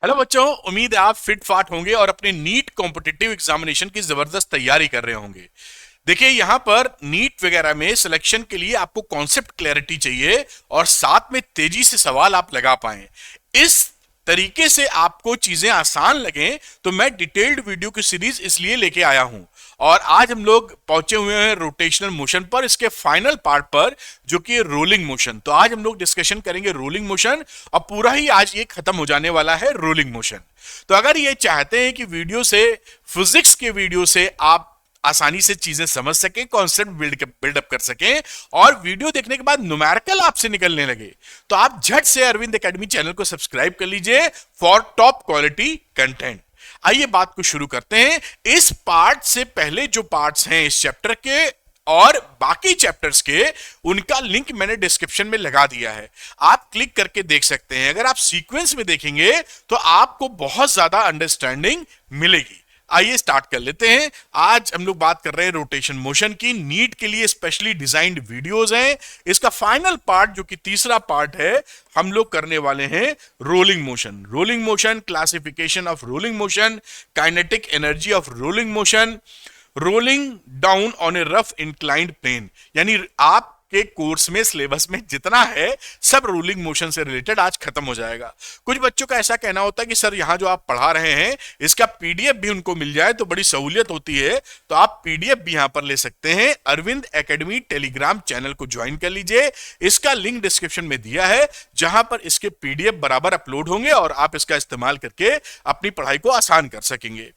Hello बच्चों, उम्मीद है आप फिट फाट होंगे और अपने नीट कॉम्पिटिटिव एग्जामिनेशन की जबरदस्त तैयारी कर रहे होंगे। देखिए, यहां पर नीट वगैरह में सिलेक्शन के लिए आपको कॉन्सेप्ट क्लैरिटी चाहिए और साथ में तेजी से सवाल आप लगा पाएं। इस तरीके से आपको चीजें आसान लगें तो मैं डिटेल्ड वीडियो की सीरीज इसलिए लेके आया हूं। और आज हम लोग पहुंचे हुए हैं रोटेशनल मोशन पर, इसके फाइनल पार्ट पर, जो कि रोलिंग मोशन। तो आज हम लोग डिस्कशन करेंगे रोलिंग मोशन और पूरा ही आज ये खत्म हो जाने वाला है रोलिंग मोशन। तो अगर ये चाहते हैं कि वीडियो से, फिजिक्स के वीडियो से आप आसानी से चीजें समझ सकें, कॉन्सेप्ट बिल्डअप कर सकें और वीडियो देखने के बाद न्यूमेरिकल आपसे निकलने लगे, तो आप झट से अरविंद एकेडमी चैनल को सब्सक्राइब कर लीजिए फॉर टॉप क्वालिटी कंटेंट। आइए बात को शुरू करते हैं। इस पार्ट से पहले जो पार्ट्स हैं इस चैप्टर के और बाकी चैप्टर्स के, उनका लिंक मैंने डिस्क्रिप्शन में लगा दिया है, आप क्लिक करके देख सकते हैं। अगर आप सीक्वेंस में देखेंगे तो आपको बहुत ज्यादा अंडरस्टैंडिंग मिलेगी। आइए स्टार्ट कर लेते हैं। आज हम लोग बात कर रहे हैं रोटेशन मोशन की। नीट के लिए स्पेशली डिजाइंड वीडियोस हैं। इसका फाइनल पार्ट, जो कि तीसरा पार्ट है, हम लोग करने वाले हैं rolling motion. Rolling motion, classification of rolling motion, kinetic energy of rolling motion, rolling down on a rough inclined plane. यानी आप के कोर्स में, सिलेबस में जितना है सब रोलिंग मोशन से रिलेटेड आज खत्म हो जाएगा। कुछ बच्चों का ऐसा कहना होता है कि सर यहां जो आप पढ़ा रहे हैं इसका पीडीएफ भी उनको मिल जाए तो बड़ी सहूलियत होती है। तो आप पीडीएफ भी यहां पर ले सकते हैं। अरविंद एकेडमी टेलीग्राम चैनल को ज्वाइन कर लीजिए, इसका लिंक डिस्क्रिप्शन में दिया है, जहां पर इसके पीडीएफ बराबर अपलोड होंगे और आप इसका इस्तेमाल करके अपनी पढ़ाई को आसान कर सकेंगे।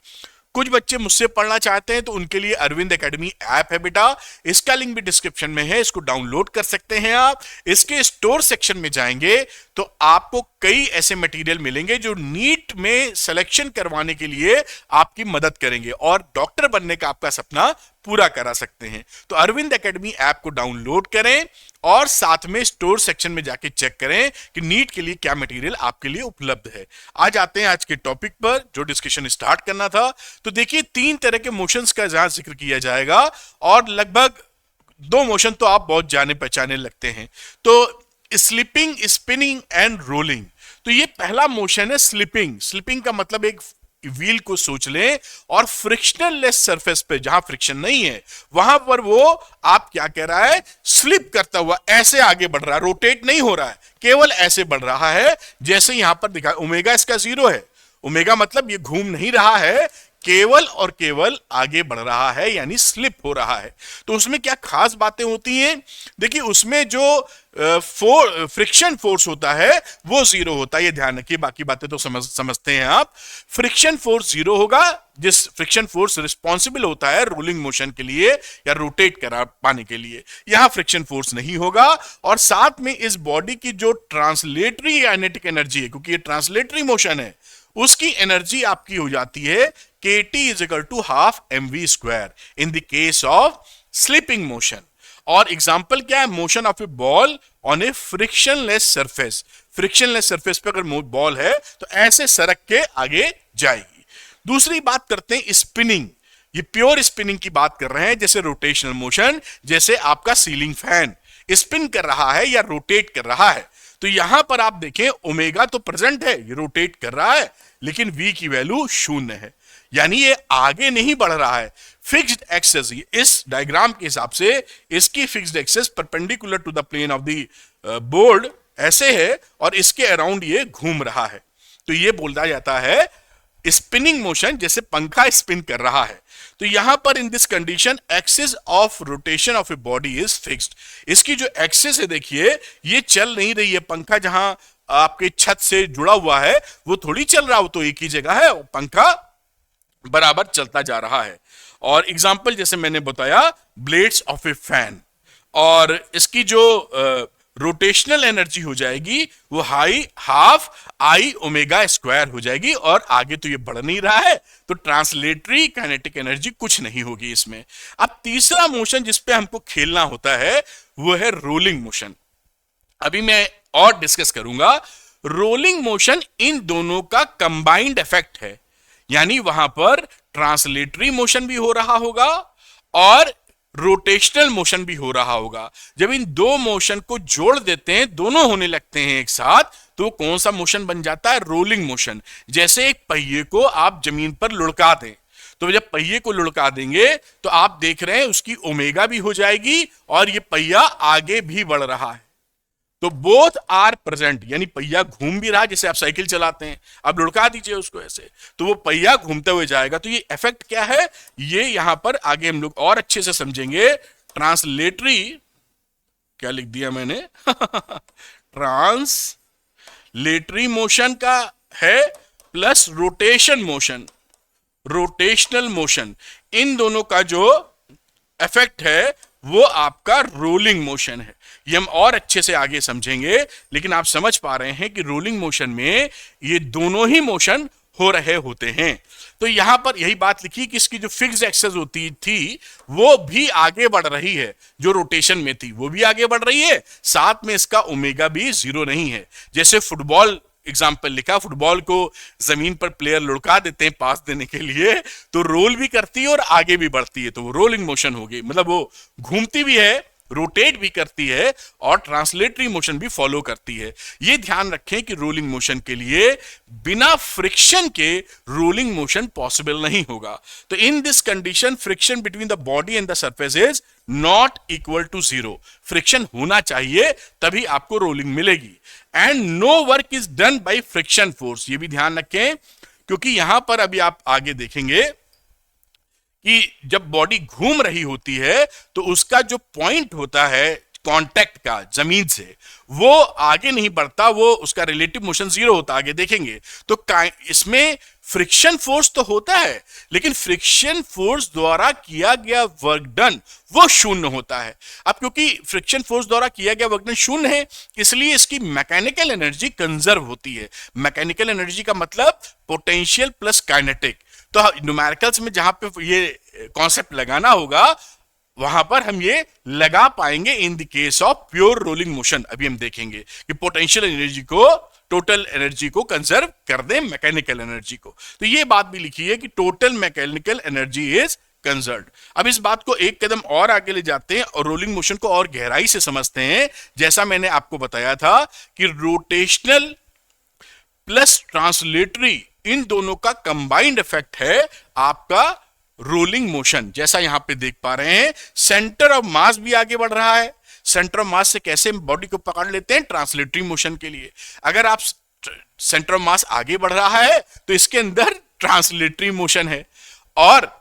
कुछ बच्चे मुझसे पढ़ना चाहते हैं तो उनके लिए अरविंद एकेडमी ऐप है बेटा, इसका लिंक भी डिस्क्रिप्शन में है, इसको डाउनलोड कर सकते हैं आप। इसके स्टोर सेक्शन में जाएंगे तो आपको कई ऐसे मटेरियल मिलेंगे जो नीट में सिलेक्शन करवाने के लिए आपकी मदद करेंगे और डॉक्टर बनने का आपका सपना पूरा करा सकते हैं। तो अरविंद एकेडमी ऐप को डाउनलोड करें और साथ में स्टोर सेक्शन में जाके चेक करें कि नीट के लिए क्या मटेरियल आपके लिए उपलब्ध है। आज आते हैं आज के टॉपिक पर, जो डिस्कशन स्टार्ट करना था। तो देखिए, 3 तरह के मोशंस का जहां जिक्र किया जाएगा और लगभग 2 मोशन तो आप बहुत जाने पहचाने लगते हैं। तो स्लिपिंग, स्पिनिंग एंड रोलिंग। तो ये पहला मोशन है स्लिपिंग। स्लिपिंग का मतलब एक व्हील को सोच लें और फ्रिक्शनल लेस सरफेस पे, जहां फ्रिक्शन नहीं है, वहां पर वो आप क्या कह रहा है, स्लिप करता हुआ ऐसे आगे बढ़ रहा है, रोटेट नहीं हो रहा है, केवल ऐसे बढ़ रहा है। जैसे यहां पर दिखा, ओमेगा इसका 0 है। ओमेगा मतलब ये घूम नहीं रहा है, केवल और केवल आगे बढ़ रहा है, यानी स्लिप हो रहा है। तो उसमें क्या खास बातें होती हैं? देखिए, उसमें जो फ्रिक्शन फोर्स होता है वो 0 होता है, ये ध्यान रखिए। बाकी बातें तो समझते हैं आप। फ्रिक्शन फोर्स 0 होगा, जिस फ्रिक्शन फोर्स रिस्पॉन्सिबल होता है रोलिंग मोशन के लिए या रोटेट करा पाने के लिए, यहां फ्रिक्शन फोर्स नहीं होगा। और साथ में इस बॉडी की जो ट्रांसलेटरी काइनेटिक एनर्जी है, क्योंकि ये ट्रांसलेटरी मोशन है, उसकी एनर्जी आपकी हो जाती है kT is equal to half mv square in the case of slipping motion। और एग्जाम्पल क्या है? Motion of A ball on A frictionless surface. Frictionless surface पे अगर बॉल है तो ऐसे सरक के आगे जाएगी। दूसरी बात करते हैं स्पिनिंग। ये प्योर स्पिनिंग की बात कर रहे हैं, जैसे रोटेशनल मोशन, जैसे आपका सीलिंग फैन स्पिन कर रहा है या रोटेट कर रहा है। तो यहां पर आप देखें, ओमेगा तो प्रेजेंट है, ये रोटेट कर रहा है, लेकिन v की वैल्यू 0 है, यानी ये आगे नहीं बढ़ रहा है। फिक्स्ड एक्सेस, इस डायग्राम के हिसाब से इसकी fixed axis perpendicular to the plane of the board ऐसे है और इसके अराउंड ये घूम रहा है। तो ये बोला जाता है स्पिनिंग मोशन, जैसे पंखा स्पिन कर रहा है। तो यहां पर इन this condition axis of rotation of a body is fixed. इसकी जो एक्सिस है, देखिए, ये चल नहीं रही है। पंखा जहां आपके छत से जुड़ा हुआ है वो थोड़ी चल रहा हो, तो एक ही जगह है, पंखा बराबर चलता जा रहा है। और एग्जाम्पल जैसे मैंने बताया, ब्लेड्स ऑफ ए फैन। और इसकी जो रोटेशनल एनर्जी हो जाएगी वो हाफ आई ओमेगा स्क्वायर हो जाएगी। और आगे तो ये बढ़ नहीं रहा है, तो ट्रांसलेटरी काइनेटिक एनर्जी कुछ नहीं होगी इसमें। अब तीसरा मोशन जिस पे हमको खेलना होता है वो है रोलिंग मोशन। अभी मैं और डिस्कस करूंगा। रोलिंग मोशन इन दोनों का कंबाइंड इफेक्ट है, यानी वहां पर ट्रांसलेटरी मोशन भी हो रहा होगा और रोटेशनल मोशन भी हो रहा होगा। जब इन दो मोशन को जोड़ देते हैं, दोनों होने लगते हैं एक साथ, तो कौन सा मोशन बन जाता है? Rolling motion. जैसे एक पहिए को आप जमीन पर लुढ़का दें, तो जब पहिए को लुढ़का देंगे तो आप देख रहे हैं उसकी ओमेगा भी हो जाएगी और ये पहिया आगे भी बढ़ रहा है। तो बोथ आर प्रेजेंट, यानी पहिया घूम भी रहा है, जैसे आप साइकिल चलाते हैं, आप लुढ़का दीजिए उसको ऐसे, तो वो पहिया घूमते हुए जाएगा। तो ये इफेक्ट क्या है, ये यहां पर आगे हम लोग और अच्छे से समझेंगे। ट्रांसलेटरी, क्या लिख दिया मैंने ट्रांसलेटरी मोशन का है plus rotation motion, rotational motion, इन दोनों का जो इफेक्ट है वो आपका रोलिंग मोशन है। ये हम और अच्छे से आगे समझेंगे, लेकिन आप समझ पा रहे हैं कि रोलिंग मोशन में ये दोनों ही मोशन हो रहे होते हैं। तो यहां पर यही बात लिखी कि इसकी जो फिक्स्ड एक्सेस होती थी वो भी आगे बढ़ रही है, जो रोटेशन में थी वो भी आगे बढ़ रही है, साथ में इसका ओमेगा भी जीरो नहीं है। जैसे फुटबॉल एग्जाम्पल लिखा, फुटबॉल को जमीन पर प्लेयर लुढ़का देते हैं पास देने के लिए, तो रोल भी करती है और आगे भी बढ़ती है, तो वो रोलिंग मोशन हो गई। मतलब वो घूमती भी है, रोटेट भी करती है और ट्रांसलेटरी मोशन भी फॉलो करती है। ये ध्यान रखें कि रोलिंग मोशन के लिए बिना फ्रिक्शन के रोलिंग मोशन पॉसिबल नहीं होगा। तो in this condition friction between the body and the surface is not equal to zero. Friction होना चाहिए तभी आपको रोलिंग मिलेगी। And no work is done by friction force, ये भी ध्यान रखें, क्योंकि यहां पर अभी आप आगे देखेंगे कि जब बॉडी घूम रही होती है तो उसका जो पॉइंट होता है कांटेक्ट का जमीन से, वो आगे नहीं बढ़ता, वो उसका रिलेटिव मोशन जीरो होता, आगे देखेंगे। तो इसमें फ्रिक्शन फोर्स तो होता है, लेकिन फ्रिक्शन फोर्स द्वारा किया गया वर्क डन वो शून्य होता है। अब क्योंकि फ्रिक्शन फोर्स द्वारा किया गया वर्क डन शून्य है, इसलिए इसकी मैकेनिकल एनर्जी कंजर्व होती है। मैकेनिकल एनर्जी का मतलब पोटेंशियल प्लस काइनेटिक। तो न्यूमेरिकल्स में जहां पे ये कॉन्सेप्ट लगाना होगा वहां पर हम ये लगा पाएंगे इन the case of pure rolling motion. अभी हम देखेंगे कि पोटेंशियल एनर्जी को, टोटल एनर्जी को कंजर्व कर दें मैकेनिकल एनर्जी को। तो ये बात भी लिखी है कि total mechanical energy is conserve. अब इस बात को एक कदम और आगे ले जाते हैं और रोलिंग मोशन को और गहराई से समझते हैं। जैसा मैंने आपको बताया था कि रोटेशनल प्लस ट्रांसलेटरी, इन दोनों का कंबाइंड इफेक्ट है आपका रोलिंग मोशन। जैसा यहां पे देख पा रहे हैं, सेंटर ऑफ मास भी आगे बढ़ रहा है। सेंटर ऑफ मास से कैसे बॉडी को पकड़ लेते हैं? ट्रांसलेटरी मोशन के लिए। अगर आप सेंटर ऑफ मास आगे बढ़ रहा है तो इसके अंदर ट्रांसलेटरी मोशन है, और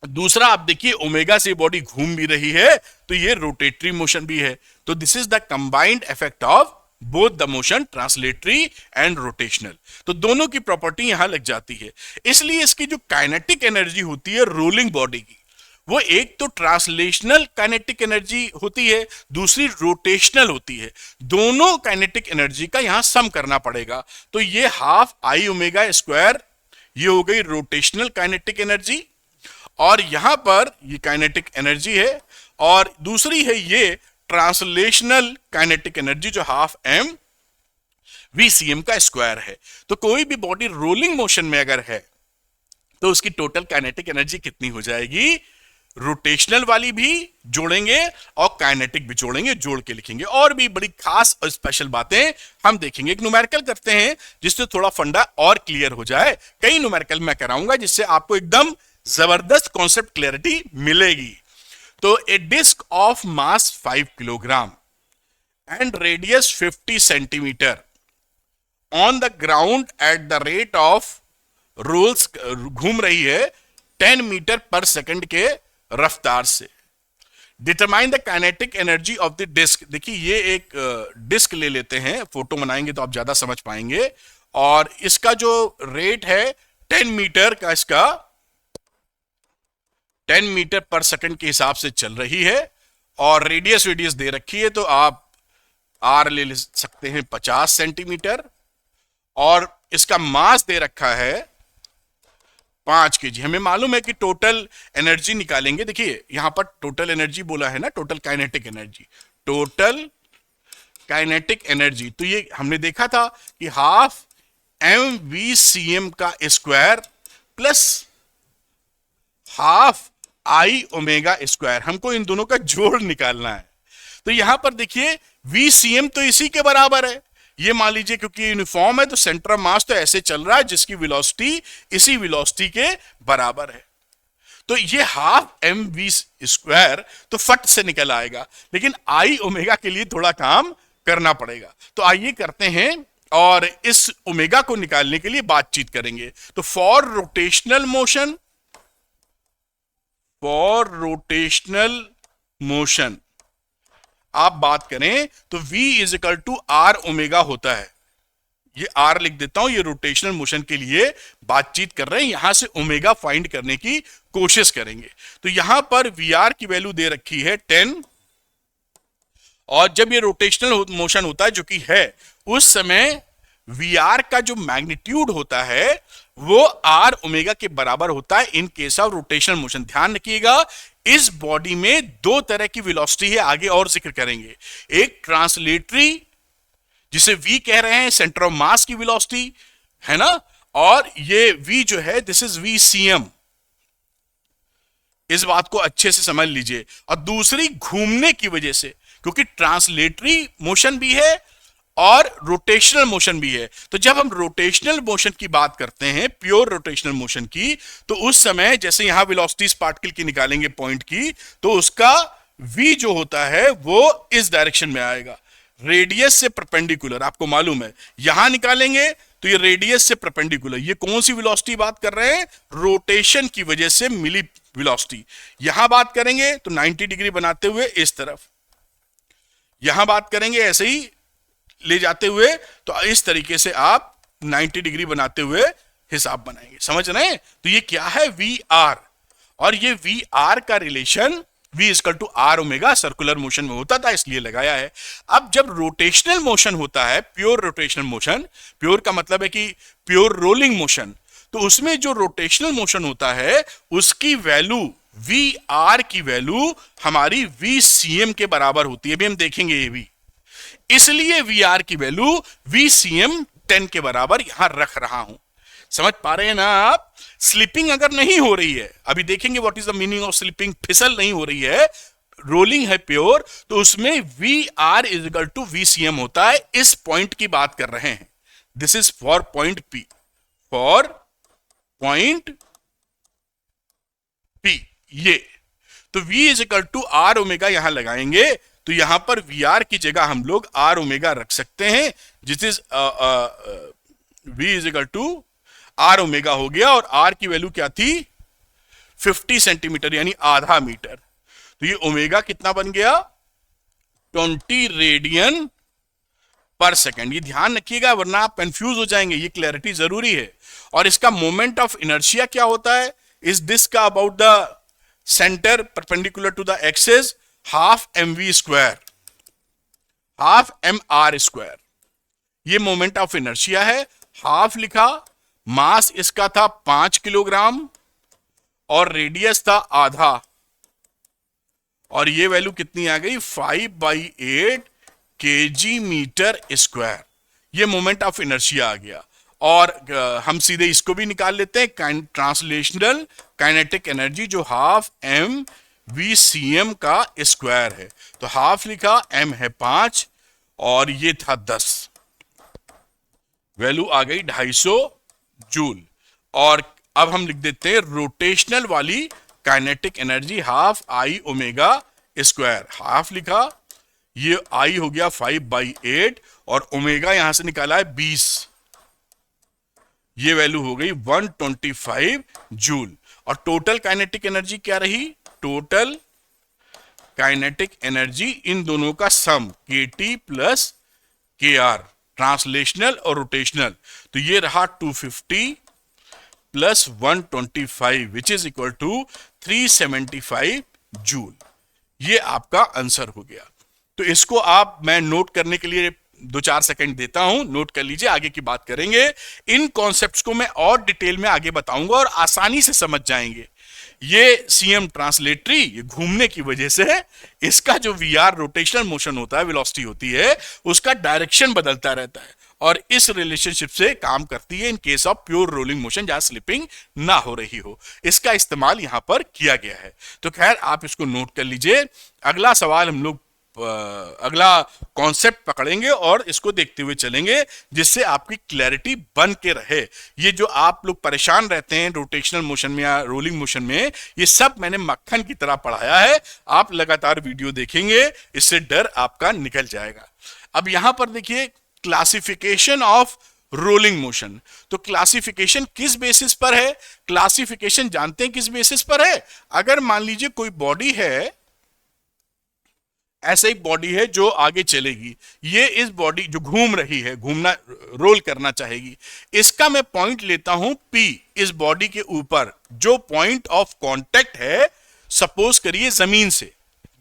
दूसरा आप देखिए ओमेगा से बॉडी घूम भी रही है तो ये रोटेटरी मोशन भी है। तो this is the combined effect of both the motion, translatory and rotational. तो दोनों की प्रॉपर्टी यहां लग जाती है। इसलिए इसकी जो काइनेटिक एनर्जी होती है रोलिंग बॉडी की, वो एक तो ट्रांसलेशनल काइनेटिक एनर्जी होती है, दूसरी रोटेशनल होती है। दोनों काइनेटिक एनर्जी का यहां सम करना पड़ेगा। तो ये हाफ आई ओमेगा स्क्वायर, ये हो गई रोटेशनल काइनेटिक एनर्जी, और यहां पर ये काइनेटिक एनर्जी है, और दूसरी है ये ट्रांसलेशनल काइनेटिक एनर्जी जो half M V C M का स्क्वायर है। तो कोई भी बॉडी रोलिंग मोशन में अगर है तो उसकी टोटल काइनेटिक एनर्जी कितनी हो जाएगी? रोटेशनल वाली भी जोड़ेंगे और काइनेटिक भी जोड़ेंगे, जोड़ के लिखेंगे। और भी बड़ी खास और स्पेशल बातें हम देखेंगे। एक न्यूमेरिकल करते हैं जिससे थोड़ा फंडा और क्लियर हो जाए। कई न्यूमेरिकल मैं कराऊंगा जिससे आपको एकदम जबरदस्त कॉन्सेप्ट क्लैरिटी मिलेगी। तो a disc of mass 5 kilogram and radius 50 centimetre on the ground at the rate of rolls, घूम रही है 10 मीटर पर सेकंड के रफ्तार से। Determine the kinetic energy of the disc. देखिए ये एक डिस्क ले लेते हैं, फोटो बनाएंगे तो आप ज्यादा समझ पाएंगे। और इसका जो रेट है 10 मीटर का, इसका 10 मीटर पर सेकंड के हिसाब से चल रही है, और रेडियस दे रखी है तो आप आर ले सकते हैं 50 सेंटीमीटर, और इसका मास दे रखा है 5 केजी। हमें मालूम है कि टोटल एनर्जी निकालेंगे। देखिए यहां पर टोटल एनर्जी बोला है ना, total kinetic energy, total kinetic energy. तो ये हमने देखा था कि half M V C M का square plus half I omega square, हमको इन दोनों का जोड़ निकालना है। तो यहां पर देखिए वीसीएम तो इसी के बराबर है, ये मान लीजिए क्योंकि यूनिफॉर्म है तो सेंटर ऑफ मास तो ऐसे चल रहा है जिसकी वेलोसिटी इसी वेलोसिटी के बराबर है। तो ये हाफ एम वी स्क्वायर तो फट से निकल आएगा, लेकिन आई ओमेगा के लिए थोड़ा काम करना पड़ेगा। तो आइए करते हैं और इस ओमेगा को निकालने के लिए बातचीत करेंगे। तो फॉर रोटेशनल मोशन आप बात करें तो v is equal to R omega होता है। ये r लिख देता हूं, ये रोटेशनल मोशन के लिए बातचीत कर रहे हैं, यहां से ओमेगा फाइंड करने की कोशिश करेंगे। तो यहां पर Vr की वैल्यू दे रखी है 10, और जब ये रोटेशनल मोशन होता है जो कि है, उस समय Vr का जो मैग्नीट्यूड होता है वो r ओमेगा के बराबर होता है इन केस ऑफ रोटेशनल मोशन। ध्यान रखिएगा इस बॉडी में दो तरह की वेलोसिटी है, आगे और जिक्र करेंगे। एक ट्रांसलेटरी जिसे v कह रहे हैं, सेंटर ऑफ मास की वेलोसिटी है ना, और ये v जो है दिस इज vcm, इस बात को अच्छे से समझ लीजिए। और दूसरी घूमने की वजह से, क्योंकि ट्रांसलेटरी मोशन भी है और रोटेशनल मोशन भी है। तो जब हम रोटेशनल मोशन की बात करते हैं, प्योर रोटेशनल मोशन की, तो उस समय जैसे यहां वेलोसिटी पार्टिकल की निकालेंगे पॉइंट की, तो उसका v जो होता है वो इस डायरेक्शन में आएगा, रेडियस से परपेंडिकुलर। आपको मालूम है यहां निकालेंगे तो ये रेडियस से परपेंडिकुलर। ये कौन सी वेलोसिटी बात कर रहे हैं? रोटेशन की वजह से मिली वेलोसिटी। यहां बात करेंगे तो 90 डिग्री बनाते हुए इस तरफ, यहां बात करेंगे ऐसे ही ले जाते हुए, तो इस तरीके से आप 90 डिग्री बनाते हुए हिसाब बनाएंगे। समझ रहे हैं? तो ये क्या है? वी आर, और ये वी आर का relation v equal to R omega circular motion में होता था, इसलिए लगाया है। अब जब रोटेशनल मोशन होता है, प्योर रोटेशनल मोशन, प्योर का मतलब है कि प्योर रोलिंग मोशन, तो उसमें जो रोटेशनल मोशन होता है उसकी वैल्यू वी आर की वैल्यू हमारी वी सी एम के बराबर होती है। अभी हम देखेंगे ये भी, इसलिए वी आर की वैल्यू वी सी एम 10 के बराबर यहां रख रहा हूं। समझ पा रहे हैं ना आप? स्लिपिंग अगर नहीं हो रही है, अभी देखेंगे what is the meaning of slipping, फिसल नहीं हो रही है, रोलिंग है प्योर, तो उसमें V R is equal to V C M होता है। इस पॉइंट की बात कर रहे हैं, this is for point P, for point P ये। तो v is equal to R omega यहां लगाएंगे, तो यहां पर वी आर की जगह हम लोग आर ओमेगा रख सकते हैं, जिस is v is equal to R omega हो गया, और आर की वैल्यू क्या थी? 50 सेंटीमीटर यानी आधा मीटर। तो ये ओमेगा कितना बन गया? 20 रेडियन पर सेकेंड। ये ध्यान रखिएगा वरना आप कंफ्यूज हो जाएंगे, ये क्लैरिटी जरूरी है। और इसका मोमेंट ऑफ इनर्शिया क्या होता है? इस डिस्क का about the centre perpendicular to the axis half M we square, half M are square, ये मोमेंट ऑफ इनर्शिया है। हाफ लिखा, मास इसका था 5 किलोग्राम और रेडियस था आधा, और ये वैल्यू कितनी आ गई? 5/8 kg मीटर स्क्वायर। ये मोमेंट ऑफ इनर्शिया आ गया। और हम सीधे इसको भी निकाल लेते हैं, ट्रांसलेशनल काइनेटिक एनर्जी जो half M V C M का स्क्वायर है। तो हाफ लिखा, एम है 5 और ये था 10, वैल्यू आ गई 250 जूल। और अब हम लिख देते हैं रोटेशनल वाली kinetic energy half I omega square. Half लिखा, ये आई हो गया 5/8 और ओमेगा यहां से निकाला है 20, ये वैल्यू हो गई 125 जूल। और टोटल काइनेटिक एनर्जी क्या रही? टोटल काइनेटिक एनर्जी इन दोनों का sum kT plus kr, translational और रोटेशनल। तो ये रहा 250 plus 125 which is equal to 375 joule. ये आपका आंसर हो गया। तो इसको आप, मैं नोट करने के लिए 2-4 सेकंड देता हूं, नोट कर लीजिए, आगे की बात करेंगे। इन कॉन्सेप्ट्स को मैं और डिटेल में आगे बताऊंगा और आसानी से समझ जाएंगे। ये सीएम ट्रांसलेटरी, ये घूमने की वजह से इसका जो वीआर रोटेशनल मोशन होता है, वेलोसिटी होती है, उसका डायरेक्शन बदलता रहता है और इस रिलेशनशिप से काम करती है इन case of pure rolling motion जहां स्लिपिंग ना हो रही हो। इसका इस्तेमाल यहां पर किया गया है। तो खैर आप इसको नोट कर लीजिए। अगला सवाल हम लोग अगला कॉन्सेप्ट पकड़ेंगे और इसको देखते हुए चलेंगे, जिससे आपकी क्लैरिटी बन के रहे। ये जो आप लोग परेशान रहते हैं रोटेशनल मोशन में या रोलिंग मोशन में, ये सब मैंने मक्खन की तरह पढ़ाया है। आप लगातार वीडियो देखेंगे, इससे डर आपका निकल जाएगा। अब यहां पर देखिए क्लासिफिकेशन ऑफ रोलिंग मोशन। तो क्लासिफिकेशन किस बेसिस पर है? क्लासिफिकेशन जानते हैं किस बेसिस पर है? अगर मान लीजिए कोई बॉडी है, ऐसे ही बॉडी है जो आगे चलेगी, ये इस बॉडी जो घूम रही है, घूमना रोल करना चाहेगी, इसका मैं पॉइंट लेता हूं P इस बॉडी के ऊपर, जो पॉइंट ऑफ कांटेक्ट है सपोज करिए जमीन से,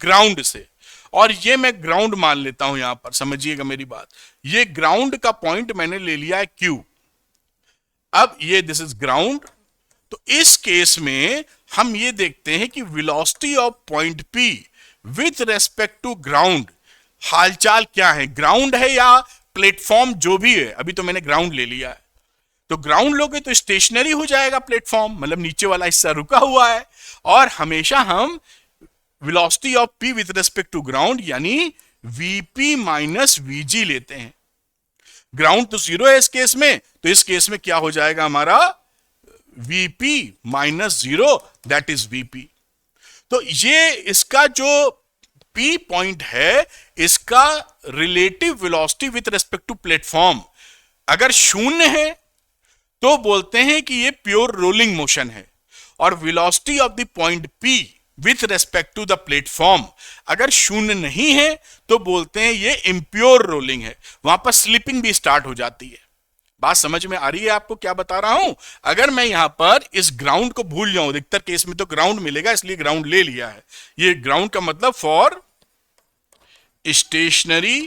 ग्राउंड से, और ये मैं ग्राउंड मान लेता हूं। यहां पर समझिएगा मेरी बात, ये ग्राउंड का पॉइंट मैंने ले लिया है Q। अब ये दिस इज ग्राउंड। तो इस केस में हम ये देखते हैं कि velocity of point P with respect to ground, हालचाल क्या है, ग्राउंड है या प्लेटफॉर्म जो भी है। अभी तो मैंने ग्राउंड ले लिया है, तो ग्राउंड लोगे तो स्टेशनरी हो जाएगा प्लेटफॉर्म, मतलब नीचे वाला हिस्सा रुका हुआ है। और हमेशा हम velocity of P with respect to ground यानी Vp माइनस Vg लेते हैं। ग्राउंड तो जीरो है इस केस में, तो इस केस में क्या हो जाएगा हमारा Vp minus zero, that is Vp। तो ये इसका जो P पॉइंट है, इसका relative velocity with respect to platform अगर शून्य है तो बोलते हैं कि ये प्योर रोलिंग मोशन है। और velocity of the point P with respect to the platform अगर शून्य नहीं है तो बोलते हैं ये इम्प्योर रोलिंग है, वहां पर स्लिपिंग भी स्टार्ट हो जाती है। बात समझ में आ रही है आपको क्या बता रहा हूं? अगर मैं यहां पर इस ग्राउंड को भूल जाऊं, अधिकतर केस में तो ग्राउंड मिलेगा इसलिए ग्राउंड ले लिया है। ये ग्राउंड का मतलब फॉर स्टेशनरी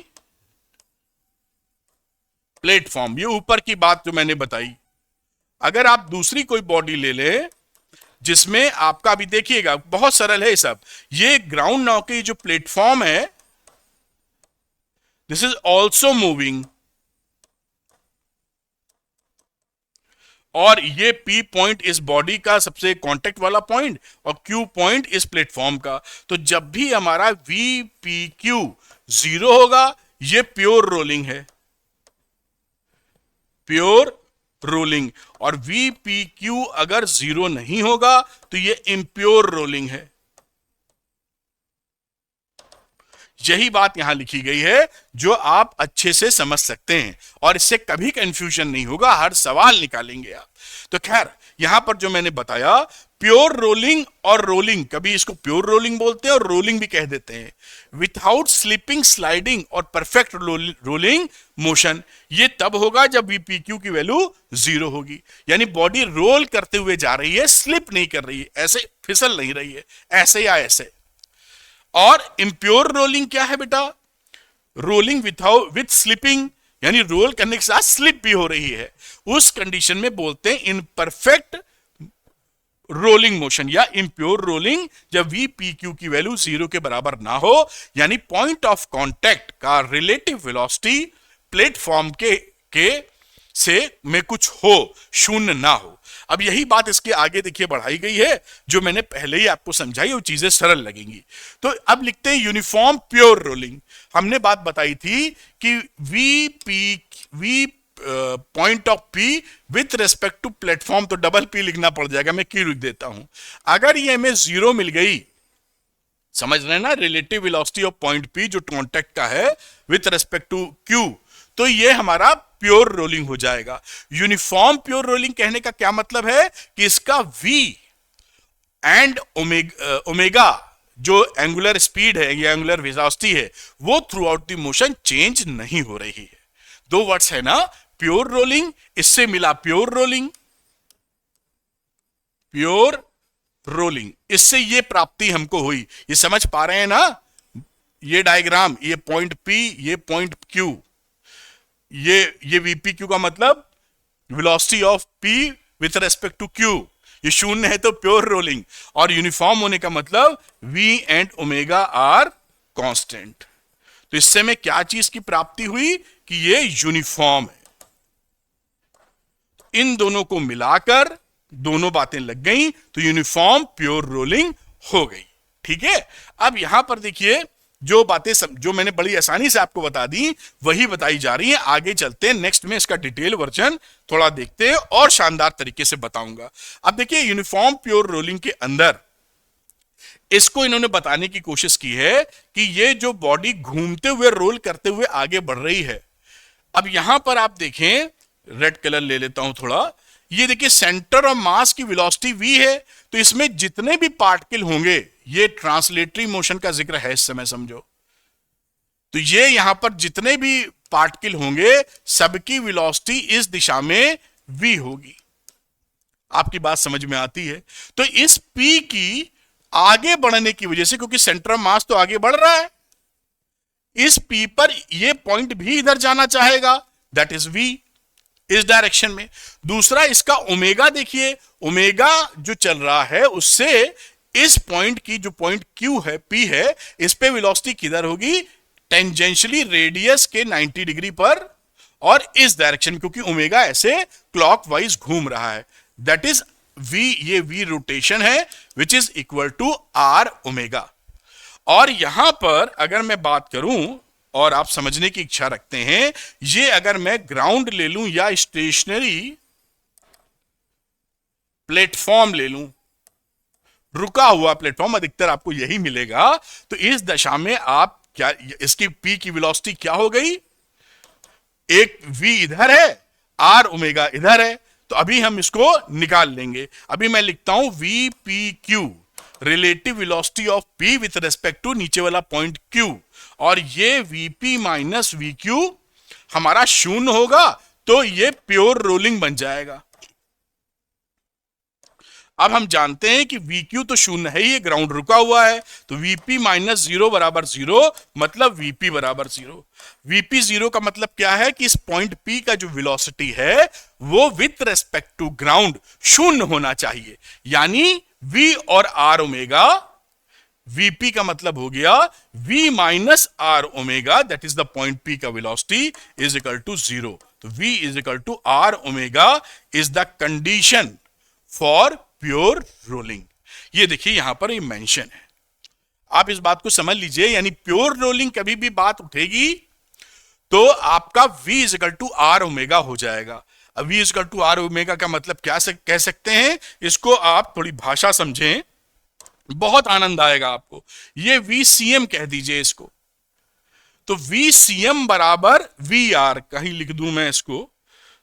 प्लेटफॉर्म, ये ऊपर की बात जो मैंने बताई। अगर आप दूसरी कोई बॉडी ले ले जिसमें आपका, अभी देखिएगा बहुत सरल है ये सब, ये ग्राउंड नाउ के जो प्लेटफॉर्म है, दिस इज ऑल्सो मूविंग, और ये P पॉइंट इस बॉडी का सबसे कांटेक्ट वाला पॉइंट और Q पॉइंट इस प्लेटफॉर्म का। तो जब भी हमारा VPQ जीरो होगा ये प्योर रोलिंग है, प्योर रोलिंग। और VPQ अगर जीरो नहीं होगा तो ये इम्प्योर रोलिंग है। यही बात यहां लिखी गई है जो आप अच्छे से समझ सकते हैं, और इससे कभी कंफ्यूजन नहीं होगा, हर सवाल निकालेंगे आप। तो खैर यहां पर जो मैंने बताया, प्योर रोलिंग और रोलिंग, कभी इसको प्योर रोलिंग बोलते हैं और रोलिंग भी कह देते हैं, विथआउट स्लिपिंग, स्लाइडिंग और परफेक्ट रोलिंग मोशन, ये तब होगा जब VPQ की वैल्यू जीरो होगी, यानी बॉडी रोल करते हुए जा रही है, स्लिप नहीं कर रही है, ऐसे फिसल नहीं रही है, ऐसे या ऐसे। और इम्प्योर रोलिंग क्या है बेटा? रोलिंग विथ स्लिपिंग, यानी रोल करने के साथ स्लिप भी हो रही है, उस कंडीशन में बोलते हैं इनपरफेक्ट रोलिंग मोशन या इम्प्योर रोलिंग, जब VPQ की वैल्यू जीरो के बराबर ना हो, यानी पॉइंट ऑफ कांटेक्ट का रिलेटिव वेलोसिटी प्लेटफॉर्म के से में कुछ हो, शून्य ना हो। अब यही बात इसके आगे देखिए बढ़ाई गई है, जो मैंने पहले ही आपको समझाई, वो चीजें सरल लगेंगी। तो अब लिखते हैं यूनिफॉर्म प्योर रोलिंग। हमने बात बताई थी कि V point of P with respect to platform, तो डबल P लिखना पड़ जाएगा, मैं Q लिख देता हूं। अगर ये हमें जीरो मिल गई, समझ रहे हैं ना, relative velocity of point P जो कांटेक्ट का है विथ रेस्पेक्ट टू Q, तो ये हमारा प्योर रोलिंग हो जाएगा। यूनिफॉर्म प्योर रोलिंग कहने का क्या मतलब है कि इसका V एंड ओमेगा जो एंगुलर स्पीड है या एंगुलर वेलोसिटी है, वो through out the motion change नहीं हो रही है। दो वर्ड्स है ना, प्योर रोलिंग, इससे मिला प्योर रोलिंग, प्योर रोलिंग, इससे ये प्राप्ति हमको हुई। ये समझ पा रहे हैं ना? ये डायग्राम, ये पॉइंट P, ये पॉइंट Q, ये VPQ का मतलब velocity of P with respect to Q, ये शून्य है तो प्योर रोलिंग, और यूनिफॉर्म होने का मतलब V and omega are constant. तो इससे में क्या चीज की प्राप्ति हुई कि ये यूनिफॉर्म है। इन दोनों को मिलाकर दोनों बातें लग गई तो यूनिफॉर्म प्योर रोलिंग हो गई। ठीक है, अब यहां पर देखिए जो बातें जो मैंने बड़ी आसानी से आपको बता दी वही बताई जा रही है। आगे चलते हैं, नेक्स्ट में इसका डिटेल वर्जन थोड़ा देखते हैं और शानदार तरीके से बताऊंगा। अब देखिए, यूनिफॉर्म प्योर रोलिंग के अंदर इसको इन्होंने बताने की कोशिश की है कि ये जो बॉडी घूमते हुए रोल करते हुए आगे बढ़ रही है। अब यहां पर आप देखें, रेड कलर ले लेता हूं थोड़ा, ये देखिए सेंटर ऑफ मास की वेलोसिटी v है, तो इसमें जितने भी पार्टिकल होंगे, ये ट्रांसलेटरी मोशन का जिक्र है इस समय समझो, तो ये यहां पर जितने भी पार्टिकल होंगे सबकी वेलोसिटी इस दिशा में v होगी। आपकी बात समझ में आती है? तो इस p की आगे बढ़ने की वजह से, क्योंकि सेंटर ऑफ मास तो आगे बढ़ रहा है, इस p पर ये पॉइंट भी इधर जाना चाहेगा, दैट इज v, इस डायरेक्शन में। दूसरा, इसका ओमेगा देखिए, ओमेगा जो चल रहा है उससे इस पॉइंट की, जो पॉइंट q है, p है, इस पे वेलोसिटी किधर होगी? टेंजेंशियली रेडियस के 90 डिग्री पर और इस डायरेक्शन में, क्योंकि ओमेगा ऐसे क्लॉकवाइज घूम रहा है, दैट इज v, ये v रोटेशन है, which is equal to r omega. और यहां पर अगर मैं बात करूं और आप समझने की इच्छा रखते हैं, ये अगर मैं ग्राउंड ले लूं या स्टेशनरी प्लेटफॉर्म ले लूं, रुका हुआ प्लेटफॉर्म, अधिकतर आपको यही मिलेगा, तो इस दशा में आप क्या, इसकी p की वेलोसिटी क्या हो गई? एक v इधर है, r ओमेगा इधर है, तो अभी हम इसको निकाल लेंगे। अभी मैं लिखता हूं v p q, relative velocity of p with respect to नीचे वाला पॉइंट q, और ये vp माइनस vq हमारा शून्य होगा, तो ये प्योर रोलिंग बन जाएगा। अब हम जानते हैं कि vq तो शून्य है, ये ग्राउंड रुका हुआ है, तो vp माइनस 0 बराबर 0, मतलब vp बराबर 0। vp 0 का मतलब क्या है कि इस पॉइंट p का जो वेलोसिटी है वो विथ रेस्पेक्ट टू ग्राउंड शून्य होना चाहिए, यानी v और r ओमेगा, vp का मतलब हो गया v minus r omega, that is the point p का वेलोसिटी इज इक्वल टू 0। तो v is equal to r omega is the condition for pure rolling. ये देखिए यहां पर ये मेंशन है, आप इस बात को समझ लीजिए, यानी प्योर रोलिंग कभी भी बात उठेगी तो आपका v is equal to r omega हो जाएगा। अब v is equal to r omega का मतलब क्या कह सकते हैं, इसको आप थोड़ी भाषा समझें, बहुत आनंद आएगा आपको। ये VCM कह दीजिए इसको, तो VCM बराबर VR कहीं लिख दूं मैं इसको,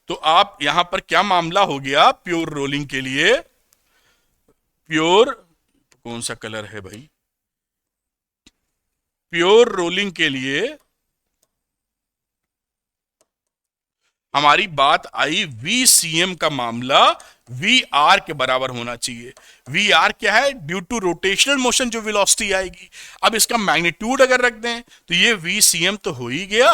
तो आप यहां पर क्या मामला हो गया प्योर रोलिंग के लिए? प्योर, कौन सा कलर है भाई, प्योर रोलिंग के लिए हमारी बात आई VCM का मामला VR के बराबर होना चाहिए। VR क्या है? ड्यू टू रोटेशनल मोशन जो वेलोसिटी आएगी। अब इसका मैग्नीट्यूड अगर रख दें तो ये VCM तो हो ही गया,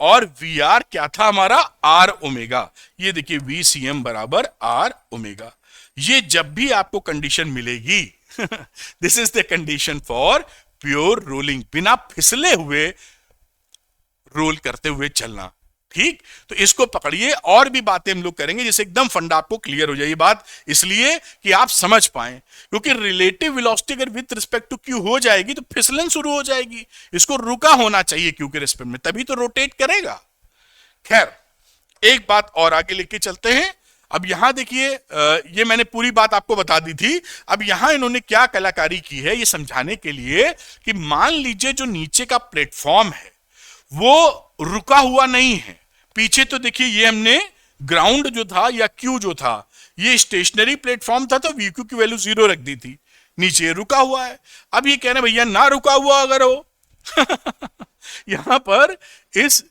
और VR क्या था हमारा? R omega. ये देखिए VCM बराबर R ओमेगा। ये जब भी आपको कंडीशन मिलेगी this is the condition for pure rolling, बिना फिसले हुए रोल करते हुए चलना। ठीक, तो इसको पकड़िए, और भी बातें हम लोग करेंगे जिससे एकदम फंडा आपको क्लियर हो जाए। ये बात इसलिए कि आप समझ पाए, क्योंकि रिलेटिव वेलोसिटी अगर विद रिस्पेक्ट टू क्यू हो जाएगी तो फिसलन शुरू हो जाएगी, इसको रुका होना चाहिए क्यू के रिस्पेक्ट में, तभी तो रोटेट करेगा। खैर, एक बात और आगे लेके चलते हैं। अब यहां देखिए, ये मैंने पूरी बात आपको बता दी थी। अब यहां इन्होंने क्या कलाकारी की है ये समझाने के लिए कि मान लीजिए जो नीचे का प्लेटफॉर्म है वो रुका हुआ नहीं है। पीछे तो देखिए ये हमने ग्राउंड जो था या क्यू जो था ये स्टेशनरी प्लेटफॉर्म था, तो VQ की वैल्यू 0 रख दी थी, नीचे रुका हुआ है। अब ये कह रहे भैया ना रुका हुआ अगर हो यहां पर इस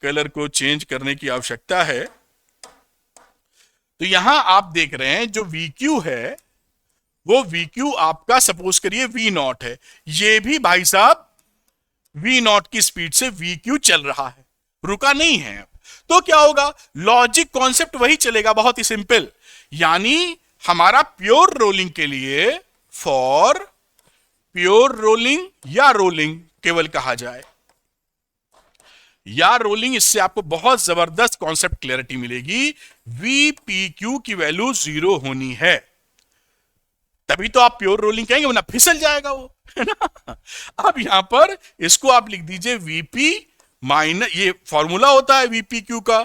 कलर को चेंज करने की आवश्यकता है। तो यहां आप देख रहे हैं जो VQ है वो VQ आपका सपोज करिए V0 है, ये भी भाई साहब V0 की स्पीड से VQ चल रहा है, रुका नहीं है। तो क्या होगा? लॉजिक कॉन्सेप्ट वही चलेगा, बहुत ही सिंपल। यानी हमारा प्योर रोलिंग के लिए, फॉर प्योर रोलिंग या रोलिंग केवल कहा जाए, या रोलिंग, इससे आपको बहुत जबरदस्त कॉन्सेप्ट क्लैरिटी मिलेगी। VPQ की वैल्यू 0 होनी है। तभी तो आप प्योर रोलिंग कहेंगे, वरना फिसल जाएगा वो, है ना। अब यहां पर इसको आप लिख दीजिए वीपी माइनस, ये फॉर्मूला होता है वीपी क्यू का,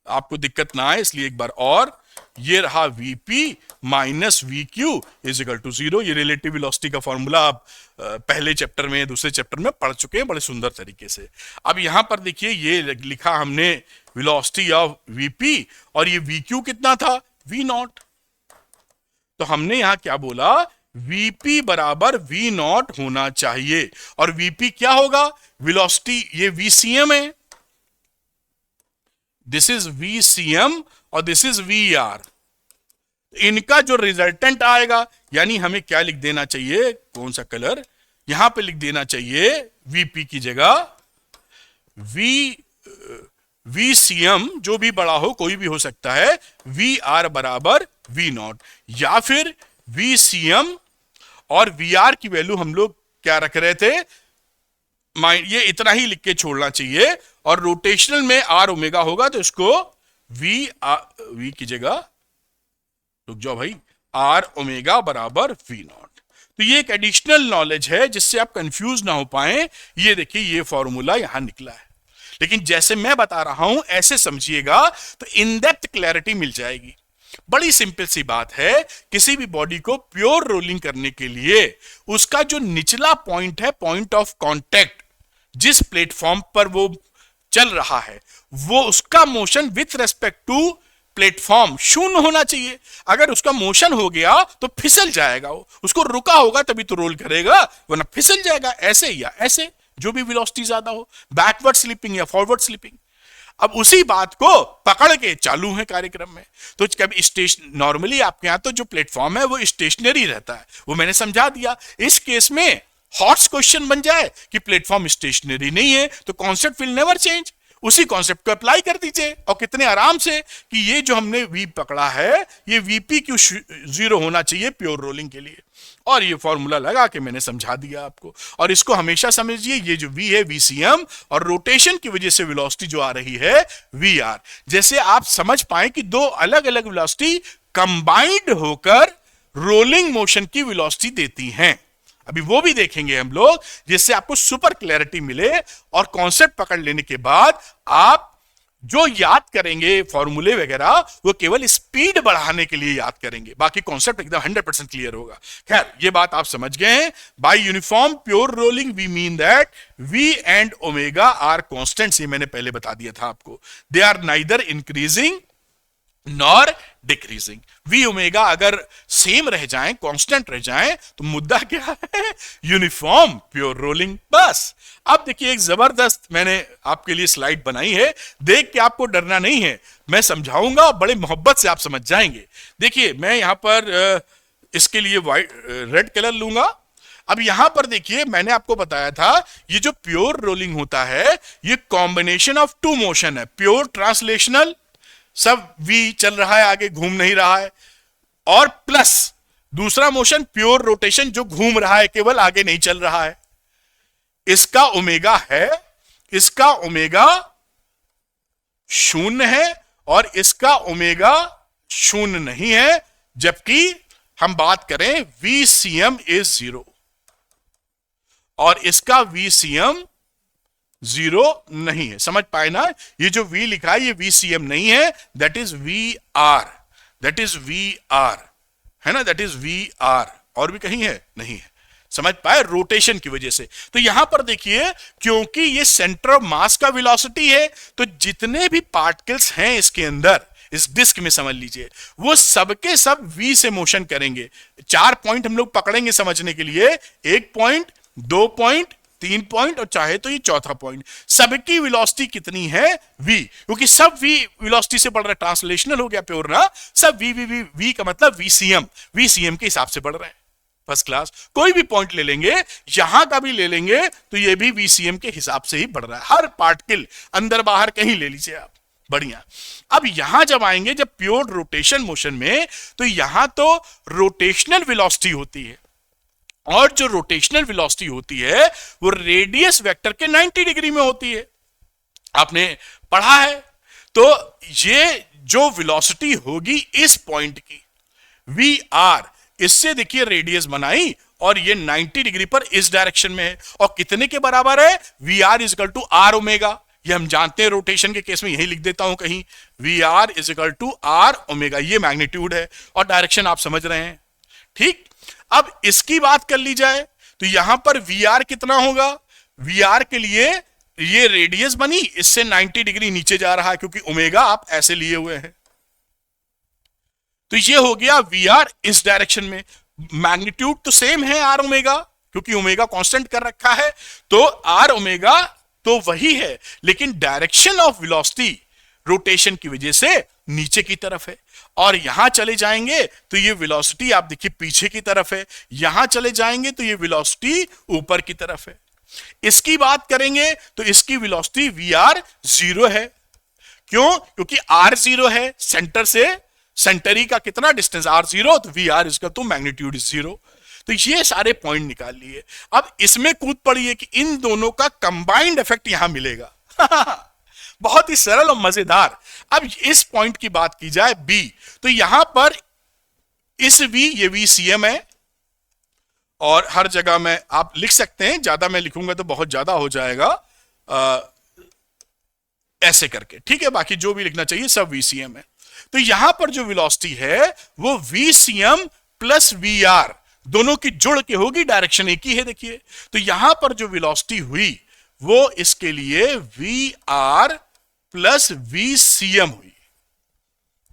आपको दिक्कत ना आए इसलिए एक बार और, ये रहा VP minus V Q is equal to 0। ये रिलेटिव वेलोसिटी का फॉर्मूला आप पहले चैप्टर में, दूसरे चैप्टर में पढ़ चुके हैं बड़े सुंदर तरीके से। अब यहां पर देखिए ये लिखा हमने वेलोसिटी ऑफ वीपी, और ये वी क्यू कितना था, वी नॉट। तो हमने यहां क्या बोला, वीपी बराबर वी नॉट होना चाहिए, और वीपी क्या होगा, वेलोसिटी, ये वीसीएम है, दिस इज वीसीएम और दिस इज वी आर। इनका जो रिजल्टेंट आएगा, यानी हमें क्या लिख देना चाहिए, कौन सा कलर, यहां पे लिख देना चाहिए वीपी की जगह वीसीएम, जो भी बड़ा हो, कोई भी हो सकता है, वी आर बराबर वी नॉट, या फिर वीसीएम और वी आर की वैल्यू हम लोग क्या रख रहे थे, ये इतना ही लिख के छोड़ना चाहिए, और रोटेशनल में आर ओमेगा होगा तो इसको वी की जगह, रुक जाओ भाई, आर ओमेगा बराबर वी नॉट। तो ये एक एडिशनल नॉलेज है जिससे आप कंफ्यूज ना हो पाए। ये देखिए ये फॉर्मूला यहां निकला है, लेकिन जैसे मैं बता रहा हूं ऐसे समझिएगा तो इन डेप्थ क्लैरिटी मिल जाएगी। बड़ी सिंपल सी बात है, किसी भी बॉडी को प्योर रोलिंग करने के लिए उसका जो निचला पॉइंट है, पॉइंट ऑफ कांटेक्ट, जिस प्लेटफॉर्म पर वो चल रहा है, वो उसका motion with respect to platform शून्य होना चाहिए। अगर उसका मोशन हो गया तो फिसल जाएगा, वो उसको रुका होगा तभी तो रोल करेगा, वरना फिसल जाएगा, ऐसे या ऐसे, जो भी वेलोसिटी ज्यादा हो, बैकवर्ड स्लिपिंग या फॉरवर्ड स्लिपिंग। अब उसी बात को पकड़ के चालू है कार्यक्रम में। तो कभी स्टेशन, नॉर्मली आपके यहां तो जो प्लेटफॉर्म है वो स्टेशनरी रहता है, वो मैंने समझा दिया। इस केस में हॉट्स क्वेश्चन बन जाए कि प्लेटफॉर्म स्टेशनरी नहीं है, तो कॉन्सेप्ट विल नेवर चेंज, उसी कॉन्सेप्ट को अप्लाई कर दीजिए, और कितने आराम से कि ये जो हमने वी पकड़ा है, ये वीपी क्यू 0 होना चाहिए प्योर रोलिंग के लिए, और ये फॉर्मूला लगा के मैंने समझा दिया आपको। और इसको हमेशा समझिए, ये जो वी है वीसीएम, और रोटेशन की वजह से वेलोसिटी जो आ रही है वी आर। जैसे आप समझ पाए कि दो अलग अलग वेलोसिटी कंबाइंड होकर रोलिंग मोशन की वेलोसिटी देती हैं। अभी वो भी देखेंगे हम लोग, जिससे आपको सुपर क्लैरिटी मिले, और कॉन्सेप्ट पकड़ लेने के बाद आप जो याद करेंगे फॉर्मूले वगैरह, वो केवल स्पीड बढ़ाने के लिए याद करेंगे, बाकी कॉन्सेप्ट एकदम 100% क्लियर होगा। खैर ये बात आप समझ गए हैं। By uniform pure rolling we mean that V and omega are constants, ये मैंने पहले बता दिया था आपको, they are neither increasing nor decreasing. V omega अगर सेम रह जाएं, कांस्टेंट रह जाएं, तो मुद्दा क्या है, यूनिफॉर्म प्योर रोलिंग, बस। अब देखिए एक जबरदस्त मैंने आपके लिए स्लाइड बनाई है, देख के आपको डरना नहीं है, मैं समझाऊंगा और बड़े मोहब्बत से आप समझ जाएंगे। देखिए मैं यहां पर इसके लिए वाइट रेड कलर लूंगा। अब यहां पर देखिए मैंने आपको बताया था, ये जो प्योर रोलिंग होता है, ये कॉम्बिनेशन ऑफ टू मोशन है, प्योर ट्रांसलेशनल, सब वी चल रहा है, आगे घूम नहीं रहा है, और प्लस दूसरा मोशन प्योर रोटेशन, जो घूम रहा है केवल, आगे नहीं चल रहा है। इसका ओमेगा है, इसका ओमेगा 0 है, और इसका ओमेगा 0 नहीं है, जबकि हम बात करें वीसीएम इज 0, और इसका वीसीएम 0 नहीं है। समझ पाए ना, ये जो V लिखा है ये VCM नहीं है, that is VR, that is VR, है ना, दैट इज VR, और भी कहीं है नहीं है। समझ पाए, रोटेशन की वजह से। तो यहां पर देखिए, क्योंकि ये सेंटर ऑफ मास का वेलोसिटी है, तो जितने भी पार्टिकल्स हैं इसके अंदर, इस डिस्क में समझ लीजिए, वो सबके सब V से मोशन करेंगे। 4 पॉइंट हम लोग पकड़ेंगे समझने के लिए, 1 पॉइंट, 2 पॉइंट, 3 पॉइंट, और चाहे तो ये चौथा पॉइंट। सबकी वेलोसिटी कितनी है, v, क्योंकि सब v वेलोसिटी से बढ़ रहा है, ट्रांसलेशनल हो गया प्योर ना, सब v का मतलब वीसीएम के हिसाब से बढ़ रहे हैं। फर्स्ट क्लास, कोई भी पॉइंट ले लेंगे, यहां का भी ले लेंगे, तो ये भी वीसीएम के हिसाब से ही बढ़ रहा है। हर पार्टिकल अंदर बाहर कहीं ले लीजिए आप, बढ़िया। अब यहां जब आएंगे, जब प्योर रोटेशन मोशन में, तो यहां तो रोटेशनल वेलोसिटी होती है, और जो रोटेशनल वेलोसिटी होती है वो रेडियस वेक्टर के 90 डिग्री में होती है, आपने पढ़ा है। तो ये जो वेलोसिटी होगी इस पॉइंट की, वी आर, इससे देखिए रेडियस बनाई और ये 90 डिग्री पर इस डायरेक्शन में है और कितने के बराबर है, V R is equal to R omega. ये हम जानते हैं रोटेशन के केस में, यही लिख देता हूं कहीं, V R is equal to R omega. ये मैग्नीट्यूड है और डायरेक्शन आप समझ रहे हैं। ठीक, अब इसकी बात कर ली जाए तो यहां पर वी आर कितना होगा, वी आर के लिए ये रेडियस बनी, इससे 90 डिग्री नीचे जा रहा है क्योंकि ओमेगा आप ऐसे लिए हुए हैं। तो ये हो गया वी आर इस डायरेक्शन में। मैग्नीट्यूड तो सेम है आर ओमेगा, क्योंकि ओमेगा कांस्टेंट कर रखा है, तो आर ओमेगा तो वही है, लेकिन डायरेक्शन ऑफ वेलोसिटी रोटेशन की वजह से नीचे की तरफ है। और यहां चले जाएंगे तो ये वेलोसिटी आप देखिए पीछे की तरफ है, यहां चले जाएंगे तो ये वेलोसिटी ऊपर की तरफ है। इसकी बात करेंगे तो इसकी वेलोसिटी वी आर जीरो है। क्यों? क्योंकि आर जीरो है, सेंटर से सेंटरी का कितना डिस्टेंस आर जीरो, तो वी आर इसका तो मैग्नीट्यूड इज जीरो। तो ये सारे पॉइंट निकाल लिए। अब इसमें कूद पड़िए कि इन दोनों का कंबाइंड इफेक्ट यहां मिलेगा। बहुत ही सरल और मजेदार। अब इस पॉइंट की बात की जाए बी, तो यहां पर इस वी, ये वी सी एम है और हर जगह में आप लिख सकते हैं, ज्यादा मैं लिखूंगा तो बहुत ज्यादा हो जाएगा, ऐसे करके, ठीक है। बाकी जो भी लिखना चाहिए सब वीसीएम है। तो यहां पर जो वेलोसिटी है वो वीसीएम प्लस वी आर दोनों की जुड़ के होगी, डायरेक्शन एक ही है देखिए। तो यहां पर जो वेलोसिटी हुई वो इसके लिए वी आर प्लस वीसीएम हुई।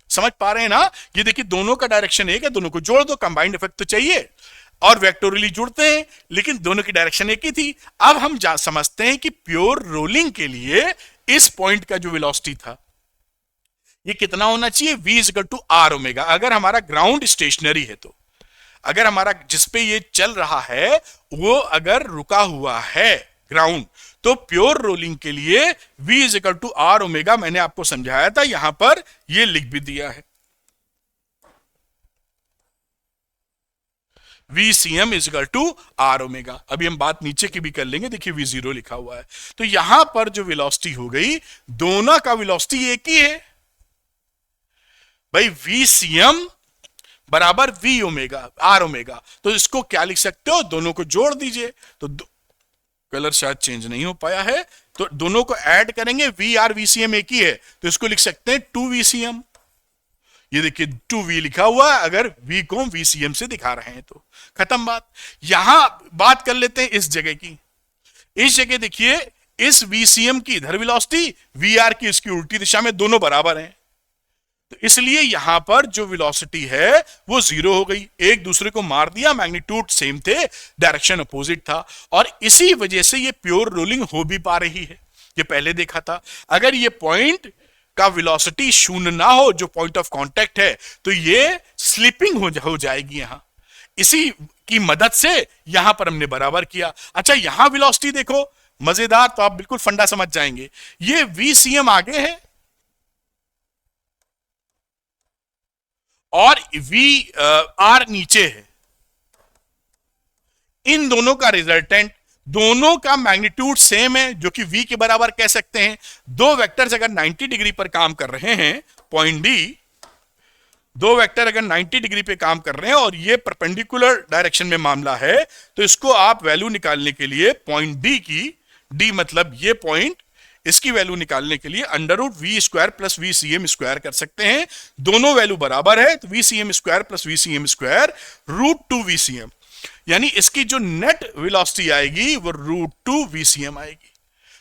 समझ पा रहे हैं ना? ये देखिए दोनों का डायरेक्शन एक है, दोनों को जोड़ दो, कंबाइंड इफेक्ट तो चाहिए, और वेक्टोरियली जुड़ते हैं, लेकिन दोनों की डायरेक्शन एक ही थी। अब हम समझते हैं कि प्योर रोलिंग के लिए इस पॉइंट का जो वेलोसिटी था ये कितना होना चाहिए, v is equal to R omega. अगर हमारा ग्राउंड स्टेशनरी है, तो अगर हमारा जिसपे ये चल रहा है वो अगर रुका हुआ है ग्राउंड, तो प्योर रोलिंग के लिए v is equal to R omega, मैंने आपको समझाया था, यहां पर ये लिख भी दिया है, VCM is equal to R omega. अभी हम बात नीचे की भी कर लेंगे, देखिए V0 लिखा हुआ है। तो यहां पर जो वेलोसिटी हो गई, दोनों का वेलोसिटी एक ही है भाई, VCM बराबर V ओमेगा आर ओमेगा। तो इसको क्या लिख सकते हो, दोनों को जोड़ दीजिए। तो कलर शायद चेंज नहीं हो पाया है, तो दोनों को ऐड करेंगे, V आर VCM एक ही है, तो इसको लिख सकते हैं 2VCM। ये देखिए 2V लिखा हुआ है, अगर V को VCM से दिखा रहे हैं तो खत्म बात। यहां बात कर लेते हैं इस जगह की। इस जगह देखिए इस VCM की इधर वेलोसिटी, VR की इसकी उल्टी दिशा में, दोनों बराबर हैं, तो इसलिए यहां पर जो वेलोसिटी है वो जीरो हो गई, एक दूसरे को मार दिया, मैग्नीट्यूड सेम थे, डायरेक्शन अपोजिट था, और इसी वजह से ये प्योर रोलिंग हो भी पा रही है। ये पहले देखा था, अगर ये पॉइंट का वेलोसिटी शून्य ना हो, जो पॉइंट ऑफ कांटेक्ट है, तो ये स्लिपिंग हो जाएगी यहां। इसी की मदद से यहां पर हमने बराबर किया। अच्छा यहां वेलोसिटी देखो, मजेदार, तो आप बिल्कुल फंडा समझ जाएंगे। ये VCM आगे है और VR नीचे है। इन दोनों का रिजल्टेंट, दोनों का मैग्नीट्यूड सेम है, जो कि V के बराबर कह सकते हैं। दो वेक्टर्स अगर 90 डिग्री पर काम कर रहे हैं, पॉइंट D, दो वेक्टर अगर 90 डिग्री पे काम कर रहे हैं और ये परपेंडिकुलर डायरेक्शन में मामला है, तो इसको आप वैल्यू निकालने के लिए पॉइंट D की, D मतलब ये पॉइंट, इसकी वैल्यू निकालने के लिए under root V square plus VCM square कर सकते हैं। दोनों वैल्यू बराबर है, तो VCM square plus VCM square √2VCM, यानी इसकी जो नेट वेलोसिटी आएगी वो √2VCM आएगी।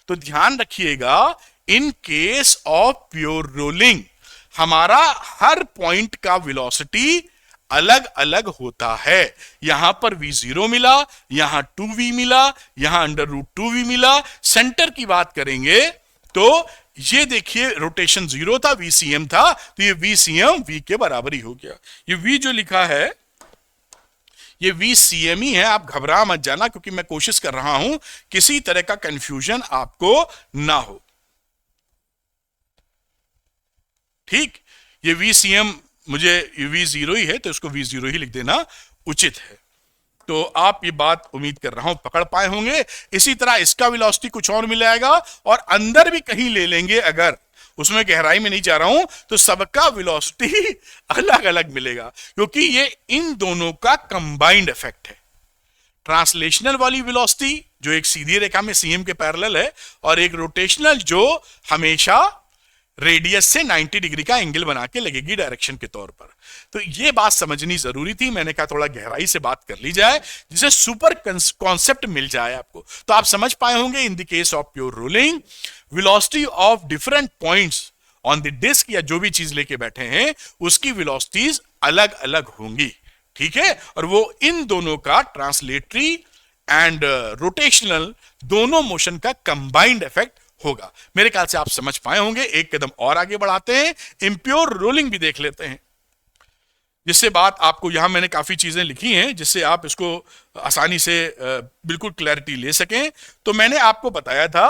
तो ध्यान रखिएगा, इन केस ऑफ प्योर रोलिंग हमारा हर पॉइंट का वेलोसिटी अलग अलग होता है। यहां पर V0 मिला, यहां 2V मिला, यहां √2V मिला। सेंटर की बात करेंगे तो ये देखिए रोटेशन 0 था, VCM था, तो ये VCM V के बराबर ही हो गया। ये V जो लिखा है ये VCM ही है, आप घबरा मत जाना, क्योंकि मैं कोशिश कर रहा हूं किसी तरह का कंफ्यूजन आपको ना हो। ठीक, ये VCM मुझे V0 ही है, तो इसको V0 ही लिख देना उचित है। तो आप ये बात उम्मीद कर रहा हूं पकड़ पाए होंगे। इसी तरह इसका वेलोसिटी कुछ और मिल जाएगा, और अंदर भी कहीं ले लेंगे अगर, उसमें गहराई में नहीं जा रहा हूं, तो सबका वेलोसिटी अलग अलग मिलेगा, क्योंकि ये इन दोनों का कंबाइंड इफेक्ट है। ट्रांसलेशनल वाली वेलोसिटी जो एक सीधी रेखा में सीएम के पैरेलल है, और एक रोटेशनल जो हमेशा रेडियस से 90 डिग्री का एंगल बना के लगेगी डायरेक्शन के तौर पर। तो ये बात समझनी जरूरी थी, मैंने कहा थोड़ा गहराई से बात कर ली जाए जिसे सुपर कॉन्सेप्ट मिल जाए आपको। तो आप समझ पाए होंगे in the case of pure rolling, velocity of different points on the disc या जो भी चीज लेके बैठे हैं उसकी वेलोसिटीज अलग अलग होंगी, ठीक है। और वो इन दोनों का ट्रांसलेटरी एंड रोटेशनल दोनों मोशन का कंबाइंड इफेक्ट होगा। मेरे ख्याल से आप समझ पाए होंगे। एक कदम और आगे बढ़ाते हैं, इंप्योर रोलिंग भी देख लेते हैं, जिससे बात आपको यहां मैंने काफी चीजें लिखी हैं जिससे आप इसको आसानी से बिल्कुल क्लैरिटी ले सकें। तो मैंने आपको बताया था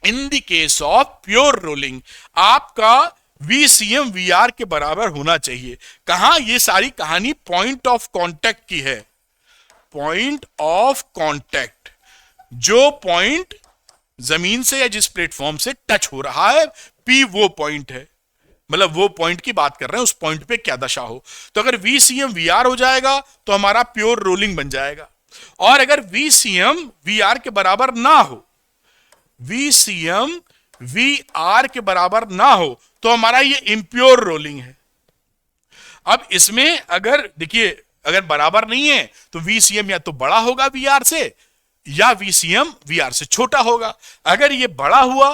इन the case of pure rolling आपका VCM VR के बराबर होना चाहिए। कहां ये सारी कहानी पॉइंट ऑफ कांटेक्ट की है। पॉइंट ऑफ कांटेक्ट, जो पॉइंट जमीन से या जिस प्लेटफॉर्म से टच हो रहा है, P वो पॉइंट है, मतलब वो पॉइंट की बात कर रहे हैं, उस पॉइंट पे क्या दशा हो। तो अगर VCM VR हो जाएगा तो हमारा प्योर रोलिंग बन जाएगा। और अगर VCM VR के बराबर ना हो, VCM VR के बराबर ना हो, तो हमारा ये इम्प्योर रोलिंग है। अब इसमें अगर देखिए, अगर बराबर नहीं है तो VCM या तो बड़ा होगा VR से, या VCM VR से छोटा होगा। अगर ये बड़ा हुआ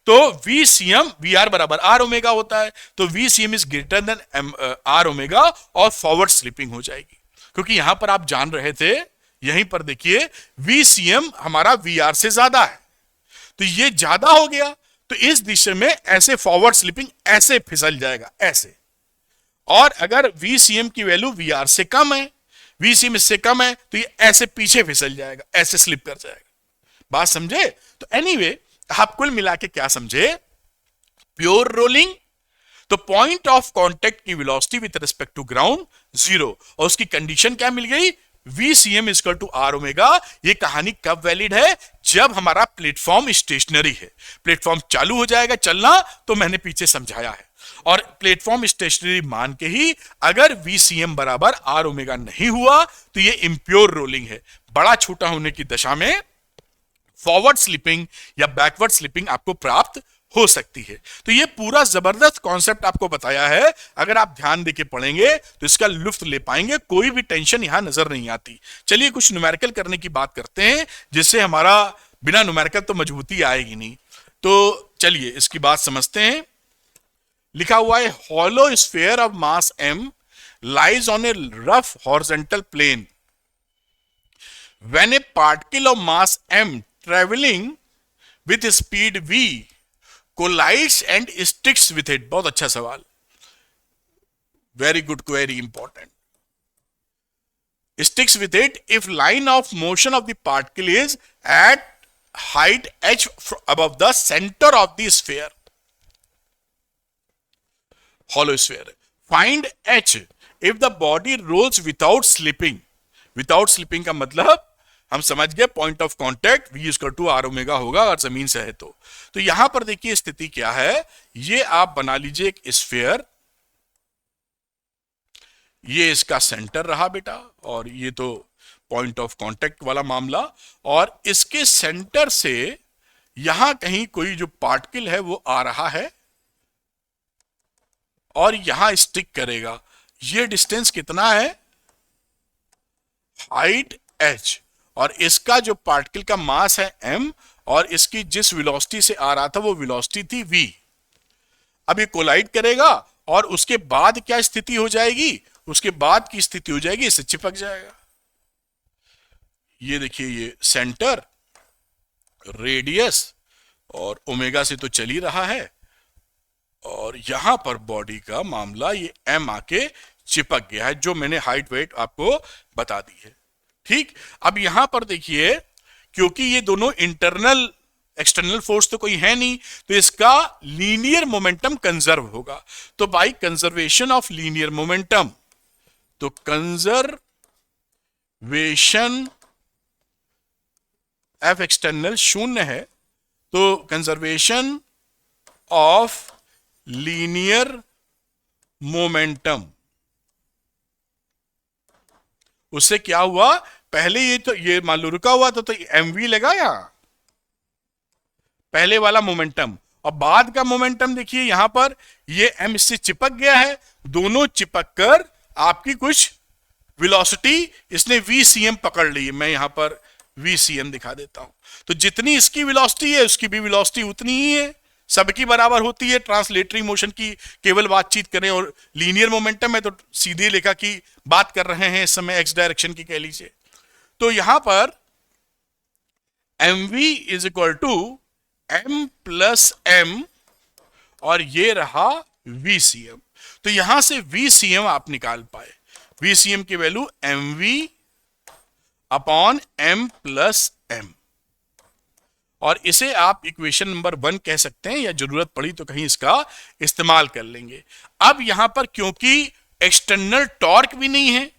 तो VCM VR बराबर R ओमेगा होता है, तो VCM is greater than R omega और फॉरवर्ड स्लिपिंग हो जाएगी। क्योंकि यहां पर आप जान रहे थे, यहीं पर देखिए VCM हमारा VR से ज्यादा है, तो ये ज्यादा हो गया, तो इस दिशा में ऐसे फॉरवर्ड स्लिपिंग ऐसे फिसल जाएगा ऐसे। और अगर VCM की वैल्यू VR से कम है, VCM इससे कम है, तो ये ऐसे पीछे फिसल जाएगा, ऐसे स्लिप कर जाएगा। बात समझे? तो एनीवे आप कुल मिला के क्या समझे, प्योर रोलिंग तो पॉइंट ऑफ कांटेक्ट की velocity with respect to ground 0, और उसकी कंडीशन क्या मिल गई, VCM equal to R omega. ये कहानी कब वैलिड है, जब हमारा प्लेटफॉर्म स्टेशनरी है। प्लेटफॉर्म चालू हो जाएगा चलना, तो मैंने पीछे समझाया है, और प्लेटफॉर्म स्टेशनरी मान के ही अगर VCM बराबर R ओमेगा नहीं हुआ तो ये इंप्योर रोलिंग है। बड़ा छोटा होने की दशा में फॉरवर्ड स्लिपिंग या बैकवर्ड स्लिपिंग आपको प्राप्त हो सकती है। तो ये पूरा जबरदस्त कॉन्सेप्ट आपको बताया है, अगर आप ध्यान देके पढ़ेंगे तो इसका लुत्फ ले पाएंगे, कोई भी टेंशन यहां नजर नहीं आती। चलिए कुछ न्यूमेरिकल करने की बात करते हैं, जिससे हमारा बिना न्यूमेरिकल तो मजबूती आएगी नहीं। तो चलिए इसकी बात समझते हैं। लिखा हुआ है, hollow sphere of mass m lies on a rough horizontal plane when a particle of mass m traveling with speed v collides and sticks with it। बहुत अच्छा सवाल, very good query, important. sticks with it if line of motion of the particle is at height h above the center of the sphere। hollow sphere। find h if the body rolls without slipping। Without slipping का मतलब हम समझ गए, point of contact V equal to R omega होगा अगर जमीन से है तो यहां पर देखिए स्थिति क्या है। ये आप बना लीजिए एक स्फीयर, ये इसका सेंटर रहा बेटा, और ये तो पॉइंट ऑफ कांटेक्ट वाला मामला, और इसके सेंटर से यहां कहीं कोई जो पार्टिकल है वो आ रहा है और यहां स्टिक करेगा। ये डिस्टेंस कितना है, हाइट h, और इसका जो पार्टिकल का मास है m, और इसकी जिस वेलोसिटी से आ रहा था वो वेलोसिटी थी v। अब ये कोलाइड करेगा और उसके बाद क्या स्थिति हो जाएगी, उसके बाद की स्थिति हो जाएगी इससे चिपक जाएगा। ये देखिए, ये सेंटर, रेडियस और ओमेगा से तो चल ही रहा है, और यहां पर बॉडी का मामला ये m आके चिपक गया है, जो मैंने हाइट वेट आपको बता दी है। ठीक, अब यहां पर देखिए, क्योंकि ये दोनों इंटरनल एक्सटर्नल फोर्स तो कोई है नहीं, तो इसका लीनियर मोमेंटम कंजर्व होगा। तो by conservation of linear momentum, तो कंजर्वेशन एफ एक्सटर्नल शून्य है, तो कंजर्वेशन ऑफ लीनियर मोमेंटम। उससे क्या हुआ, पहले ये मान लो रुका हुआ था तो mv लगा यहां, पहले वाला मोमेंटम, और बाद का मोमेंटम देखिए यहां पर ये m इससे चिपक गया है, दोनों चिपक कर आपकी कुछ वेलोसिटी इसने vcm पकड़ ली है। मैं यहां पर vcm दिखा देता हूं। तो जितनी इसकी वेलोसिटी है उसकी भी वेलोसिटी उतनी ही है, सबकी बराबर होती है। ट्रांसलेटरी मोशन की केवल बातचीत करें, और लीनियर मोमेंटम है तो सीधे लेखा की बात कर रहे हैं इस समय, एक्स डायरेक्शन की कह लीजिए। तो यहां पर mv is equal to m plus m, और ये रहा vcm। तो यहां से vcm आप निकाल पाए, vcm की value mv upon m plus m, और इसे आप इक्वेशन नंबर 1 कह सकते हैं, या जरूरत पड़ी तो कहीं इसका इस्तेमाल कर लेंगे। अब यहां पर क्योंकि एक्सटर्नल टॉर्क भी नहीं है,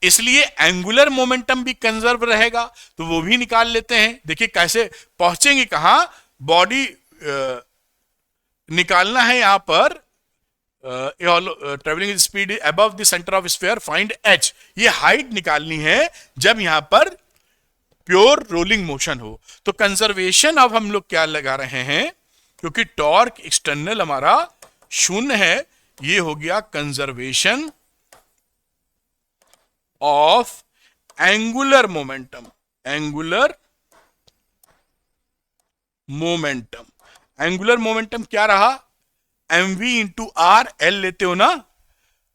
इसलिए एंगुलर मोमेंटम भी कंजर्व रहेगा, तो वो भी निकाल लेते हैं। देखिए कैसे पहुंचेंगे, कहां बॉडी निकालना है यहां पर, travelling speed above the centre of sphere, find h, ये हाइट निकालनी है जब यहां पर प्योर रोलिंग मोशन हो। तो कंजर्वेशन अब हम लोग क्या लगा रहे हैं, क्योंकि टॉर्क एक्सटर्नल हमारा शून्य है, ये हो गया conservation of angular momentum. Angular momentum, angular momentum क्या रहा, mv इंटू आर, एल लेते हो ना,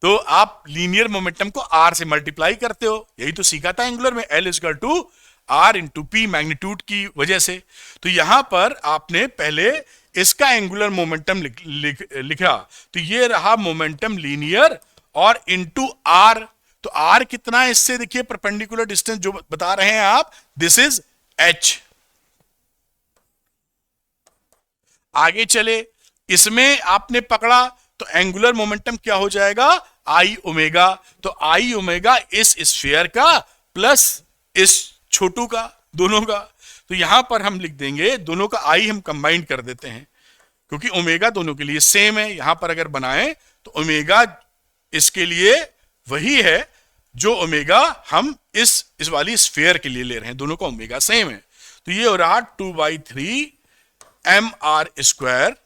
तो आप लीनियर मोमेंटम को r से मल्टीप्लाई करते हो, यही तो सीखा था एंगुलर में, L equal to r into P, magnitude की वजह से। तो यहां पर आपने पहले इसका एंगुलर मोमेंटम लिखा, तो ये रहा मोमेंटम लीनियर, और इंटू r, तो r कितना है इससे, देखिए परपेंडिकुलर डिस्टेंस जो बता रहे हैं आप, दिस इज h। आगे चले, इसमें आपने पकड़ा तो एंगुलर मोमेंटम क्या हो जाएगा, आई ओमेगा। तो आई ओमेगा इस स्फीयर का प्लस इस छोटू का, दोनों का। तो यहां पर हम लिख देंगे, दोनों का आई हम कंबाइन कर देते हैं, क्योंकि ओमेगा दोनों के लिए सेम है। यहां पर अगर बनाएं तो ओमेगा इसके लिए वही है जो ओमेगा हम इस वाली स्फीयर के लिए ले रहे हैं, दोनों का ओमेगा सेम है। तो ये हो रहा 2/3 mr स्क्वायर,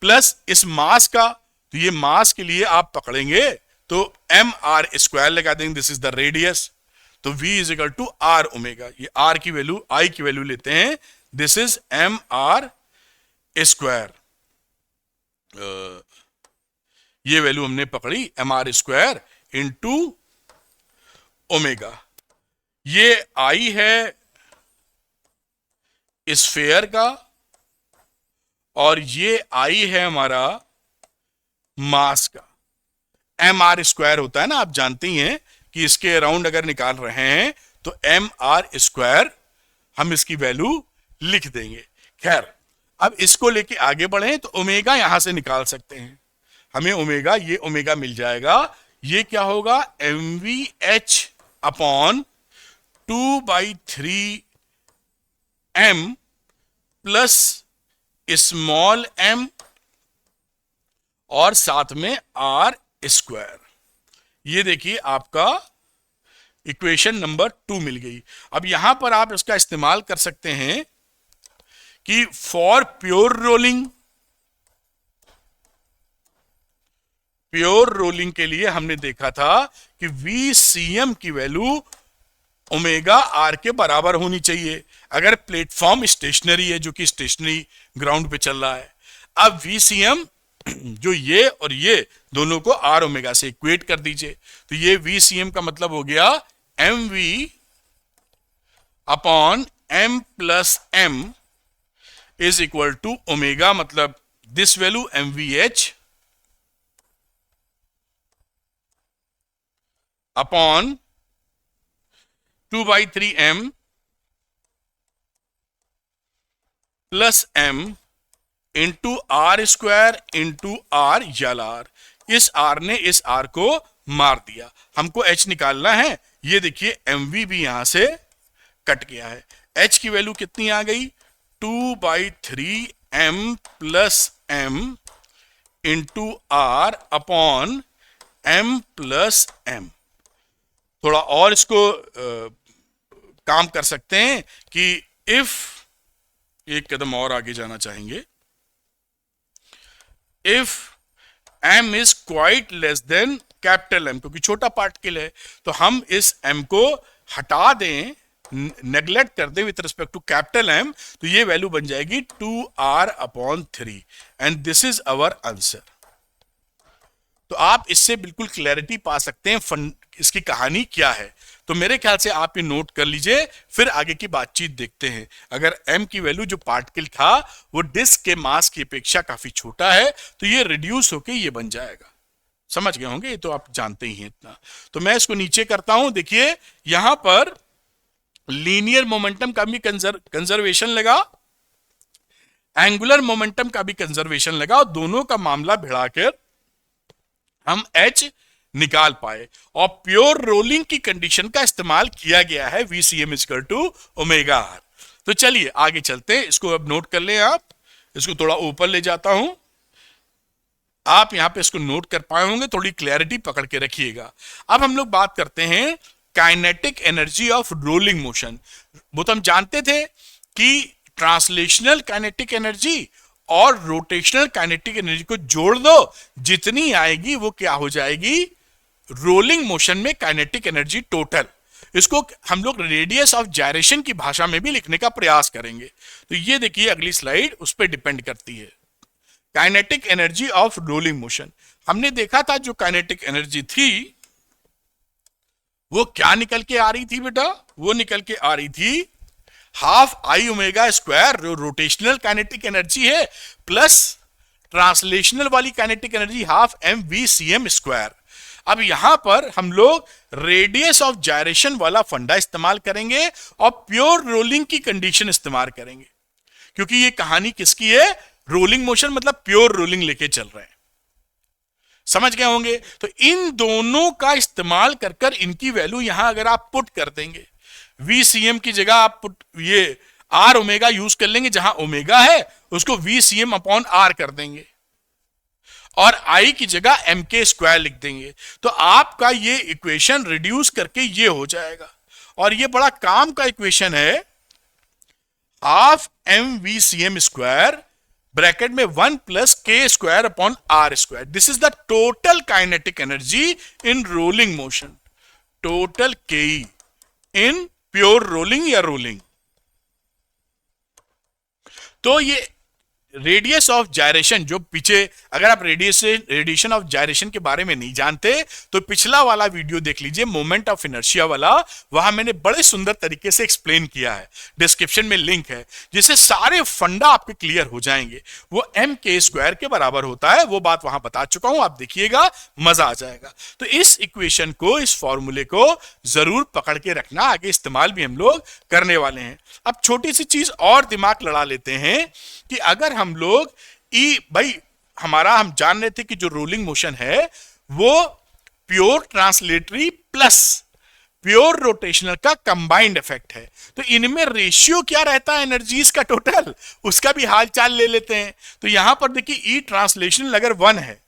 प्लस इस मास का, तो ये मास के लिए आप पकड़ेंगे तो mr स्क्वायर लगा देंगे, दिस इज द रेडियस। तो v is equal to r omega, ये r की वैल्यू, i की वैल्यू लेते हैं, दिस इज mr स्क्वायर। ये वैल्यू हमने पकड़ी mr स्क्वायर इंटू ओमेगा। ये i है स्फीयर का, और ये i है हमारा मास का। mr स्क्वायर होता है ना, आप जानते ही हैं कि इसके अराउंड अगर निकाल रहे हैं तो mr स्क्वायर हम इसकी वैल्यू लिख देंगे। खैर, अब इसको लेके आगे बढ़े तो ओमेगा यहां से निकाल सकते हैं, हमें ओमेगा, ये ओमेगा मिल जाएगा। ये क्या होगा, mvh upon 2/3 m plus small m, और साथ में r स्क्वायर। ये देखिए आपका इक्वेशन नंबर 2 मिल गई। अब यहां पर आप इसका इस्तेमाल कर सकते हैं कि for pure rolling, pure rolling के लिए हमने देखा था कि vcm की वैल्यू ओमेगा आर के बराबर होनी चाहिए, अगर प्लेटफॉर्म स्टेशनरी है, जो कि स्टेशनरी ग्राउंड पे चल रहा है। अब vcm जो ये और ये दोनों को आर ओमेगा से इक्वेट कर दीजिए, तो ये vcm का मतलब हो गया mv upon m plus m is equal to omega, मतलब this value mvh upon 2/3 m plus m into R square into R यल आर। इस आर ने इस आर को मार दिया, हमको h निकालना है। ये देखिए mv भी यहां से कट गया है, h की वैल्यू कितनी आ गई, 2/3 m plus m into R upon m plus m। थोड़ा और इसको काम कर सकते हैं कि इफ, एक कदम और आगे जाना चाहेंगे, if m is quite less than capital M, क्योंकि छोटा पार्टिकल है तो हम इस m को हटा दें, नेग्लेक्ट कर दें with respect to capital M, तो ये वैल्यू बन जाएगी 2r upon 3 and this is our answer. तो आप इससे बिल्कुल क्लैरिटी पा सकते हैं इसकी कहानी क्या है। तो मेरे ख्याल से आप ये नोट कर लीजिए, फिर आगे की बातचीत देखते हैं। अगर m की वैल्यू जो पार्टिकल था वो डिस्क के मास की अपेक्षा काफी छोटा है तो ये रिड्यूस होके ये बन जाएगा। समझ गए होंगे, ये तो आप जानते ही हैं इतना। तो मैं इसको नीचे करता हूं। देखिए यहां पर लीनियर मोमेंटम का भी कंजर्वेशन लगा, एंगुलर मोमेंटम का भी कंजर्वेशन लगा, और दोनों का मामला भिड़ाकर हम h निकाल पाए और प्योर रोलिंग की कंडीशन का इस्तेमाल किया गया है VCM equal to omega R. तो चलिए आगे चलते हैं, इसको अब नोट कर लें आप। इसको थोड़ा ऊपर ले जाता हूं, आप यहां पे इसको नोट कर पाए होंगे, थोड़ी क्लैरिटी पकड़ के रखिएगा। अब हम लोग बात करते हैं kinetic energy of rolling motion. वो तो हम जानते थे कि ट्रांसलेशनल काइनेटिक एनर्जी और रोटेशनल काइनेटिक एनर्जी को जोड़ दो, जितनी आएगी वो क्या हो जाएगी, रोलिंग मोशन में काइनेटिक एनर्जी टोटल। इसको हम लोग रेडियस ऑफ जायरेशन की भाषा में भी लिखने का प्रयास करेंगे। तो ये देखिए अगली स्लाइड उस पर डिपेंड करती है। Kinetic energy of rolling motion, हमने देखा था जो काइनेटिक एनर्जी थी वो क्या निकल के आ रही थी बेटा, वो निकल के आ रही थी हाफ आई ओमेगा स्क्वायर, जो रोटेशनल काइनेटिक एनर्जी है, प्लस ट्रांसलेशनल वाली kinetic energy half M V C M square. अब यहां पर हम लोग रेडियस ऑफ जायरेशन वाला फंडा इस्तेमाल करेंगे और प्योर रोलिंग की कंडीशन इस्तेमाल करेंगे, क्योंकि ये कहानी किसकी है, रोलिंग मोशन, मतलब प्योर रोलिंग लेके चल रहे हैं। समझ गए होंगे। तो इन दोनों का इस्तेमाल कर कर इनकी वैल्यू यहां अगर आप पुट कर देंगे, VCM की जगह आप ये आर ओमेगा यूज कर लेंगे, जहां ओमेगा है उसको VCM अपॉन आर कर देंगे और आई की जगह एम के स्क्वायर लिख देंगे। तो आपका ये इक्वेशन रिड्यूस करके ये हो जाएगा, और ये बड़ा काम का इक्वेशन है, half M VCM square bracket में 1 प्लस के square upon are square. This is the total kinetic energy in rolling motion, total K in pure rolling या रोलिंग। तो ये रेडियस ऑफ जायरेशन जो पीछे, अगर आप रेडिएशन ऑफ जायरेशन के बारे में नहीं जानते तो पिछला वाला वीडियो देख लीजिए, मोमेंट ऑफ इनर्शिया वाला, वहां मैंने बड़े सुंदर तरीके से एक्सप्लेन किया है। डिस्क्रिप्शन में लिंक है, जिससे सारे फंडा आपके क्लियर हो जाएंगे। वो एम के स्क्वायर के बराबर होता है, वो बात वहां बता चुका हूं, आप देखिएगा मजा आ जाएगा। तो इस इक्वेशन को, इस फॉर्मूले को जरूर पकड़ के रखना, आगे इस्तेमाल भी हम लोग करने वाले हैं। अब छोटी सी चीज और दिमाग लड़ा लेते हैं कि अगर हम लोग भाई हम जान रहे थे कि जो रोलिंग मोशन है वो pure translatory plus pure rotational का कंबाइंड इफेक्ट है, तो इनमें रेशियो क्या रहता है एनर्जीज का टोटल, उसका भी हालचाल ले लेते हैं। तो यहां पर देखिए ई ट्रांसलेशनल अगर 1 है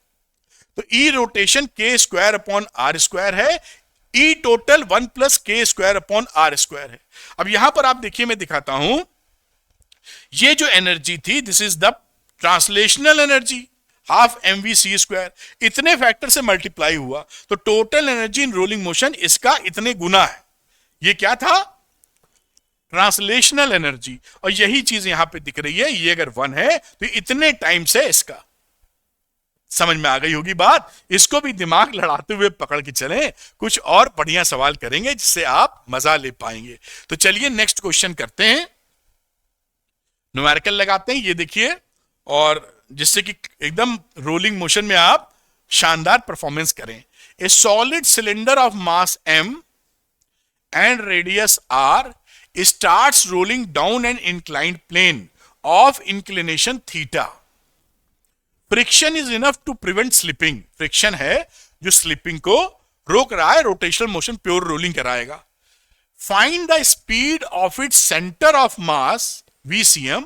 तो ई रोटेशन के स्क्वायर अपॉन आर स्क्वायर है, ई टोटल 1 प्लस के स्क्वायर अपॉन आर स्क्वायर है। अब यहां पर आप देखिए, मैं दिखाता हूं, ये जो एनर्जी थी this is the translational energy half M V C square, इतने फैक्टर से मल्टीप्लाई हुआ तो total energy in rolling motion इसका इतने गुना है। ये क्या था, ट्रांसलेशनल एनर्जी, और यही चीज यहां पे दिख रही है, ये अगर 1 है तो इतने टाइम से इसका। समझ में आ गई होगी बात। इसको भी दिमाग लड़ाते हुए पकड़ के चलें, कुछ और बढ़िया सवाल करेंगे जिससे आप मजा ले पाएंगे। तो चलिए नेक्स्ट क्वेश्चन करते हैं, न्यूमेरिकल लगाते हैं, ये देखिए, और जिससे कि एकदम रोलिंग मोशन में आप शानदार परफॉर्मेंस करें। A solid cylinder of mass m and radius r starts rolling down an inclined plane of inclination theta. Friction is enough to prevent slipping, friction है जो स्लिपिंग को रोक रहा है, रोटेशनल मोशन प्योर रोलिंग कराएगा। Find the speed of its centre of mass VCM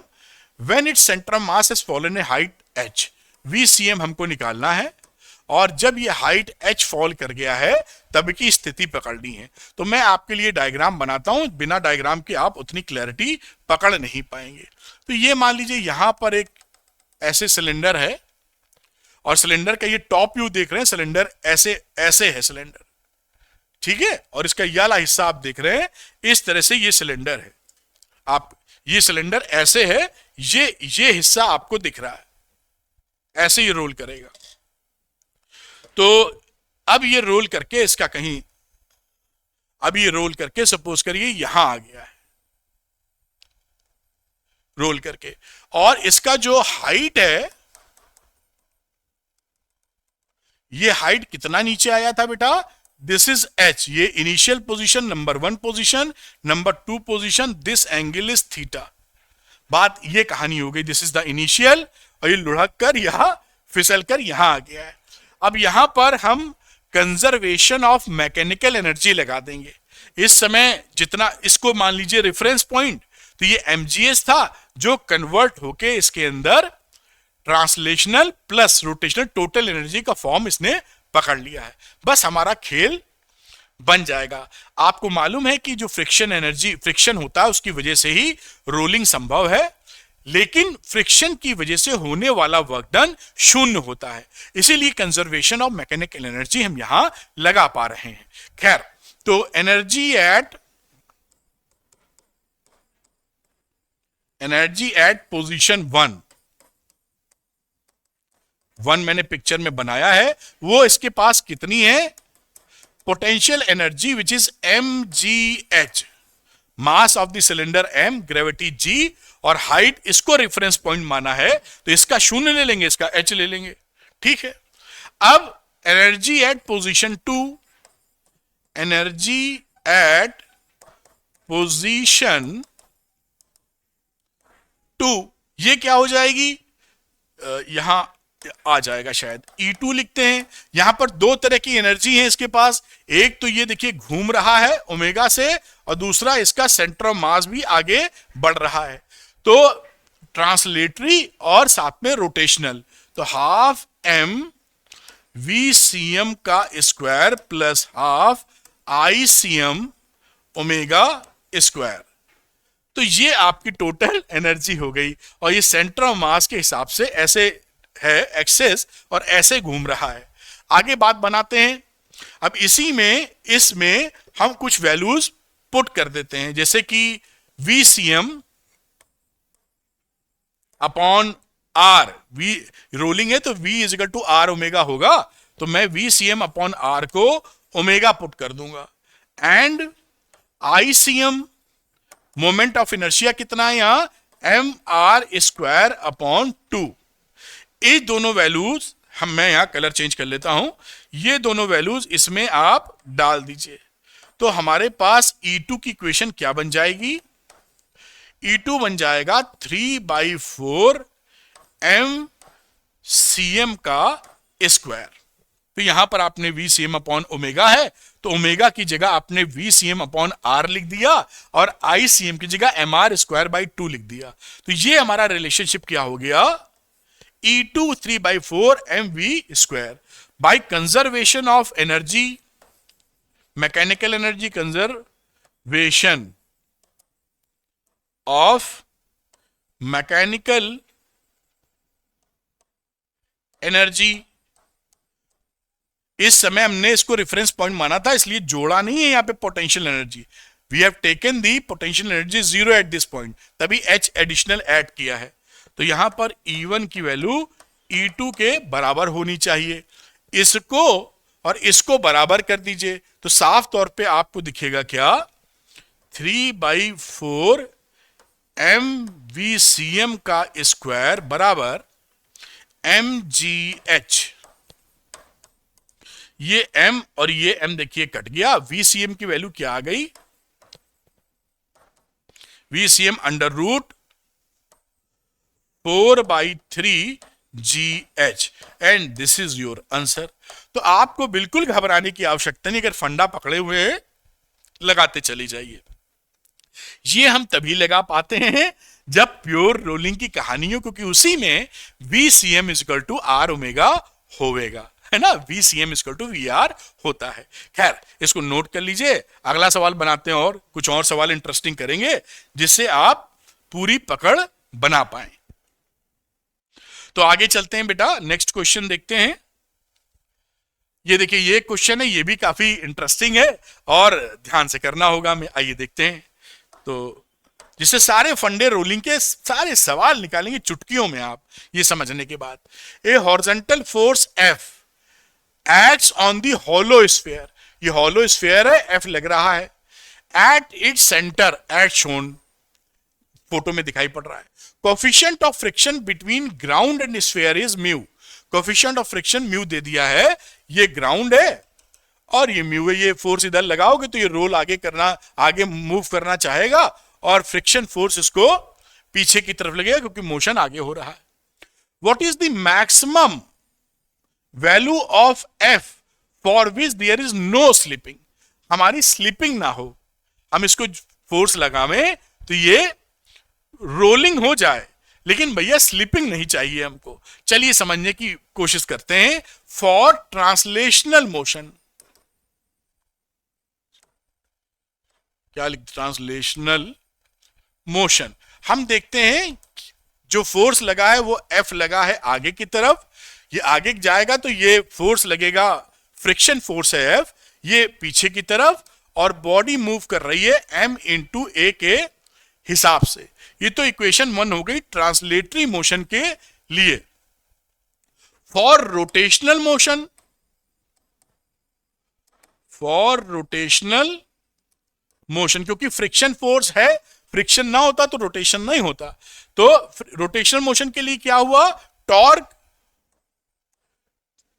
when its centre of mass has fallen a height h, VCM हमको निकालना है, और जब ये हाइट h फॉल कर गया है तब की स्थिति पकड़नी है। तो मैं आपके लिए डायग्राम बनाता हूं, बिना डायग्राम के आप उतनी क्लैरिटी पकड़ नहीं पाएंगे। तो ये मान लीजिए यहां पर एक ऐसे सिलेंडर है, और सिलेंडर का ये टॉप व्यू देख रहे हैं, सिलेंडर ऐसे ऐसे है सिलेंडर, ठीक है, और इसका ये वाला हिस्सा आप देख रहे हैं, इस तरह से ये सिलेंडर है। आप ये सिलेंडर ऐसे है, ये हिस्सा आपको दिख रहा है, ऐसे ये रोल करेगा। तो अब ये रोल करके इसका कहीं, अब ये रोल करके सपोज करिए यहां आ गया है, रोल करके, और इसका जो हाइट है, ये हाइट कितना नीचे आया था बेटा, दिस इज h, ये initial position, number 1 position, number 2 position, this angle is theta. बात ये कहानी हो गई, दिस इज द इनिशियल, और ये लुढ़क कर यहां फिसल कर यहां आ गया है। अब यहां पर हम कंजर्वेशन ऑफ मैकेनिकल एनर्जी लगा देंगे। इस समय जितना, इसको मान लीजिए रेफरेंस पॉइंट, तो ये mgs था जो कन्वर्ट होके इसके अंदर translational plus rotational total energy का फॉर्म इसने पकड़ लिया है। बस हमारा खेल बन जाएगा। आपको मालूम है कि जो फ्रिक्शन एनर्जी, फ्रिक्शन होता है उसकी वजह से ही रोलिंग संभव है, लेकिन फ्रिक्शन की वजह से होने वाला वर्क डन शून्य होता है, इसीलिए कंजर्वेशन ऑफ मैकेनिकल एनर्जी हम यहां लगा पा रहे हैं। खैर, तो एनर्जी एट पोजीशन 1 मैंने पिक्चर में बनाया है, वो इसके पास कितनी है, potential energy which is mgh, mass of the cylinder m, gravity g, और हाइट इसको रेफरेंस पॉइंट माना है, तो इसका 0 ले लेंगे, इसका h ले लेंगे, ठीक है। अब energy at position 2, energy at position 2, ये क्या हो जाएगी, यहां आ जाएगा शायद, E2 लिखते हैं। यहां पर दो तरह की एनर्जी है इसके पास, एक तो ये देखिए घूम रहा है ओमेगा से, और दूसरा इसका सेंटर ऑफ मास भी आगे बढ़ रहा है, तो ट्रांसलेटरी और साथ में रोटेशनल। तो हाफ m VCM का square plus half ICM omega square, तो ये आपकी टोटल एनर्जी हो गई। और ये सेंटर ऑफ मास के हिसाब से ऐसे है एक्सेस, और ऐसे घूम रहा है। आगे बात बनाते हैं। अब इसमें हम कुछ वैल्यूज पुट कर देते हैं, जैसे कि VCM upon R, V rolling है तो V is equal to R omega होगा, तो मैं VCM अपॉन R को ओमेगा पुट कर दूंगा। And ICM moment of inertia कितना है यहां, mr स्क्वायर अपॉन 2। ये दोनों वैल्यूज मैं यहां कलर चेंज कर लेता हूं, ये दोनों वैल्यूज इसमें आप डाल दीजिए, तो हमारे पास E2 की इक्वेशन क्या बन जाएगी, E2 बन जाएगा 3/4 mcm का स्क्वायर। तो यहां पर आपने VCM अपॉन ओमेगा है, तो ओमेगा की जगह आपने VCM अपॉन R लिख दिया, और ICM की जगह mr स्क्वायर बाई 2 लिख दिया। तो ये हमारा रिलेशनशिप क्या हो गया, E2 3/4 mv square. By conservation of energy, mechanical energy conservation of mechanical energy, इस समय हमने इसको रेफरेंस पॉइंट माना था, इसलिए जोड़ा नहीं है यहां पे potential energy. We have taken the potential energy 0 at this point, तभी H एडिशनल ऐड किया है। तो यहां पर E1 की वैल्यू E2 के बराबर होनी चाहिए, इसको और इसको बराबर कर दीजिए, तो साफ तौर पे आपको दिखेगा क्या, 3/4 mvcm का स्क्वायर बराबर mgh। ये m और ये m देखिए कट गया, VCM की वैल्यू क्या आ गई, VCM under root 4/3 GH, and this is your answer. तो आपको बिल्कुल घबराने की आवश्यकता नहीं, अगर फंडा पकड़े हुए हैं लगाते चले जाइए। ये हम तभी लगा पाते हैं जब प्योर रोलिंग की कहानी हो, क्योंकि उसी में VCM equal to R omega होवेगा, है ना, VCM इक्वल टू VR होता है। खैर, इसको नोट कर लीजिए, अगला सवाल बनाते हैं और कुछ और सवाल इंटरेस्टिंग करेंगे जिससे आप पूरी पकड़ बना पाए। तो आगे चलते हैं बेटा, नेक्स्ट क्वेश्चन देखते हैं। ये देखिए, ये क्वेश्चन है, ये भी काफी इंटरेस्टिंग है और ध्यान से करना होगा। मैं आइए देखते हैं, तो जिससे सारे फंडे रोलिंग के सारे सवाल निकालेंगे चुटकियों में आप, ये समझने के बाद। A horizontal force F acts on the hollow sphere, ये होलो स्फीयर है, F लग रहा है, at its centre as shown, photo में दिखाई पड़ रहा है। Coefficient of friction between ground and sphere is mu, coefficient of friction mu दे दिया है, ये ग्राउंड है और ये म्यू है, ये फोर्स इधर लगाओगे तो ये रोल आगे मूव करना चाहेगा और फ्रिक्शन फोर्स इसको पीछे की तरफ लगेगा क्योंकि मोशन आगे हो रहा है। What is the maximum value of F for which there is no slipping, हमारी स्लिपिंग ना हो, हम इसको फोर्स लगावें तो ये रोलिंग हो जाए, लेकिन भैया स्लिपिंग नहीं चाहिए हमको। चलिए समझने की कोशिश करते हैं। फॉर ट्रांसलेशनल मोशन, क्या लिख, ट्रांसलेशनल मोशन, हम देखते हैं जो फोर्स लगा है वो F लगा है आगे की तरफ, ये आगे जाएगा तो ये फोर्स लगेगा, फ्रिक्शन फोर्स है F, ये पीछे की तरफ, और बॉडी मूव कर रही है M इंटू A के हिसाब से। ये तो इक्वेशन 1 हो गई ट्रांसलेटरी मोशन के लिए। For rotational motion, for rotational motion, क्योंकि फ्रिक्शन फोर्स है, फ्रिक्शन ना होता तो रोटेशन नहीं होता, तो रोटेशनल मोशन के लिए क्या हुआ, टॉर्क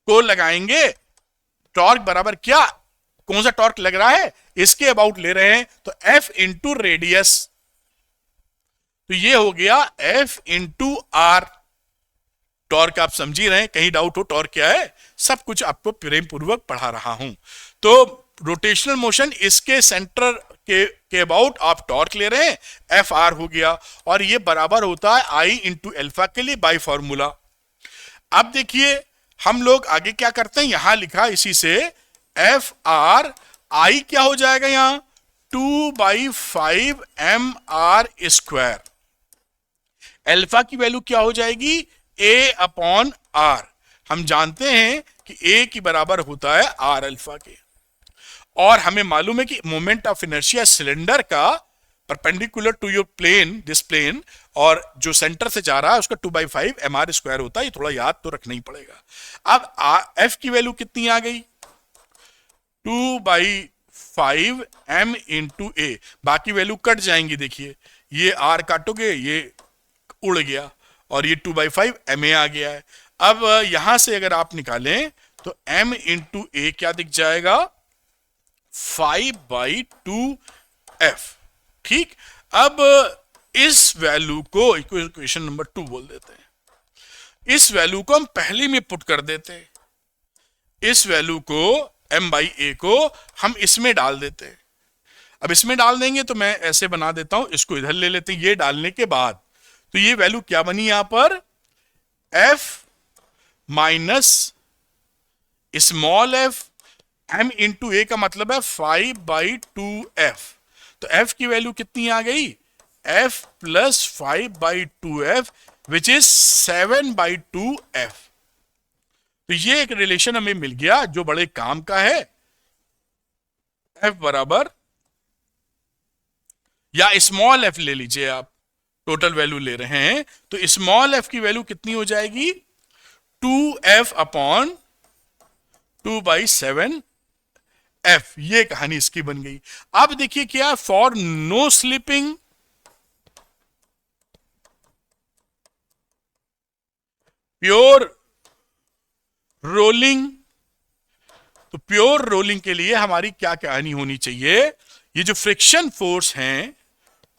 को लगाएंगे, टॉर्क बराबर क्या, कौन सा टॉर्क लग रहा है, इसके अबाउट ले रहे हैं, तो F इंटू रेडियस, तो ये हो गया F इंटू R। टॉर्क आप समझ ही रहे हैं, कहीं डाउट हो टॉर्क क्या है, सब कुछ आपको प्रेम पूर्वक पढ़ा रहा हूं। तो रोटेशनल मोशन, इसके सेंटर के अबाउट आप टॉर्क ले रहे हैं, FR हो गया, और ये बराबर होता है I इंटू एल्फा के लिए बाई फॉर्मूला। अब देखिए हम लोग आगे क्या करते हैं, यहां लिखा इसी से FR, I क्या हो जाएगा यहां 2/5 mr स्क्वायर, अल्फा की वैल्यू क्या हो जाएगी A अपॉन R, हम जानते हैं कि A की बराबर होता है R अल्फा के, और हमें मालूम है कि मोमेंट ऑफ इनर्शिया सिलेंडर का perpendicular to your plane, this plane, और जो सेंटर से जा रहा है उसका 2/5 mr स्क्वायर होता है, ये थोड़ा याद तो रखना ही पड़ेगा। अब F की वैल्यू कितनी आ गई 2/5 m इंटू A, बाकी वैल्यू कट जाएंगी, देखिए ये R काटोगे ये उड़ गया और ये 2/5 ma आ गया है। अब यहां से अगर आप निकालें तो m इंटू A क्या दिख जाएगा 5/2f, ठीक। अब इस वैल्यू को इक्वेशन नंबर 2 बोल देते हैं, इस वैल्यू को हम पहले में पुट कर देते हैं, इस वैल्यू को m/a को हम इसमें डाल देते हैं। अब इसमें डाल देंगे तो मैं ऐसे बना देता हूं, इसको इधर ले लेते हैं, ये डालने के बाद तो ये वैल्यू क्या बनी यहां पर f minus small f, m into A का मतलब है 5/2f, तो f की वैल्यू कितनी आ गई f plus 5/2f which is 7/2f। तो ये एक रिलेशन हमें मिल गया जो बड़े काम का है, f बराबर, या स्मॉल f ले लीजिए आप, टोटल वैल्यू ले रहे हैं तो स्मॉल f की वैल्यू कितनी हो जाएगी 2f अपॉन 2/7f, ये कहानी इसकी बन गई। अब देखिए क्या, for no slipping, pure rolling, तो प्योर रोलिंग के लिए हमारी क्या कहानी होनी चाहिए, ये जो फ्रिक्शन फोर्स हैं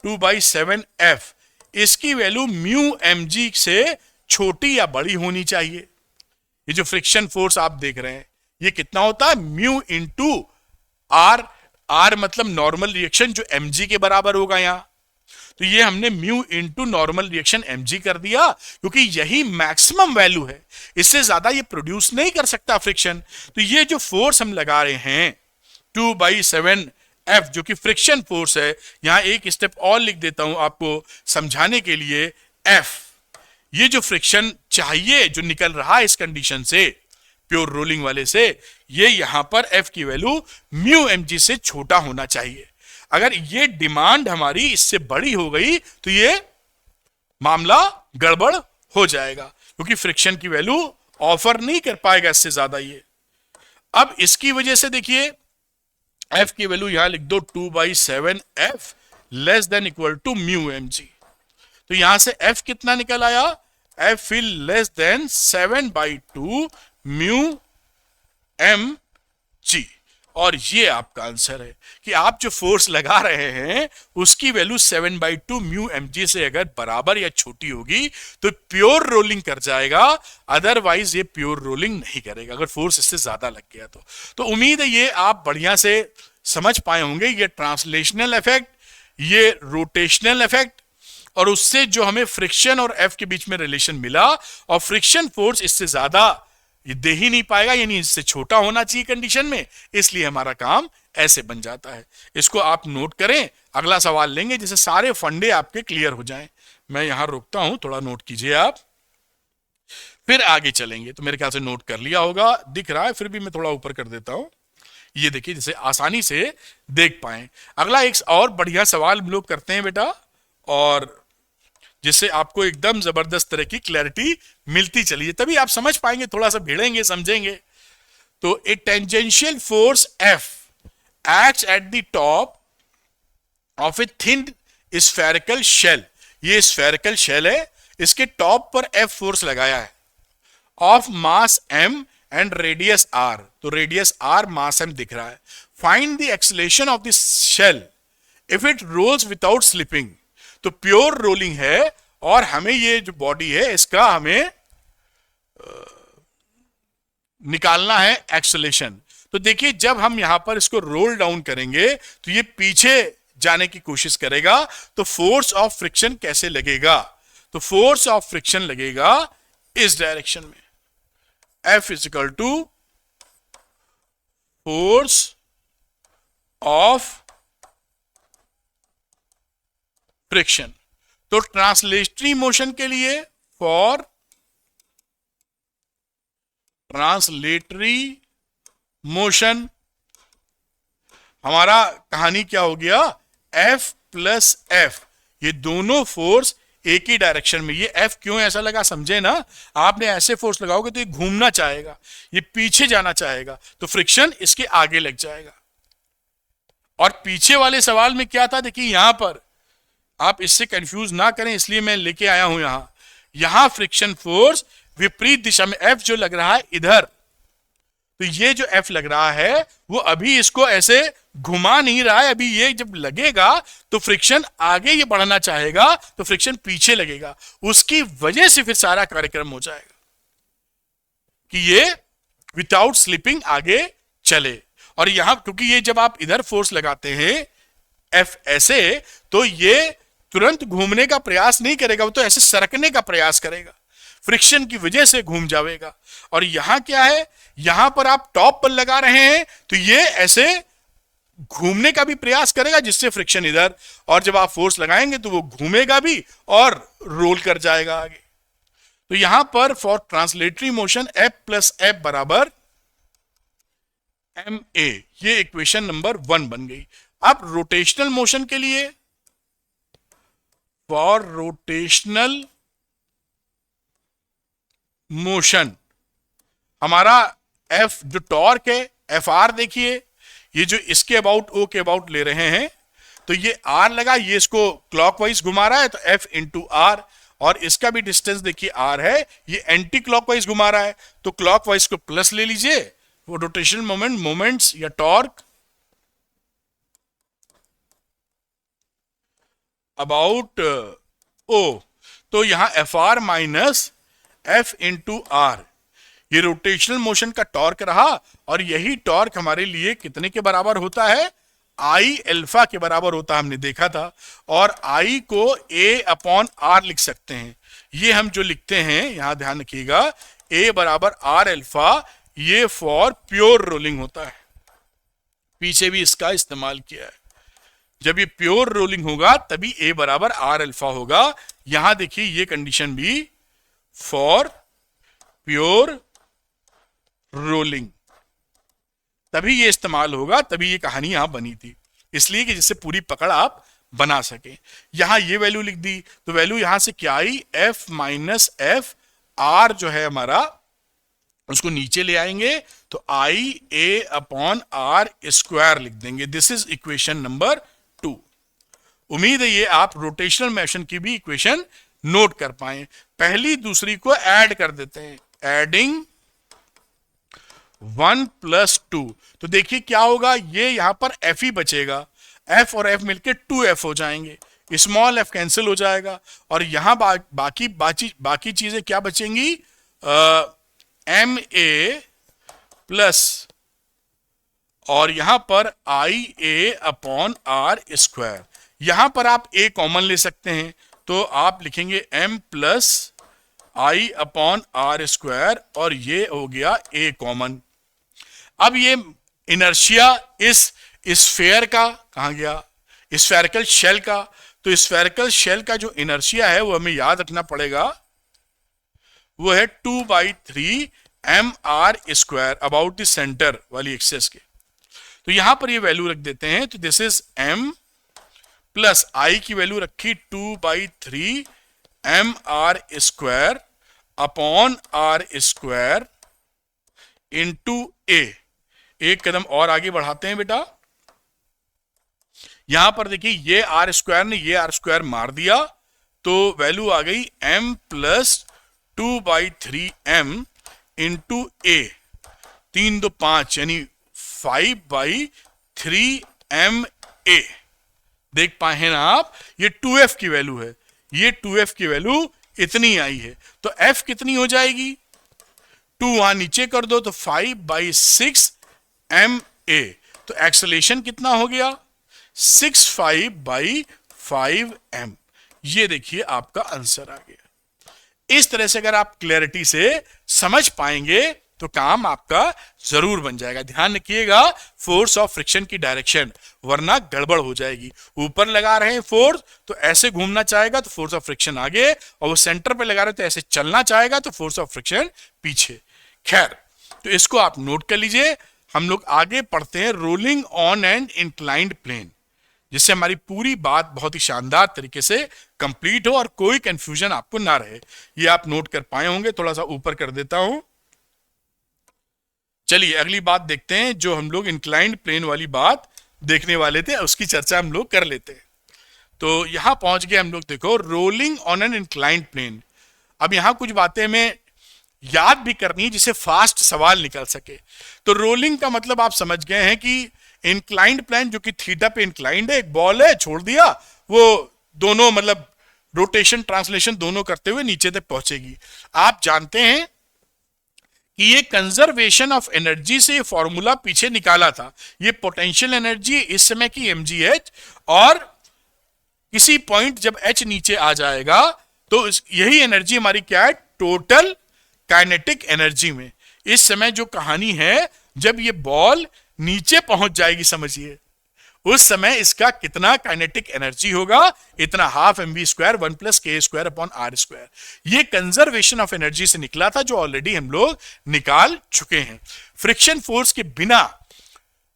2/7f, इसकी वैल्यू म्यू mg से छोटी या बड़ी होनी चाहिए। ये जो फ्रिक्शन फोर्स आप देख रहे हैं ये कितना होता है म्यू इंटू आर, आर मतलब नॉर्मल रिएक्शन जो mg के बराबर होगा यहां, तो ये हमने mu into normal reaction mg कर दिया, क्योंकि यही मैक्सिमम वैल्यू है, इससे ज्यादा ये प्रोड्यूस नहीं कर सकता फ्रिक्शन। तो ये जो फोर्स हम लगा रहे हैं 2/7F, जो कि फ्रिक्शन फोर्स है, यहां एक स्टेप और लिख देता हूं आपको समझाने के लिए। F, ये जो फ्रिक्शन चाहिए जो निकल रहा है इस कंडीशन से, प्योर रोलिंग वाले से, ये यहां पर F की वैल्यू म्यू mg से छोटा होना चाहिए। अगर ये डिमांड हमारी इससे बड़ी हो गई तो ये मामला गड़बड़ हो जाएगा, क्योंकि फ्रिक्शन की वैल्यू ऑफर नहीं कर पाएगा इससे ज्यादा ये। अब इसकी वजह से देखिए F की वैल्यू यहां लिख दो 2/7F less than equal to mu mg। तो यहां से F कितना निकल आया, F will less than 7/2 mu mg। और ये आपका आंसर है कि आप जो फोर्स लगा रहे हैं उसकी वैल्यू 7/2 म्यू mg से अगर बराबर या छोटी होगी तो प्योर रोलिंग कर जाएगा, अदरवाइज ये प्योर रोलिंग नहीं करेगा अगर फोर्स इससे ज्यादा लग गया तो उम्मीद है ये आप बढ़िया से समझ पाए होंगे। ये ट्रांसलेशनल इफेक्ट, ये रोटेशनल इफेक्ट, और उससे जो हमें फ्रिक्शन और F के बीच में रिलेशन मिला, और फ्रिक्शन फोर्स इससे ज्यादा ये दे ही नहीं पाएगा, यानी इससे छोटा होना चाहिए कंडीशन में, इसलिए हमारा काम ऐसे बन जाता है। इसको आप नोट करें, अगला सवाल लेंगे जिससे सारे फंडे आपके क्लियर हो जाएं। मैं यहां रोकता हूं, थोड़ा नोट कीजिए आप, फिर आगे चलेंगे। तो मेरे ख्याल से नोट कर लिया होगा, दिख रहा है, फिर भी मैं थोड़ा ऊपर कर देता हूं, ये देखिए जिसे आसानी से देख पाए। अगला एक और बढ़िया सवाल हम लोग करते हैं बेटा, और जिससे आपको एकदम जबरदस्त तरह की क्लैरिटी मिलती चलिए, तभी आप समझ पाएंगे, थोड़ा सा भिड़ेंगे समझेंगे। तो a tangential force F acts at the top of a thin spherical shell. ये स्फेरिकल शेल है, इसके टॉप पर F फोर्स लगाया है, of mass m and radius r। तो रेडियस r, मास m दिख रहा है। Find the acceleration of the shell if it rolls without slipping. तो प्योर रोलिंग है और हमें ये जो बॉडी है इसका हमें निकालना है एक्सेलरेशन। तो देखिए जब हम यहां पर इसको रोल डाउन करेंगे तो ये पीछे जाने की कोशिश करेगा, तो फोर्स ऑफ फ्रिक्शन कैसे लगेगा, तो फोर्स ऑफ फ्रिक्शन लगेगा इस डायरेक्शन में, F is equal to force of friction. तो ट्रांसलेटरी मोशन के लिए, फॉर ट्रांसलेटरी मोशन हमारा कहानी क्या हो गया, F प्लस F, ये दोनों फोर्स एक ही डायरेक्शन में। ये F क्यों ऐसा लगा समझे ना, आपने ऐसे फोर्स लगाओगे तो ये घूमना चाहेगा, ये पीछे जाना चाहेगा, तो फ्रिक्शन इसके आगे लग जाएगा। और पीछे वाले सवाल में क्या था, देखिए यहां पर आप इससे कंफ्यूज ना करें, इसलिए मैं लेके आया हूं यहां फ्रिक्शन फोर्स विपरीत दिशा में, F जो लग रहा है इधर, तो ये जो F लग रहा है वो अभी इसको ऐसे घुमा नहीं रहा है, अभी ये जब लगेगा तो फ्रिक्शन आगे ये बढ़ना चाहेगा, तो फ्रिक्शन पीछे लगेगा, उसकी वजह से फिर सारा कार्यक्रम हो जाएगा कि ये विदाउट स्लिपिंग आगे चले। और यहां क्योंकि ये जब आप इधर फोर्स लगाते हैं F ऐसे, तो ये तुरंत घूमने का प्रयास नहीं करेगा, वो तो ऐसे सरकने का प्रयास करेगा, फ्रिक्शन की वजह से घूम जाएगा। और यहां क्या है, यहां पर आप टॉप पर लगा रहे हैं तो ये ऐसे घूमने का भी प्रयास करेगा, जिससे फ्रिक्शन इधर, और जब आप फोर्स लगाएंगे तो वो घूमेगा भी और रोल कर जाएगा आगे। तो यहां पर for translatory motion F plus F बराबर ma, ये इक्वेशन नंबर 1 बन गई। अब रोटेशनल मोशन के लिए, फॉर रोटेशनल मोशन हमारा F जो टॉर्क है Fr, देखिए ये जो इसके अबाउट O के अबाउट ले रहे हैं, तो ये R लगा, ये इसको क्लॉकवाइज घुमा रहा है, तो F इंटू R, और इसका भी डिस्टेंस देखिए R है, ये एंटी क्लॉकवाइज घुमा रहा है, तो क्लॉकवाइज को प्लस ले लीजिए, वो रोटेशनल मोमेंट, मोमेंट्स या टॉर्क अबाउट O, तो यहां Fr minus F into R, ये रोटेशनल मोशन का टॉर्क रहा, और यही टॉर्क हमारे लिए कितने के बराबर होता है, आई अल्फा के बराबर होता हमने देखा था, और आई को ए अपॉन आर लिख सकते हैं। ये हम जो लिखते हैं यहां ध्यान रखिएगा, ए बराबर आर अल्फा, ये फॉर प्योर रोलिंग होता है। पीछे भी इसका इस्तेमाल किया है। जब ये प्योर रोलिंग होगा तभी ए बराबर आर अल्फा होगा। यहां देखिए ये कंडीशन भी फॉर प्योर रोलिंग, तभी ये इस्तेमाल होगा, तभी ये कहानी यहां बनी थी, इसलिए कि जिससे पूरी पकड़ आप बना सके। यहां ये वैल्यू लिख दी, तो वैल्यू यहां से क्या आई, एफ माइनस एफ, आर जो है हमारा उसको नीचे ले आएंगे तो आई ए अपॉन आर स्क्वायर लिख देंगे। This is equation number 2। उम्मीद है ये आप रोटेशनल मोशन की भी इक्वेशन नोट कर पाए। पहली दूसरी को ऐड कर देते हैं, एडिंग 1 + 2, तो देखिए क्या होगा, ये यहां पर एफ ही बचेगा, एफ और एफ मिलके 2f हो जाएंगे, स्मॉल एफ कैंसिल हो जाएगा, और यहां बाकी चीजें क्या बचेंगी, एम ए प्लस, और यहां पर आई ए अपॉन आर स्क्वायर। यहां पर आप ए कॉमन ले सकते हैं, तो आप लिखेंगे m plus I upon are square, और ये हो गया ए कॉमन। अब ये इनर्शिया इस स्फेयर का कहां गया, स्फेरिकल शेल का, तो स्फेरिकल शेल का जो इनर्शिया है वो हमें याद रखना पड़ेगा, वो है 2/3 mr² अबाउट द सेंटर वाली एक्सेस के। तो यहां पर ये वैल्यू रख देते हैं, तो दिस इज m प्लस आई की वैल्यू रखी 2/3 mr² अपॉन r² इंटू ए। एक कदम और आगे बढ़ाते हैं बेटा, यहां पर देखिए ये r² ने ये r² मार दिया, तो वैल्यू आ गई m प्लस 2/3 m इंटू ए, 3 2 5 यानी 5/3 m a। देख पाए हैं ना आप, ये 2f की वैल्यू है, ये 2f की वैल्यू इतनी आई है, तो f कितनी हो जाएगी, 2 वहां नीचे कर दो तो 5/6 m a, तो एक्सेलेरेशन कितना हो गया 6/5 m। ये देखिए आपका आंसर आ गया। इस तरह से अगर आप क्लैरिटी से समझ पाएंगे तो काम आपका जरूर बन जाएगा। ध्यान रखिएगा फोर्स ऑफ फ्रिक्शन की डायरेक्शन, वरना गड़बड़ हो जाएगी। ऊपर लगा रहे हैं फोर्स तो ऐसे घूमना चाहेगा तो फोर्स ऑफ फ्रिक्शन आगे, और वो सेंटर पे लगा रहे तो ऐसे चलना चाहेगा तो फोर्स ऑफ फ्रिक्शन पीछे। खैर, तो इसको आप नोट कर लीजिए। हम लोग आगे पढ़ते हैं rolling on an inclined plane, जिससे हमारी पूरी बात बहुत ही शानदार तरीके से कंप्लीट हो और कोई कंफ्यूजन आपको ना रहे। ये आप नोट कर पाए होंगे, थोड़ा सा ऊपर कर देता हूं। चलिए अगली बात देखते हैं, जो हम लोग इंक्लाइंड प्लेन वाली बात देखने वाले थे उसकी चर्चा हम लोग कर लेते हैं। तो यहां पहुंच गए हम लोग, देखो rolling on an inclined plane. अब यहां कुछ बातें हमें याद भी करनी है जिससे फास्ट सवाल निकल सके। तो रोलिंग का मतलब आप समझ गए हैं कि इंक्लाइंड प्लेन जो कि थीटा पे इंक्लाइंड है, एक बॉल है छोड़ दिया, वो दोनों मतलब रोटेशन ट्रांसलेशन दोनों करते हुए नीचे तक पहुंचेगी। आप जानते हैं कि ये कंजर्वेशन ऑफ एनर्जी से ये फॉर्मूला पीछे निकाला था। ये पोटेंशियल एनर्जी इस समय की mgh, और किसी पॉइंट जब h नीचे आ जाएगा तो यही एनर्जी हमारी क्या है, टोटल काइनेटिक एनर्जी में। इस समय जो कहानी है, जब ये बॉल नीचे पहुंच जाएगी समझिए, उस समय इसका कितना काइनेटिक एनर्जी होगा, इतना 12 mv² 1 + k² अपॉन r²। ये कंजर्वेशन ऑफ एनर्जी से निकला था, जो ऑलरेडी हम लोग निकाल चुके हैं। फ्रिक्शन फोर्स के बिना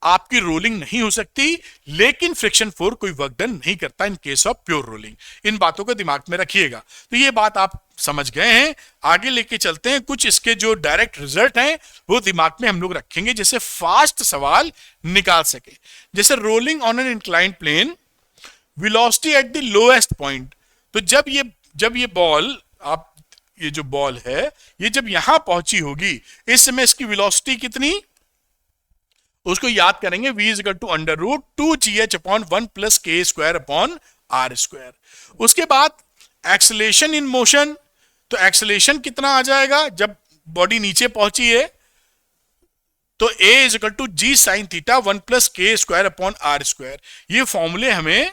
आपकी रोलिंग नहीं हो सकती, लेकिन फ्रिक्शन फोर्स कोई वर्क डन नहीं करता in case of pure rolling. इन बातों को दिमाग में रखिएगा। तो ये बात आप समझ गए हैं। आगे लेके चलते हैं, कुछ इसके जो डायरेक्ट रिजल्ट हैं वो दिमाग में हम लोग रखेंगे, जिससे फास्ट सवाल निकाल सके। जैसे rolling on an inclined plane, velocity at the lowest point. तो जब ये बॉल, आप ये जो बॉल है, ये जब यहां पहुंची होगी, इस समय इसकी वेलोसिटी कितनी, उसको याद करेंगे, v = √2gh upon 1 + k² upon r²। उसके बाद एक्सेलेरेशन इन मोशन, तो एक्सेलेरेशन कितना आ जाएगा जब बॉडी नीचे पहुंची है, तो तो a is equal to G sine theta 1 plus के स्क्वायर अपॉन आर स्क्वायर। ये फॉर्मूले हमें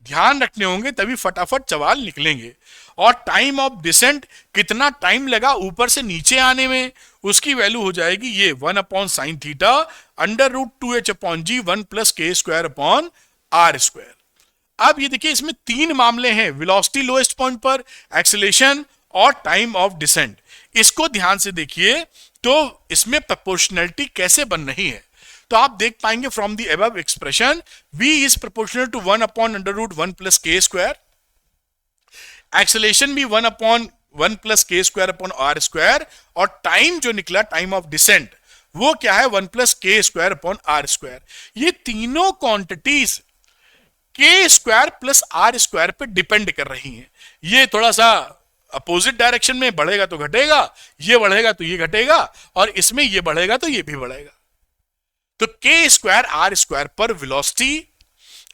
ध्यान रखने होंगे, तभी फटाफट सवाल निकलेंगे। और टाइम ऑफ डिसेंट, कितना टाइम लगा ऊपर से नीचे आने में, उसकी वैल्यू हो जाएगी ये 1 upon sine theta under root 2h upon g 1 plus के स्क्वायर अपॉन आर स्क्वायर। अब ये देखिए इसमें तीन मामले हैं, वेलोसिटी लोएस्ट पॉइंट पर, एक्सेलेरेशन और टाइम ऑफ डिसेंट। इसको ध्यान से देखिए तो इसमें प्रोपोर्शनैलिटी कैसे बन रही है। तो आप देख पाएंगे from the above expression v is proportional to 1 upon under root 1 plus के स्क्वायर, एक्सेलेरेशन भी 1 अपॉन 1 प्लस के स्क्वायर अपॉन आर स्क्वायर, और टाइम जो निकला टाइम ऑफ डिसेंट वो क्या है 1 प्लस के स्क्वायर अपॉन आर स्क्वायर। ये तीनों क्वांटिटीज के स्क्वायर प्लस आर स्क्वायर पे डिपेंड कर रही हैं। ये थोड़ा सा अपोजिट डायरेक्शन में बढ़ेगा तो घटेगा, ये बढ़ेगा तो ये घटेगा, और इसमें ये बढ़ेगा तो ये भी बढ़ेगा। तो के स्क्वायर आर स्क्वायर पर velocity,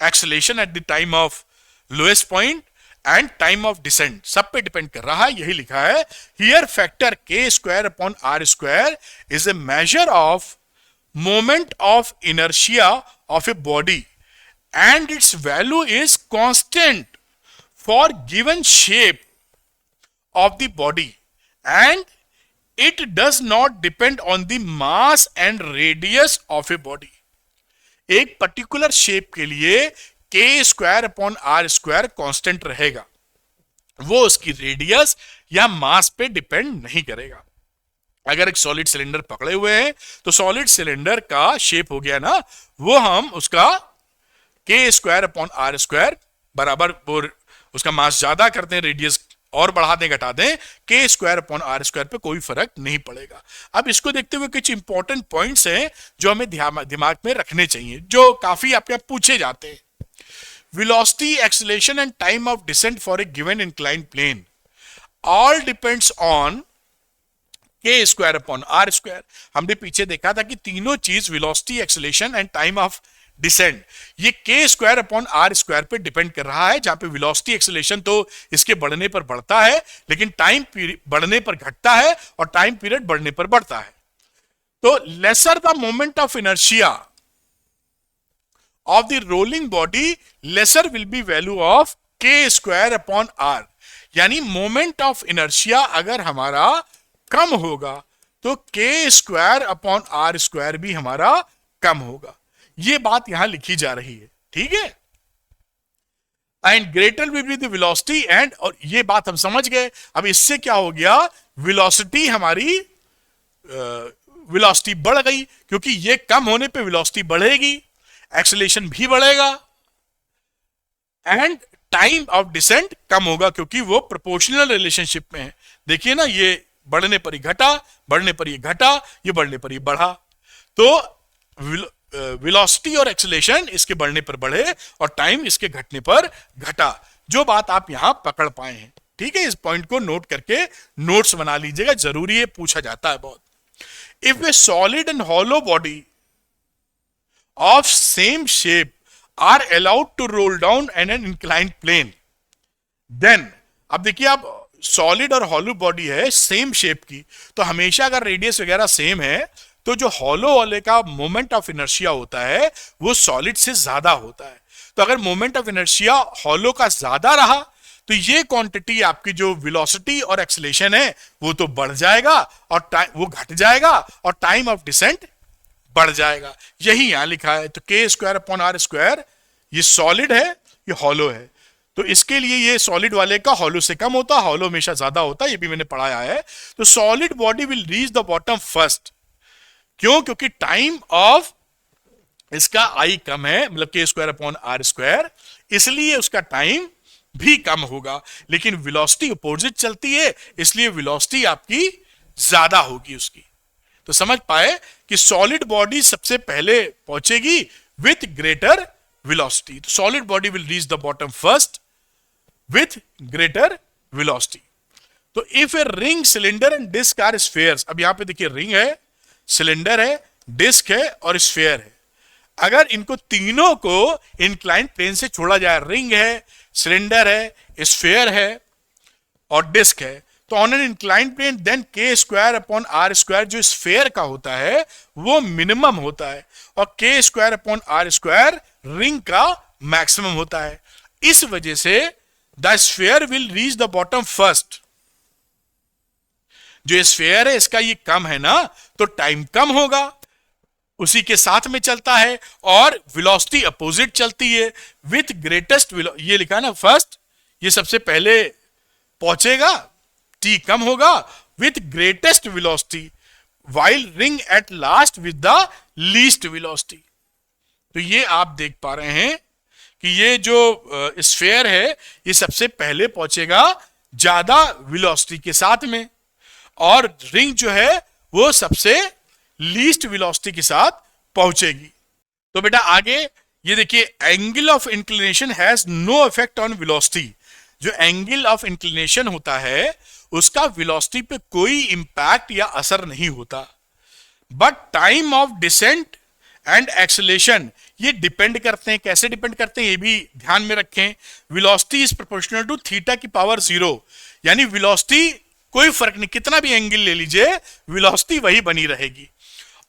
acceleration at the time of lowest point and time of descent सब पे डिपेंड कर रहा है। यही लिखा है here factor K square upon are square is a measure of moment of inertia of a body and its value is constant for given shape of the body and it does not depend on the mass and radius of a body। एक particular shape के लिए K square upon are square constant रहेगा, वो उसकी radius या मास पे depend नहीं करेगा। अगर एक सॉलिड सिलेंडर पकड़े हुए हैं तो सॉलिड सिलेंडर का शेप हो गया ना, वो हम उसका के स्क्वायर अपॉन आर स्क्वायर बराबर, वो उसका मास ज्यादा करते हैं, रेडियस और बढ़ा दें घटा दें, के स्क्वायर अपॉन आर स्क्वायर पे कोई फर्क नहीं पड़ेगा। अब इसको देखते हुए कुछ इंपॉर्टेंट पॉइंट्स हैं जो हमें दिमाग में रखने चाहिए, जो काफी आपके यहाँ पूछे जाते हैं। Velocity, acceleration and time of descent for a given inclined plane all depends on K square upon are square. हमने पीछे देखा था कि तीनों चीज velocity, acceleration and time of descent ये K square upon are square पे डिपेंड कर रहा है, जहां पे वेलोसिटी, एक्सेलरेशन तो इसके बढ़ने पर बढ़ता है, लेकिन टाइम बढ़ने पर घटता है और टाइम पीरियड बढ़ने पर बढ़ता है। तो lesser the moment of inertia of the rolling body, laser will be value of के स्क्वायर अपॉन आर। यानी मोमेंट ऑफ इनर्शिया अगर हमारा कम होगा तो K square upon are square भी हमारा कम होगा। ये बात यहां लिखी जा रही है, ठीक है। And greater will be the velocity and, और ये बात हम समझ गए। अब इससे क्या हो गया, वेलोसिटी हमारी वेलोसिटी बढ़ गई, क्योंकि ये कम होने पे वेलोसिटी बढ़ेगी, एक्सेलरेशन भी बढ़ेगा, एंड टाइम ऑफ डिसेंट कम होगा क्योंकि वो प्रोपोर्शनल रिलेशनशिप में है। देखिए ना, ये बढ़ने पर ही घटा, बढ़ने पर ये घटा, ये बढ़ने पर ये बढ़ा। तो वेलोसिटी और एक्सेलरेशन इसके बढ़ने पर बढ़े और टाइम इसके घटने पर घटा। जो बात आप यहां पकड़ पाए हैं, ठीक है। इस पॉइंट को नोट करके नोट्स बना लीजिएगा, जरूरी है, पूछा जाता है बहुत। If a solid and hollow body of same shape are allowed to roll down an an inclined plane, then, अब देखिए आप, सॉलिड और हॉलो बॉडी है सेम शेप की, तो हमेशा अगर रेडियस वगैरह सेम है तो जो हॉलो वाले का मोमेंट ऑफ इनर्शिया होता है वो सॉलिड से ज्यादा होता है। तो अगर मोमेंट ऑफ इनर्शिया हॉलो का ज्यादा रहा तो ये क्वांटिटी आपकी जो वेलोसिटी और एक्सेलरेशन है वो तो बढ़ जाएगा और वो घट जाएगा और टाइम ऑफ डिसेंट बढ़ जाएगा। यही यहां लिखा है। तो K square upon are square, ये सॉलिड है, ये हॉलो है, तो इसके लिए ये सॉलिड वाले का हॉलो से कम होता, हॉलो हमेशा ज्यादा होता, ये भी मैंने पढ़ाया है। तो solid body will reach the bottom first. क्यों? क्योंकि टाइम ऑफ इसका आई कम है, मतलब के स्क्वायर अपॉन आर स्क्वायर, इसलिए उसका टाइम भी कम होगा। लेकिन वेलोसिटी अपोजिट चलती है, इसलिए वेलोसिटी आपकी ज्यादा होगी उसकी। तो समझ पाए कि सॉलिड बॉडी सबसे पहले पहुंचेगी विथ ग्रेटर वेलोसिटी। तो solid body will reach the bottom first with greater velocity. तो if a ring, cylinder and disc are spheres, अब यहां पे देखिए रिंग है, सिलेंडर है, डिस्क है और स्फीयर है। अगर इनको तीनों को इंक्लाइंड प्लेन से छोड़ा जाए, रिंग है, सिलेंडर है, स्फीयर है और डिस्क है, तो on an inclined plane then K square upon are square जो स्फेयर का होता है वो मिनिमम होता है, और K square upon are square ring का मैक्सिमम होता है। इस वजह से the sphere will reach the bottom first. जो स्फेयर है इसका ये कम है ना, तो टाइम कम होगा, उसी के साथ में चलता है, और वेलोसिटी अपोजिट चलती है विथ ग्रेटेस्ट, ये लिखा है ना फर्स्ट, ये सबसे पहले पहुंचेगा, टी कम होगा, with greatest velocity, while ring at last with the least velocity. तो ये आप देख पा रहे हैं कि ये जो स्फेयर है ये सबसे पहले पहुंचेगा ज्यादा वेलोसिटी के साथ में, और रिंग जो है वो सबसे लीस्ट वेलोसिटी के साथ पहुंचेगी। तो बेटा आगे ये देखिए, angle of inclination has no effect on velocity. जो एंगल ऑफ इंक्लिनेशन होता है उसका वेलोसिटी पे कोई इंपैक्ट या असर नहीं होता, but time of descent and acceleration ये डिपेंड करते हैं। कैसे डिपेंड करते हैं ये भी ध्यान में रखें। Velocity is proportional to theta की पावर 0, यानी वेलोसिटी कोई फर्क नहीं, कितना भी एंगल ले लीजिए वेलोसिटी वही बनी रहेगी।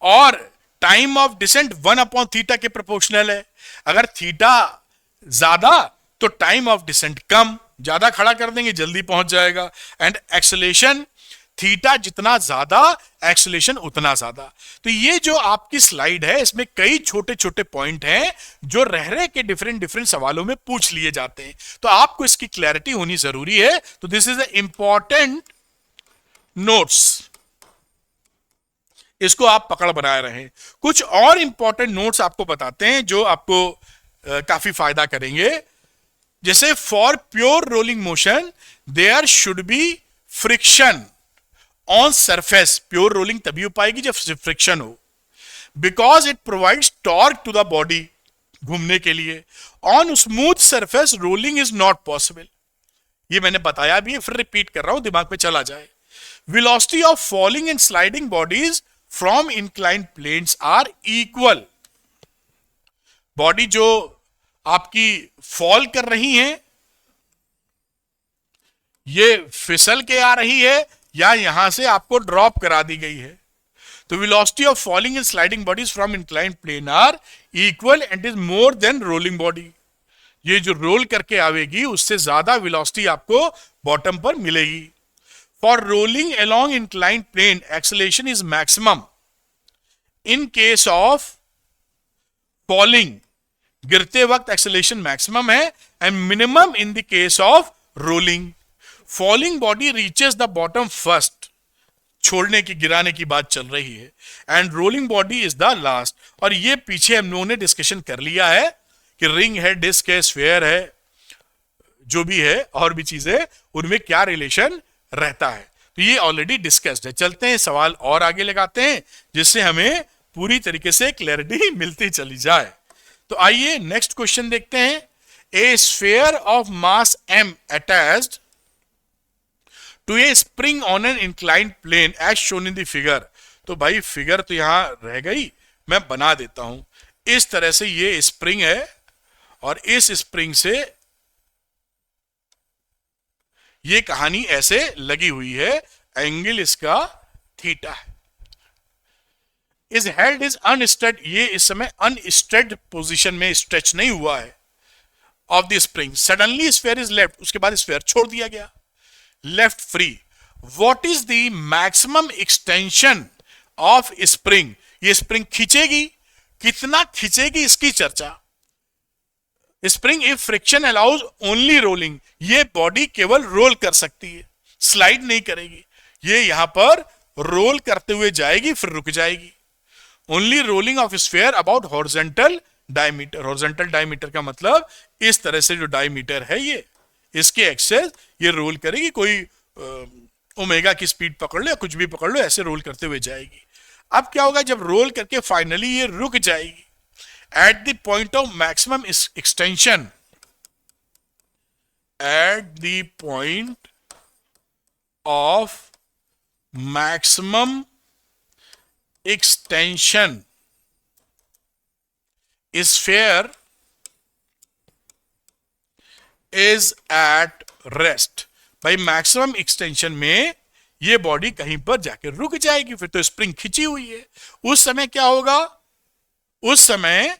और time of descent 1 upon theta के प्रोपोर्शनल है। अगर थीटा ज्यादा तो टाइम ऑफ डिसेंट कम, ज्यादा खड़ा कर देंगे जल्दी पहुंच जाएगा। एंड एक्सेलेरेशन, थीटा जितना ज्यादा एक्सेलेरेशन उतना ज्यादा। तो ये जो आपकी स्लाइड है इसमें कई छोटे छोटे पॉइंट हैं जो रह रहे के डिफरेंट डिफरेंट सवालों में पूछ लिए जाते हैं, तो आपको इसकी क्लैरिटी होनी जरूरी है। तो this is the important notes, इसको आप पकड़ बनाए रहें। कुछ और इंपॉर्टेंट नोट्स आपको बताते हैं जो आपको काफी फायदा करेंगे। जैसे for pure rolling motion there should be friction on surface. Pure rolling तभी हो पाएगी जब फ्रिक्शन हो, because it provides torque to the body घूमने के लिए। On smooth surface rolling is not possible. ये मैंने बताया भी है, फिर रिपीट कर रहा हूं दिमाग में चला जाए। Velocity of falling and sliding bodies from inclined planes are equal. Body जो आपकी फॉल कर रही है, ये फिसल के आ रही है या यहां से आपको ड्रॉप करा दी गई है, तो velocity of falling and sliding bodies from inclined plane are equal and is more than rolling body. ये जो रोल करके आवेगी उससे ज्यादा वेलोसिटी आपको बॉटम पर मिलेगी। For rolling along inclined plane acceleration is maximum in case of falling, गिरते वक्त एक्सेलेरेशन मैक्सिमम है, and minimum in the case of rolling. Falling body reaches the bottom first, छोड़ने की गिराने की बात चल रही है, and rolling body is the last. और ये पीछे हम लोगों ने डिस्कशन कर लिया है कि रिंग है, डिस्क है, स्फीयर है, जो भी है और भी चीजें, उनमें क्या रिलेशन रहता है, तो ये ऑलरेडी डिस्कस्ड है। चलते हैं सवाल और आगे लगाते हैं जिससे हमें पूरी तरीके से क्लैरिटी मिलती चली जाए। तो आइए नेक्स्ट क्वेश्चन देखते हैं। A sphere of mass m attached to a spring on an inclined plane as shown in the figure. तो भाई फिगर तो यहां रह गई, मैं बना देता हूं। इस तरह से ये स्प्रिंग है और इस स्प्रिंग से ये कहानी ऐसे लगी हुई है, एंगल इसका थीटा है। इज हेल्ड इज अनस्ट्रेड, ये इस समय अनस्ट्रेड पोजीशन में स्ट्रेच नहीं हुआ है of the spring. Suddenly sphere is left, उसके बाद स्फीयर छोड़ दिया गया, left free. What is the maximum extension of spring? ये स्प्रिंग खींचेगी, कितना खींचेगी इसकी चर्चा। Spring if friction allows only rolling, ये बॉडी केवल रोल कर सकती है, स्लाइड नहीं करेगी। ये यहां पर रोल करते हुए जाएगी फिर रुक जाएगी। Only rolling of sphere about horizontal diameter. Horizontal diameter का मतलब इस तरह से जो डायमीटर है ये, इसके एक्सेस ये रोल करेगी। कोई ओमेगा की स्पीड पकड़ लो या कुछ भी पकड़ लो, ऐसे रोल करते हुए जाएगी। अब क्या होगा, जब रोल करके फाइनली ये रुक जाएगी at the point of maximum extension, at the point of maximum extension sphere is at rest। भाई मैक्सिमम एक्सटेंशन में ये बॉडी कहीं पर जाके रुक जाएगी, फिर तो स्प्रिंग खिंची हुई है। उस समय क्या होगा, उस समय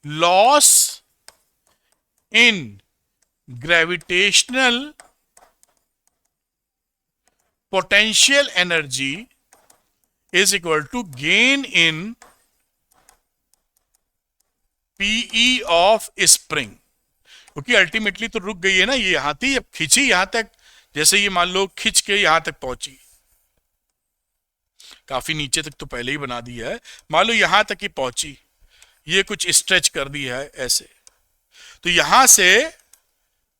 loss in gravitational potential energy is equal to gain in PE of spring, क्योंकि अल्टीमेटली तो रुक गई है ना, ये यहां थी, अब खिंची यहां तक, जैसे ये मान लो खिंच के यहां तक पहुंची, काफी नीचे तक तो पहले ही बना दिया है, मान लो यहां तक ही पहुंची, ये कुछ स्ट्रेच कर दिया है ऐसे, तो यहां से,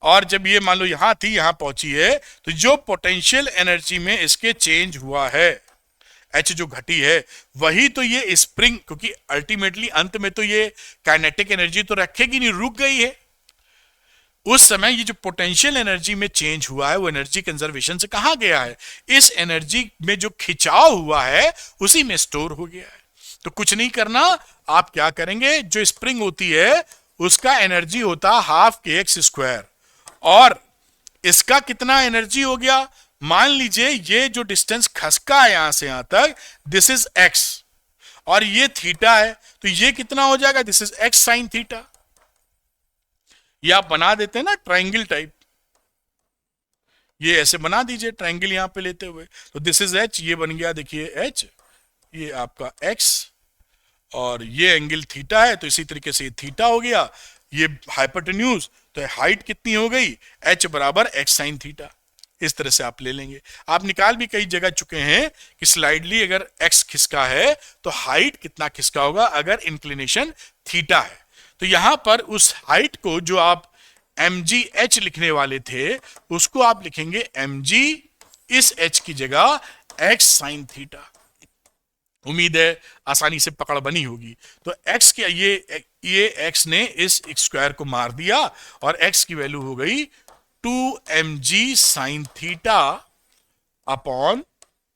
और जब ये मान लो यहां थी यहां पहुंची है, तो जो पोटेंशियल एनर्जी में इसके चेंज हुआ है, एच जो घटी है, वही तो ये स्प्रिंग, क्योंकि अल्टीमेटली अंत में तो ये काइनेटिक एनर्जी तो रखेगी नहीं, रुक गई है। उस समय ये जो पोटेंशियल एनर्जी में चेंज हुआ है वो एनर्जी कंजर्वेशन से कहां गया है, इस एनर्जी में जो खिंचाव हुआ है उसी में स्टोर हो गया है। तो कुछ नहीं करना, आप क्या करेंगे, जो स्प्रिंग होती है उसका एनर्जी होता हाफ के एक्स स्क्वायर, और इसका कितना एनर्जी हो गया, मान लीजिए ये जो डिस्टेंस खसका है यहां से यहां तक, दिस इज एक्स, और ये थीटा है, तो ये कितना हो जाएगा, this is x sine theta. ये आप बना देते हैं ना ट्रायंगल टाइप, ये ऐसे बना दीजिए ट्रायंगल यहां पे लेते हुए, तो दिस इज एच, ये बन गया देखिए एच, ये आपका एक्स, और ये एंगल थीटा है, तो इसी तरीके से ये थीटा हो गया, ये हाइपोटेन्यूज, तो हाइट कितनी हो गई, एच बराबर एक्स साइन थीटा। इस तरह से आप ले लेंगे। आप निकाल भी कई जगह चुके हैं कि स्लाइडली अगर एक्स खिसका है तो हाइट कितना खिसका होगा अगर इंक्लिनेशन थीटा है। तो यहां पर उस हाइट को जो आप mgh लिखने वाले थे उसको आप लिखेंगे mg, इस h की जगह x साइन थीटा। उम्मीद है आसानी से पकड़ बनी होगी। तो x के ये x ने इस स्क्वायर को मार दिया और x की वैल्यू हो गई 2mg sine theta upon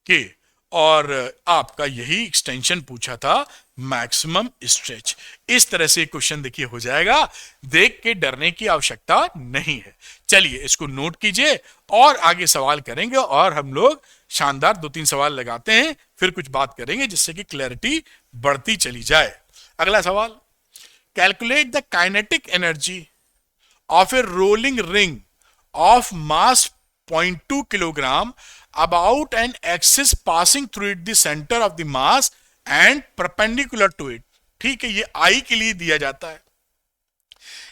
k, और आपका यही एक्सटेंशन पूछा था मैक्सिमम स्ट्रेच। इस तरह से क्वेश्चन देखिए हो जाएगा, देख के डरने की आवश्यकता नहीं है। चलिए इसको नोट कीजिए और आगे सवाल करेंगे, और हम लोग शानदार 2-3 सवाल लगाते हैं, फिर कुछ बात करेंगे जिससे कि क्लैरिटी बढ़ती चली जाए। अगला सवाल, calculate the kinetic energy of A rolling ring of mass 0.2 kilogram about an axis passing through it the center of the mass and perpendicular to it। ठीक है, ये I के लिए दिया जाता है।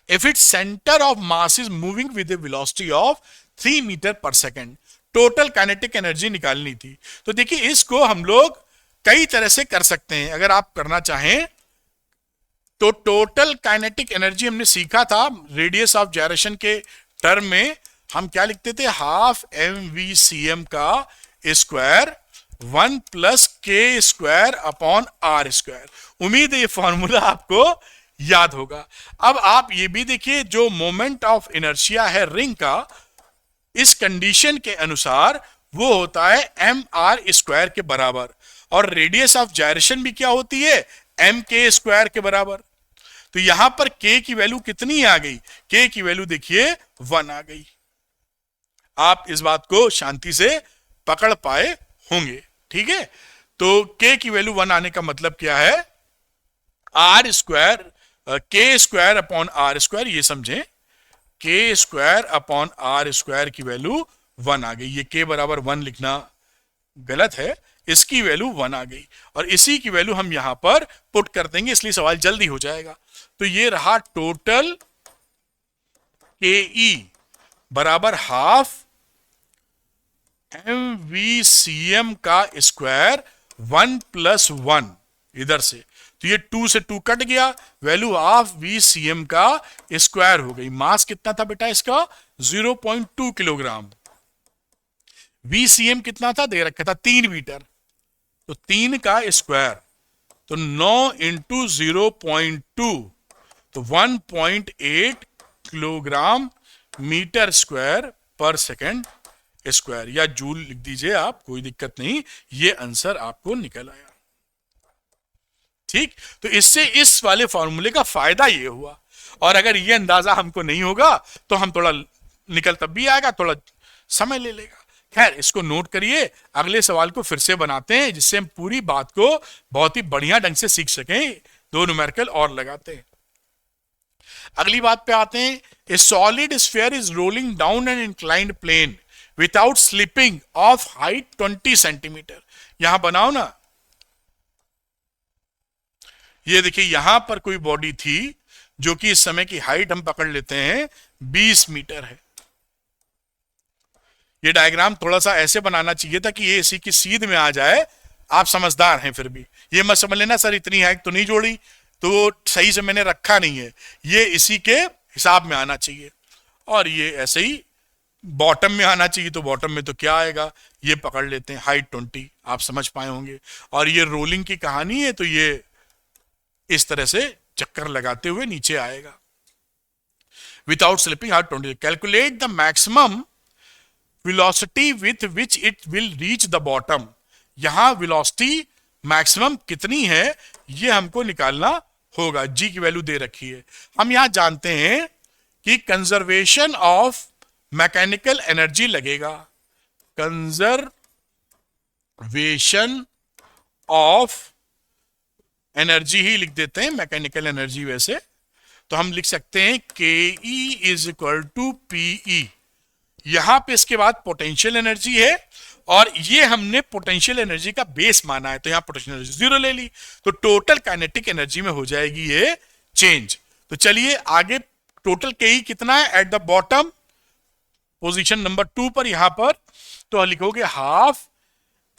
If its center of mass is moving with a velocity of 3 metre पर second, total kinetic energy निकालनी थी। तो देखिए इसको हम लोग कई तरह से कर सकते हैं। अगर आप करना चाहें तो टोटल काइनेटिक एनर्जी हमने सीखा था रेडियस ऑफ जायरेशन के टर्म में, हम क्या लिखते थे, हाफ mvcm का स्क्वायर 1 प्लस के स्क्वायर अपॉन आर स्क्वायर। उम्मीद है ये फॉर्मूला आपको याद होगा। अब आप ये भी देखिए, जो मोमेंट ऑफ इनर्शिया है रिंग का, इस कंडीशन के अनुसार वो होता है एम आर स्क्वायर के बराबर, और रेडियस ऑफ जायरेशन भी क्या होती है, एम के स्क्वायर के बराबर। तो यहां पर k की वैल्यू कितनी आ गई, k की वैल्यू देखिए 1 आ गई। आप इस बात को शांति से पकड़ पाए होंगे, ठीक है। तो k की वैल्यू 1 आने का मतलब क्या है, आर स्क्वायर, के स्क्वायर अपॉन आर स्क्वायर, ये समझें, के स्क्वायर अपॉन आर स्क्वायर की वैल्यू 1 आ गई। ये k बराबर 1 लिखना गलत है, इसकी वैल्यू 1 आ गई, और इसी की वैल्यू हम यहां पर पुट कर देंगे, इसलिए सवाल जल्दी हो जाएगा। तो ये रहा टोटल के ई बराबर हाफ mvcm का स्क्वायर 1 प्लस 1 इधर से, तो ये 2 से 2 कट गया, वैल्यू ऑफ vcm का स्क्वायर हो गई। मास कितना था बेटा इसका, 0.2 किलोग्राम। vcm कितना था, दे रखा था 3 मीटर, तो 3 का स्क्वायर, तो 9 इंटू 0.2, तो 1.8 किलोग्राम मीटर स्क्वायर पर सेकेंड स्क्वायर, या जूल लिख दीजिए आप, कोई दिक्कत नहीं, ये आंसर आपको निकल आया। ठीक, तो इससे इस वाले फॉर्मूले का फायदा ये हुआ, और अगर ये अंदाजा हमको नहीं होगा तो हम थोड़ा निकल तब भी आएगा, थोड़ा समय ले लेगा। खैर, इसको नोट करिए, अगले सवाल को फिर से बनाते हैं जिससे हम पूरी बात को बहुत ही बढ़िया ढंग से सीख सकें। दो न्यूमेरिकल और लगाते हैं। अगली बात पे आते हैं। A solid sphere is rolling down an inclined plane without slipping of height 20 centimetre. यहां बनाओ ना, ये देखिए यहां पर कोई बॉडी थी जो कि इस समय की हाइट हम पकड़ लेते हैं 20 मीटर है। ये डायग्राम थोड़ा सा ऐसे बनाना चाहिए था कि ये इसी की सीध में आ जाए। आप समझदार हैं, फिर भी ये मत समझ लेना सर इतनी हाइट तो नहीं जोड़ी, तो सही से मैंने रखा नहीं है। ये इसी के हिसाब में आना चाहिए, और ये ऐसे ही बॉटम में आना चाहिए। तो बॉटम में तो क्या आएगा, ये पकड़ लेते हैं हाइट 20, आप समझ पाए होंगे। और ये रोलिंग की कहानी है, तो ये इस तरह से चक्कर लगाते हुए नीचे आएगा without slipping height 20। Calculate the maximum velocity with which it will reach the bottom. यहां वेलोसिटी मैक्सिमम कितनी है ये हमको निकालना होगा। जी की वैल्यू दे रखी है। हम यहां जानते हैं कि कंजर्वेशन ऑफ मैकेनिकल एनर्जी लगेगा। कंजर्वेशन ऑफ एनर्जी ही लिख देते हैं, मैकेनिकल एनर्जी वैसे तो हम लिख सकते हैं K E is equal to PE. यहां पे इसके बाद पोटेंशियल एनर्जी है, और ये हमने पोटेंशियल एनर्जी का बेस माना है, तो यहां पोटेंशियल एनर्जी 0 ले ली, तो टोटल काइनेटिक एनर्जी में हो जाएगी ये चेंज। तो चलिए आगे, टोटल के ई कितना है at the bottom position number 2 पर, यहां पर तो लिखोगे half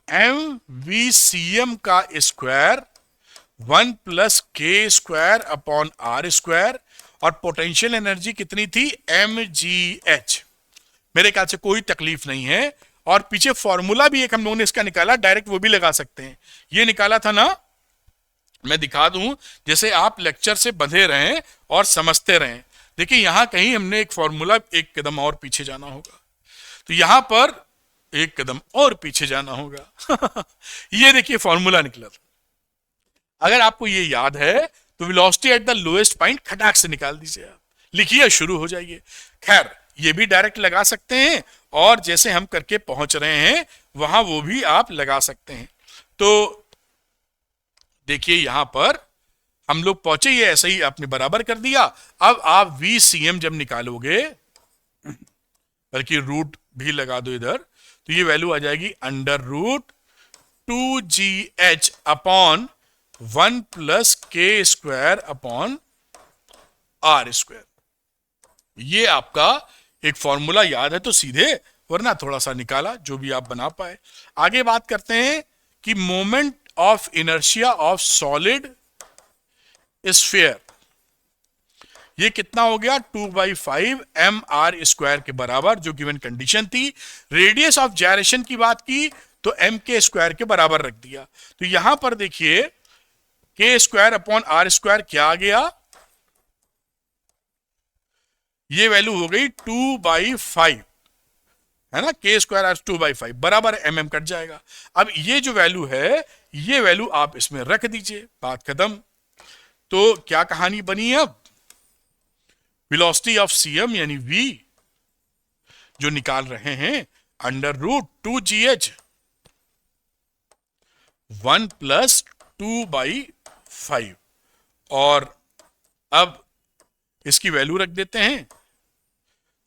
M V C M का स्क्वायर 1 प्लस के स्क्वायर अपॉन आर स्क्वायर, और पोटेंशियल एनर्जी कितनी थी एम जी एच। मेरे ख्याल से कोई तकलीफ नहीं है। और पीछे फॉर्मूला भी एक हम लोगों ने इसका निकाला, डायरेक्ट वो भी लगा सकते हैं। ये निकाला था ना, मैं दिखा दूं जैसे आप लेक्चर से बंधे रहें और समझते रहें। देखिए यहां कहीं हमने एक फॉर्मूला, एक कदम और पीछे जाना होगा, तो यहां पर एक कदम और पीछे जाना होगा। ये देखिए फॉर्मूला निकला था। अगर आपको ये याद है तो velocity at the lowest point खटाक से निकाल दीजिए, आप लिखिए, शुरू हो जाइए। खैर, ये भी डायरेक्ट लगा सकते हैं, और जैसे हम करके पहुंच रहे हैं वहां वो भी आप लगा सकते हैं। तो देखिए यहां पर हम लोग पहुंचे, ये ऐसे ही आपने बराबर कर दिया। अब आप वी सी एम जब निकालोगे, बल्कि रूट भी लगा दो इधर, तो ये वैल्यू आ जाएगी under root 2gh upon 1 plus के स्क्वायर अपॉन आर स्क्वायर। ये आपका एक फॉर्मूला याद है तो सीधे, वरना थोड़ा सा निकाला, जो भी आप बना पाए। आगे बात करते हैं कि moment of inertia of solid sphere, ये कितना हो गया 2/5 एम आर स्क्वायर के बराबर, जो गिवन कंडीशन थी। रेडियस ऑफ जायरेशन की बात की तो एम के स्क्वायर के बराबर रख दिया। तो यहां पर देखिए के स्क्वायर अपॉन आर स्क्वायर क्या आ गया, ये वैल्यू हो गई 2/5, है ना। के स्क्वायर आर 2/5 बराबर एम एम कट जाएगा। अब ये जो वैल्यू है, ये वैल्यू आप इसमें रख दीजिए, बात खत्म। तो क्या कहानी बनी अब, वेलोसिटी ऑफ सीएम यानी v जो निकाल रहे हैं अंडर रूट 2gh 1 प्लस 2/5, और अब इसकी वैल्यू रख देते हैं।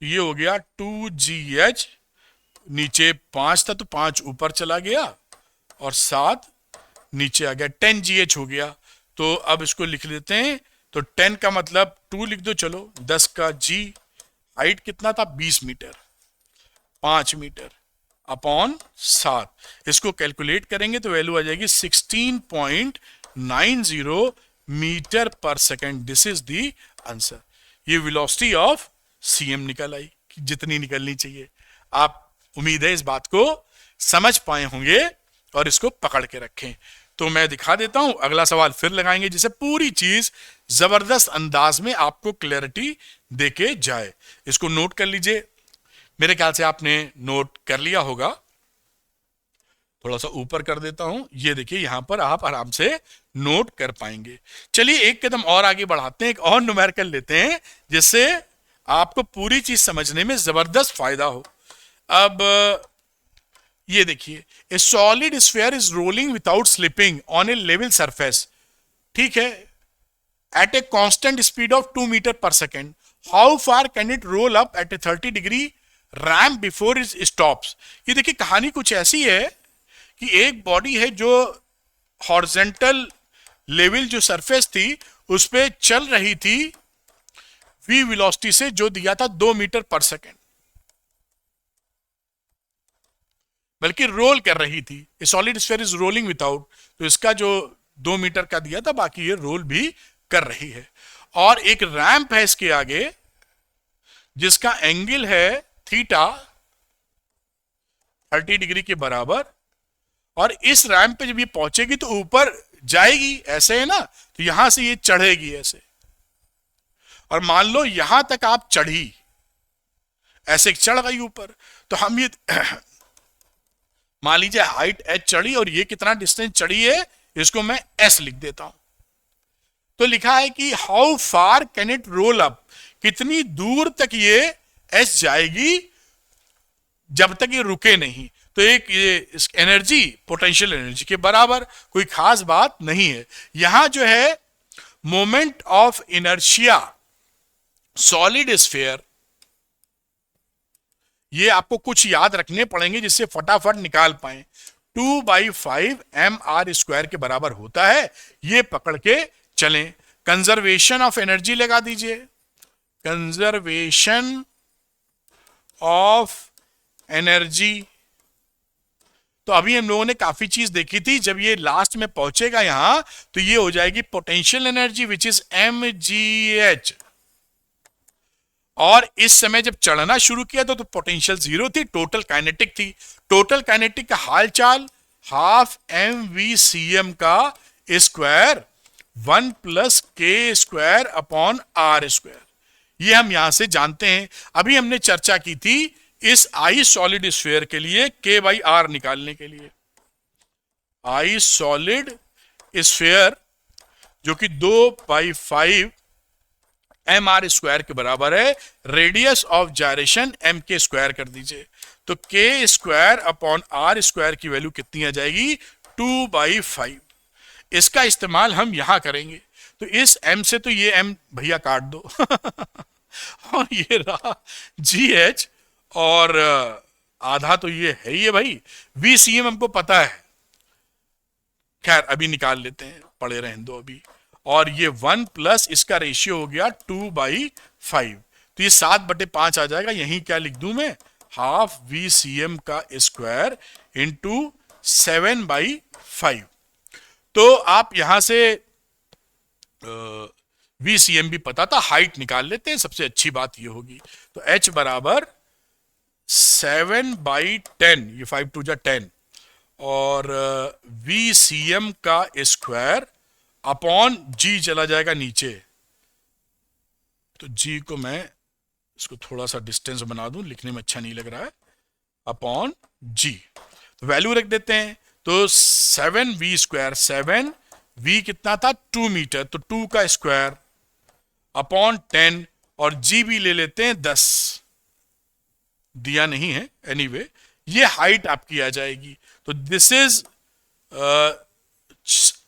ये हो गया 2gh, नीचे 5 था तो 5 ऊपर चला गया, और 7 नीचे आ गया, 10gh हो गया। तो अब इसको लिख लेते हैं, तो 10 का मतलब 2 लिख दो, चलो 10 का g, हाइट कितना था 20 मीटर, 5 मीटर अपॉन 7, इसको कैलकुलेट करेंगे तो वैल्यू आ जाएगी 16.90 मीटर पर second. This is the answer. ये वेलोसिटी ऑफ सीएम निकल आई, जितनी निकलनी चाहिए। आप, उम्मीद है इस बात को समझ पाए होंगे और इसको पकड़ के रखें। तो मैं दिखा देता हूं, अगला सवाल फिर लगाएंगे जिसे पूरी चीज जबरदस्त अंदाज में आपको क्लैरिटी देके जाए। इसको नोट कर लीजिए, मेरे ख्याल से आपने नोट कर लिया होगा। थोड़ा सा ऊपर कर देता हूं, ये देखिए यहां पर आप आराम से नोट कर पाएंगे। चलिए एक कदम और आगे बढ़ाते हैं, एक और न्यूमेरिकल लेते हैं जिससे आपको पूरी चीज समझने में जबरदस्त फायदा हो। अब ये देखिए, a solid sphere is rolling without slipping on a level surface, ठीक है, at a constant speed of 2 meter per second. How far can it roll up at a 30 degree ramp before it stops? ये देखिए कहानी कुछ ऐसी है कि एक बॉडी है जो हॉरिजॉन्टल लेवल जो सरफेस थी उस पे चल रही थी v वेलोसिटी से, जो दिया था 2 मीटर पर सेकेंड, बल्कि रोल कर रही थी. ए solid sphere is rolling without, तो इसका जो 2 मीटर का दिया था, बाकी ये रोल भी कर रही है. और एक रैंप है इसके आगे जिसका एंगल है थीटा 30 डिग्री के बराबर, और इस रैंप पे जब ये पहुंचेगी तो ऊपर जाएगी, ऐसे है ना, तो यहां से ये चढ़ेगी ऐसे, और मान लो यहां तक आप चढ़ी, ऐसे चढ़ गई ऊपर, तो हम ये मान लीजिए हाइट h चढ़ी और ये कितना डिस्टेंस चढ़ी है, इसको मैं s लिख देता हूं. तो लिखा है कि how far can it roll up, कितनी दूर तक ये s जाएगी जब तक ये रुके नहीं. तो एक ये एनर्जी पोटेंशियल एनर्जी के बराबर, कोई खास बात नहीं है. यहां जो है moment of inertia solid sphere, ये आपको कुछ याद रखने पड़ेंगे जिससे फटाफट निकाल पाए. 2/5 mr² के बराबर होता है, ये पकड़ के चलें. कंजर्वेशन ऑफ एनर्जी लगा दीजिए, कंजर्वेशन ऑफ एनर्जी. तो अभी हम लोगों ने काफी चीज देखी थी, जब ये लास्ट में पहुंचेगा यहां तो ये हो जाएगी potential energy which is mgh, और इस समय जब चढ़ना शुरू किया तो पोटेंशियल 0 थी, टोटल काइनेटिक थी. टोटल काइनेटिक का हालचाल हाफ mvcm का स्क्वायर 1 + k² अपॉन r², ये हम यहां से जानते हैं. अभी हमने चर्चा की थी इस आई सॉलिड स्फीयर के लिए k/r निकालने के लिए. आई सॉलिड स्फीयर जो कि 2/5 mr² के बराबर है, रेडियस ऑफ जायरेशन mk² कर दीजिए, तो k² अपॉन r² की वैल्यू कितनी आ जाएगी, 2/5. इसका इस्तेमाल हम यहां करेंगे. तो इस m से तो ये m भैया काट दो और ये रहा gh, और आधा तो ये है ही है भाई. vcm हमको पता है, खैर अभी निकाल लेते हैं, पड़े रहने दो अभी. और ये 1 प्लस इसका रेशियो हो गया 2/5, तो ये 7/5 आ जाएगा. यहीं क्या लिख दूं मैं, हाफ vcm का स्क्वायर इंटू 7/5. तो आप यहां से vcm भी पता था, हाइट निकाल लेते हैं, सबसे अच्छी बात ये होगी. तो h बराबर 7/10, ये 5 2 10, और vcm का स्क्वायर अपॉन g चला जाएगा नीचे, तो g को मैं इसको थोड़ा सा डिस्टेंस बना दूं, लिखने में अच्छा नहीं लग रहा है, अपॉन g. तो वैल्यू रख देते हैं, तो 7v², 7v कितना था 2 मीटर, तो 2 का स्क्वायर अपॉन 10, और g भी ले लेते हैं 10, दिया नहीं है एनीवे, ये हाइट आपकी आ जाएगी. तो दिस इज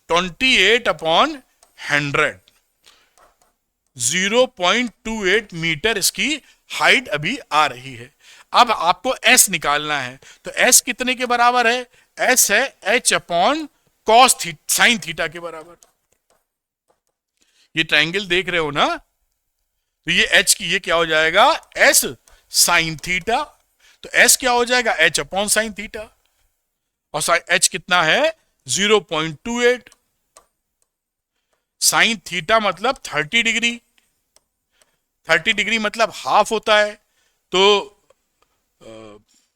28/100, 0.28 मीटर इसकी हाइट अभी आ रही है. अब आपको s निकालना है, तो s कितने के बराबर है, s है h upon cos sine theta के बराबर. ये ट्रायंगल देख रहे हो ना, तो ये h की ये क्या हो जाएगा, s साइन थीटा, तो s क्या हो जाएगा, h अपॉन साइन थीटा, और h कितना है 0.28, साइन थीटा मतलब 30 डिग्री, 30 डिग्री मतलब हाफ होता है, तो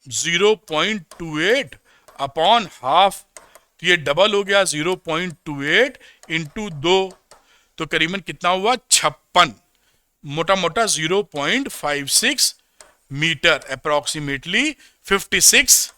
0.28 अपॉन हाफ, तो ये डबल हो गया 0.28 इंटू 2, तो करीबन कितना हुआ 56, मोटा मोटा 0.56 मीटर, अप्रोक्सीमेटली 56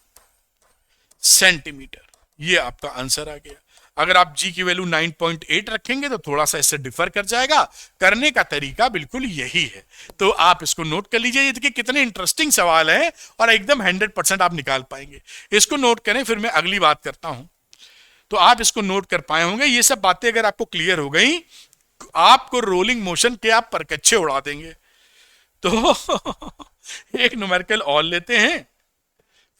सेंटीमीटर. ये आपका आंसर आ गया. अगर आप जी की वैल्यू 9.8 रखेंगे तो थोड़ा सा इससे डिफर कर जाएगा। करने का तरीका बिल्कुल यही है, तो आप इसको नोट कर लीजिए। ये देखिए कितने इंटरेस्टिंग सवाल है और एकदम 100% आप निकाल पाएंगे। इसको नोट करें, फिर मैं अगली बात करता हूं, तो आप इसको नोट कर पाए होंगे। ये सब बातें अगर आपको क्लियर हो गई, आपको रोलिंग मोशन के आप परकच्छे उड़ा देंगे। तो एक न्यूमेरिकल और लेते हैं,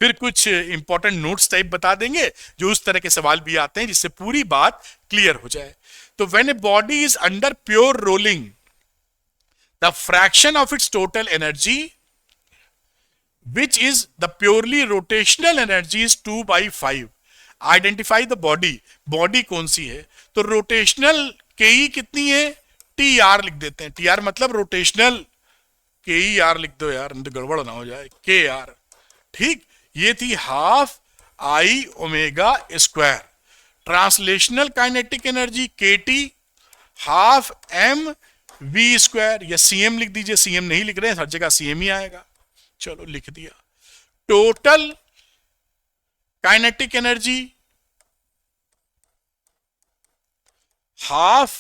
फिर कुछ इंपॉर्टेंट नोट्स टाइप बता देंगे जो उस तरह के सवाल भी आते हैं जिससे पूरी बात क्लियर हो जाए। तो when a body is under pure rolling, the fraction of its total energy which is the purely rotational energy is 2/5। Identify the body, body कौन सी है? तो रोटेशनल के ई कितनी है? टी आर लिख देते हैं। टी आर मतलब रोटेशनल, के ई आर लिख दो यार, तो गड़बड़ ना हो जाए, के आर। ठीक, ये थी half I omega squared. Translational kinetic energy k t half M we squared, या सीएम लिख दीजिए, सीएम नहीं लिख रहे हैं, हर जगह सीएम ही आएगा, चलो लिख दिया। Total kinetic energy half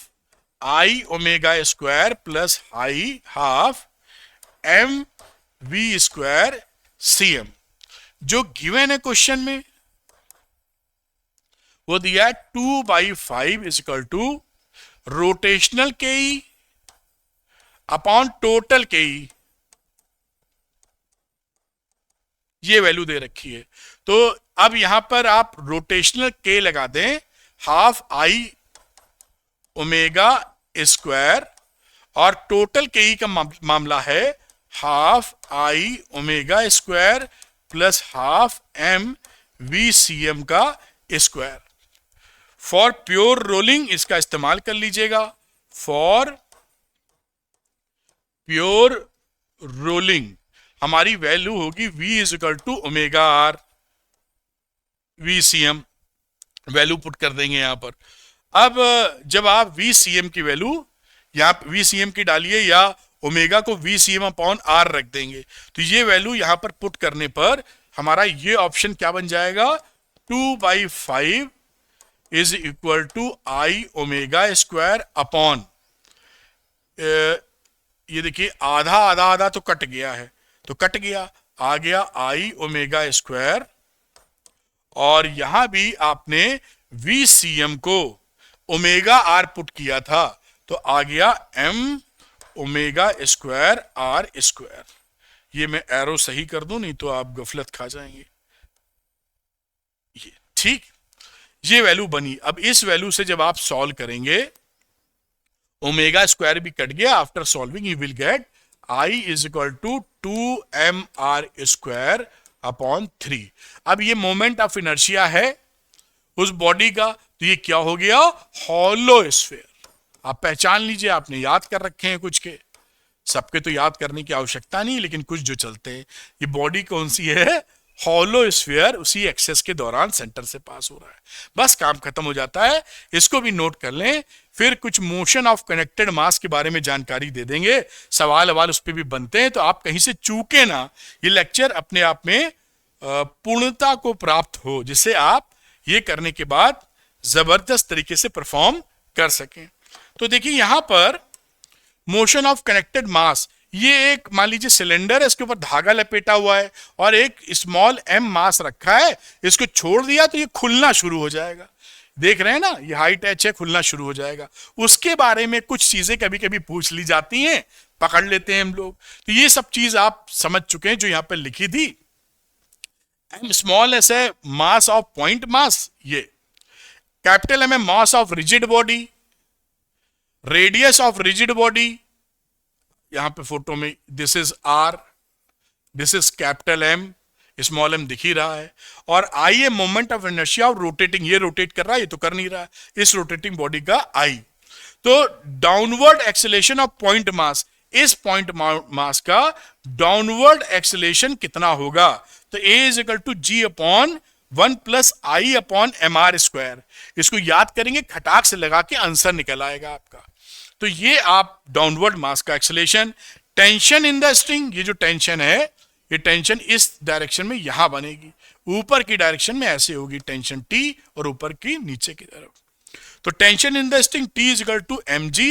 I omega square plus I half M we square C M. जो गिवन है क्वेश्चन में वो दिया है 2/5 इज इक्वल टू रोटेशनल के ई अपॉन टोटल के ई, ये वैल्यू दे रखी है। तो अब यहां पर आप रोटेशनल के लगा दें, हाफ आई ओमेगा स्क्वायर, और टोटल के ई का मामला है half I omega square plus half M V C M का स्क्वायर। फॉर प्योर रोलिंग इसका इस्तेमाल कर लीजिएगा। फॉर प्योर रोलिंग हमारी वैल्यू होगी v is equal to omega R V C M, value put कर देंगे यहां पर। अब जब आप वी सी एम की वैल्यू यहां वी सी एम की डालिए, या ओमेगा को V C M upon R रख देंगे, तो ये वैल्यू यहां पर पुट करने पर हमारा ये ऑप्शन क्या बन जाएगा? 2/5 is equal to I omega square upon, ये देखिए आधा आधा आधा तो कट गया है, तो कट गया, आ गया आई ओमेगा स्क्वायर, और यहां भी आपने वी सी एम को ओमेगा आर पुट किया था, तो आ गया M omega square R square. ये मैं एरो सही कर दूं, नहीं तो आप गफलत खा जाएंगे। ये ठीक, ये वैल्यू बनी। अब इस वैल्यू से जब आप सॉल्व करेंगे, ओमेगा स्क्वायर भी कट गया, after solving you will get I is equal to 2mr square upon 3। अब ये मोमेंट ऑफ इनर्शिया है उस बॉडी का, तो ये क्या हो गया? Hollow sphere. आप पहचान लीजिए, आपने याद कर रखे हैं कुछ के, सबके तो याद करने की आवश्यकता नहीं, लेकिन कुछ जो चलते हैं। ये बॉडी कौन सी है? हॉलो स्फीयर, उसी एक्सेस के दौरान सेंटर से पास हो रहा है। बस काम खत्म हो जाता है। इसको भी नोट कर लें। फिर कुछ मोशन ऑफ कनेक्टेड मास के बारे में जानकारी दे देंगे, सवाल अवाल उस पर भी बनते हैं, तो आप कहीं से चूके ना। ये लेक्चर अपने आप में पूर्णता को प्राप्त हो, जिससे आप ये करने के बाद जबरदस्त तरीके से परफॉर्म कर सकें। तो देखिए यहां पर मोशन ऑफ कनेक्टेड मास, ये एक मान लीजिए सिलेंडर है, इसके ऊपर धागा लपेटा हुआ है और एक स्मॉल एम मास रखा है, इसको छोड़ दिया तो ये खुलना शुरू हो जाएगा। देख रहे हैं ना, ये हाई टच है, खुलना शुरू हो जाएगा। उसके बारे में कुछ चीजें कभी कभी पूछ ली जाती हैं, पकड़ लेते हैं हम लोग। तो ये सब चीज आप समझ चुके हैं जो यहां पर लिखी थी। एम स्मॉल एस है मास ऑफ पॉइंट मास, ये कैपिटल एम है mass of rigid body, radius of rigid body, यहां पे फोटो में this is r, this is capital M, small m दिख ही रहा है, और I a moment of inertia of rotating, ये रोटेट कर रहा है, ये तो कर नहीं रहा है, इस रोटेटिंग बॉडी का आई। तो downward acceleration of point mass, इस पॉइंट मास का डाउनवर्ड एक्सेलेरेशन कितना होगा? तो a is equal to g upon 1 plus I upon m are squared. इसको याद करेंगे, खटाक से लगा के आंसर निकल आएगा आपका। तो ये आप डाउनवर्ड मास का acceleration, tension in the string, ये जो टेंशन है, ये टेंशन इस डायरेक्शन में यहां बनेगी, ऊपर की डायरेक्शन में ऐसे होगी टेंशन टी, और ऊपर की नीचे की तरफ। तो tension in the string T is equal to mg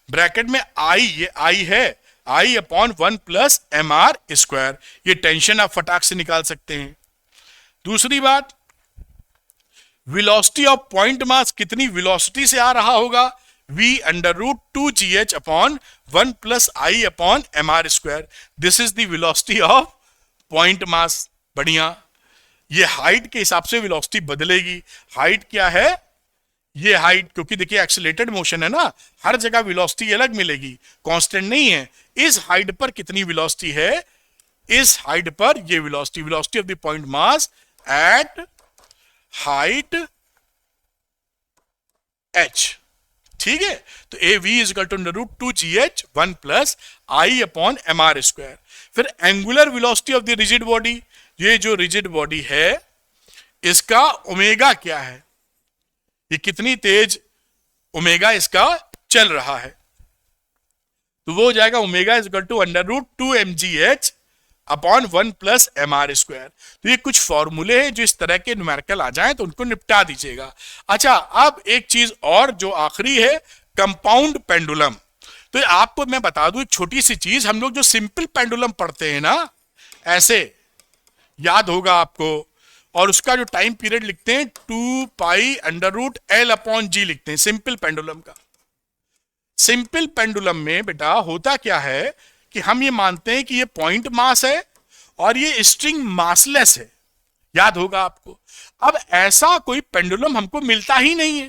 bracket में I, ये I है, I upon 1 plus mr square. ये टेंशन आप फटाक से निकाल सकते हैं। दूसरी बात, वेलोसिटी ऑफ पॉइंट मास कितनी वेलोसिटी से आ रहा होगा, v under root 2gh upon 1 plus I upon mr square. This is the velocity of point mass. बढ़िया, ये हाइट के हिसाब से वेलोसिटी बदलेगी। हाइट क्या है, ये हाइट, क्योंकि देखिए एक्सीलरेटेड मोशन है ना, हर जगह वेलोसिटी अलग मिलेगी, कांस्टेंट नहीं है। इस हाइट पर कितनी वेलोसिटी है, इस हाइट पर ये velocity, velocity of the point mass at height h। ठीक है, तो a v is equal to under root 2gh 1 plus I upon mr squared. फिर angular velocity of the rigid body, ये जो रिजिड बॉडी है इसका ओमेगा क्या है, ये कितनी तेज ओमेगा इसका चल रहा है, तो वो हो जाएगा omega is equal to under root 2mgh upon 1 plus mr square. तो ये कुछ फॉर्मूले हैं जो इस तरह के न्यूमेरिकल आ जाएं तो उनको निपटा दीजिएगा। अच्छा, अब एक चीज और जो आखिरी है, कंपाउंड पेंडुलम। तो आपको मैं बता दूं एक छोटी सी चीज, हम लोग जो सिंपल पेंडुलम पढ़ते हैं ना, ऐसे याद होगा आपको, और उसका जो टाइम पीरियड लिखते हैं 2 pi under root L upon G लिखते हैं सिंपल पेंडुलम का। सिंपल पेंडुलम में बेटा होता क्या है कि हम ये मानते हैं कि ये पॉइंट मास है और ये स्ट्रिंग मासलेस है, याद होगा आपको। अब ऐसा कोई पेंडुलम हमको मिलता ही नहीं है।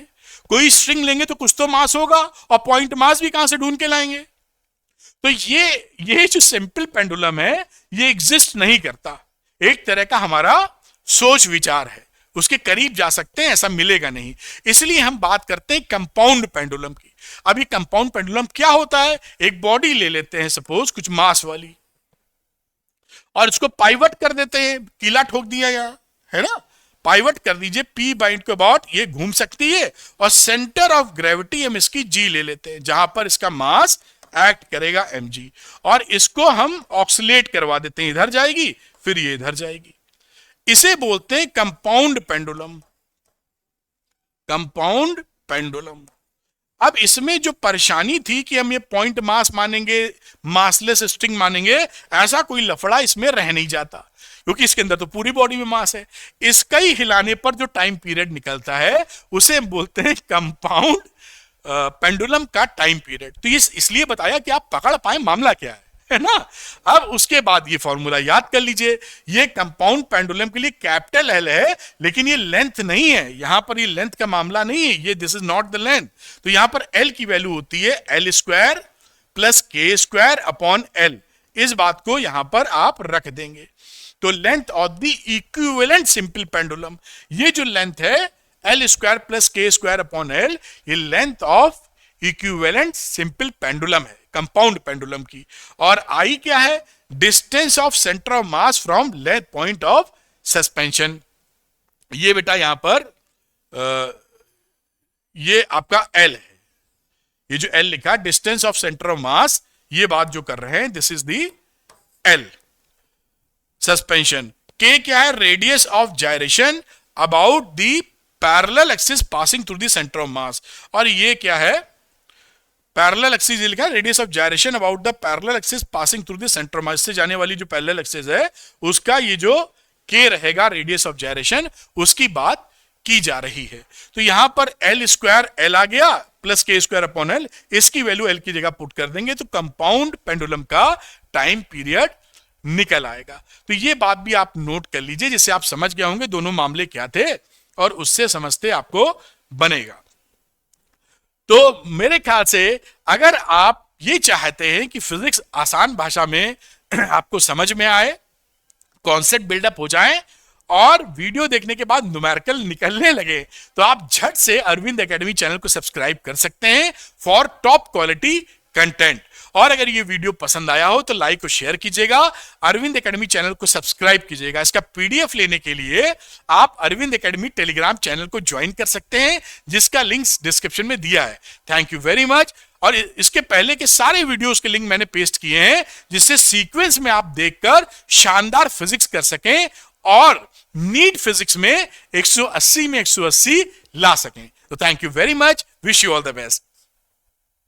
कोई स्ट्रिंग लेंगे तो कुछ तो मास होगा, और पॉइंट मास भी कहां से ढूंढ के लाएंगे। तो ये जो सिंपल पेंडुलम है ये एग्जिस्ट नहीं करता। एक तरह का हमारा सोच विचार है, उसके करीब जा सकते हैं, ऐसा मिलेगा नहीं। इसलिए हम बात करते हैं कंपाउंड पेंडुलम की। अब ये कंपाउंड पेंडुलम क्या होता है, एक बॉडी ले लेते हैं सपोज कुछ मास वाली, और इसको पाइवट कर देते हैं, कीला ठोक दिया यहां, है ना, पाइवट कर दीजिए, पी बाइंड के अबाउट ये घूम सकती है, और सेंटर ऑफ ग्रेविटी हम इसकी जी ले लेते हैं, जहां पर इसका मास एक्ट करेगा mg, और इसको हम ऑक्सीलेट करवा देते हैं, इधर जाएगी फिर ये इधर जाएगी। इसे बोलते हैं कंपाउंड पेंडुलम। Compound pendulum. अब इसमें जो परेशानी थी कि हम ये पॉइंट मास मानेंगे, मासलेस स्ट्रिंग मानेंगे, ऐसा कोई लफड़ा इसमें रह नहीं जाता, क्योंकि इसके अंदर तो पूरी बॉडी में मास है। इसका ही हिलाने पर जो टाइम पीरियड निकलता है उसे हम बोलते हैं कंपाउंड पेंडुलम का टाइम पीरियड। तो ये इसलिए बताया कि आप पकड़ पाए मामला क्या है ना। अब उसके बाद ये फॉर्मूला याद कर लीजिए, ये कंपाउंड पेंडुलम के लिए कैपिटल L है, लेकिन ये लेंथ नहीं है, यहां पर ये लेंथ का मामला नहीं है, ये this is not the length. तो यहां पर L की वैल्यू होती है L स्क्वायर प्लस के स्क्वायर अपॉन L। इस बात को यहां पर आप रख देंगे। तो length of the equivalent simple pendulum, ये जो लेंथ है L स्क्वायर प्लस के स्क्वायर अपॉन L, ये length of equivalent simple pendulum है कंपाउंड पेंडुलम की। और I क्या है, distance of centre of mass from length point of suspension. ये बेटा यहां पर ये आपका L है, ये जो L लिखा डिस्टेंस ऑफ सेंटर ऑफ मास, ये बात जो कर रहे हैं this is the L suspension. K क्या है, radius of gyration about the parallel axis passing through the centre of मास। और ये क्या है, पैरेलल एक्सिस, ये लिखा है radius of gyration about the parallel axis passing through the centre of मास, से जाने वाली जो पैरेलल एक्सिस है उसका ये जो K रहेगा रेडियस ऑफ जायरेशन, उसकी बात की जा रही है। तो यहां पर L स्क्वायर L आ गया प्लस के स्क्वायर अपॉन L, इसकी वैल्यू L की जगह पुट कर देंगे तो कंपाउंड पेंडुलम का टाइम पीरियड निकल आएगा। तो ये बात भी आप नोट कर लीजिए, जिससे आप समझ गए होंगे दोनों मामले क्या थे, और उससे समझते आपको बनेगा। तो मेरे ख्याल से अगर आप ये चाहते हैं कि फिजिक्स आसान भाषा में आपको समझ में आए, कॉन्सेप्ट बिल्डअप हो जाए, और वीडियो देखने के बाद न्यूमेरिकल निकलने लगे, तो आप झट से अरविंद एकेडमी चैनल को सब्सक्राइब कर सकते हैं फॉर टॉप क्वालिटी कंटेंट। और अगर ये वीडियो पसंद आया हो तो लाइक और शेयर कीजिएगा, अरविंद एकेडमी चैनल को सब्सक्राइब कीजिएगा। इसका पीडीएफ लेने के लिए आप अरविंद एकेडमी टेलीग्राम चैनल को ज्वाइन कर सकते हैं, जिसका लिंक डिस्क्रिप्शन में दिया है। Thank you very much. और इसके पहले के सारे वीडियोस के लिंक मैंने पेस्ट किए हैं, जिससे सीक्वेंस में आप देखकर शानदार फिजिक्स कर सकें और नीट फिजिक्स में 180 में 180 ला सकें। तो thank you very much, wish you all the best.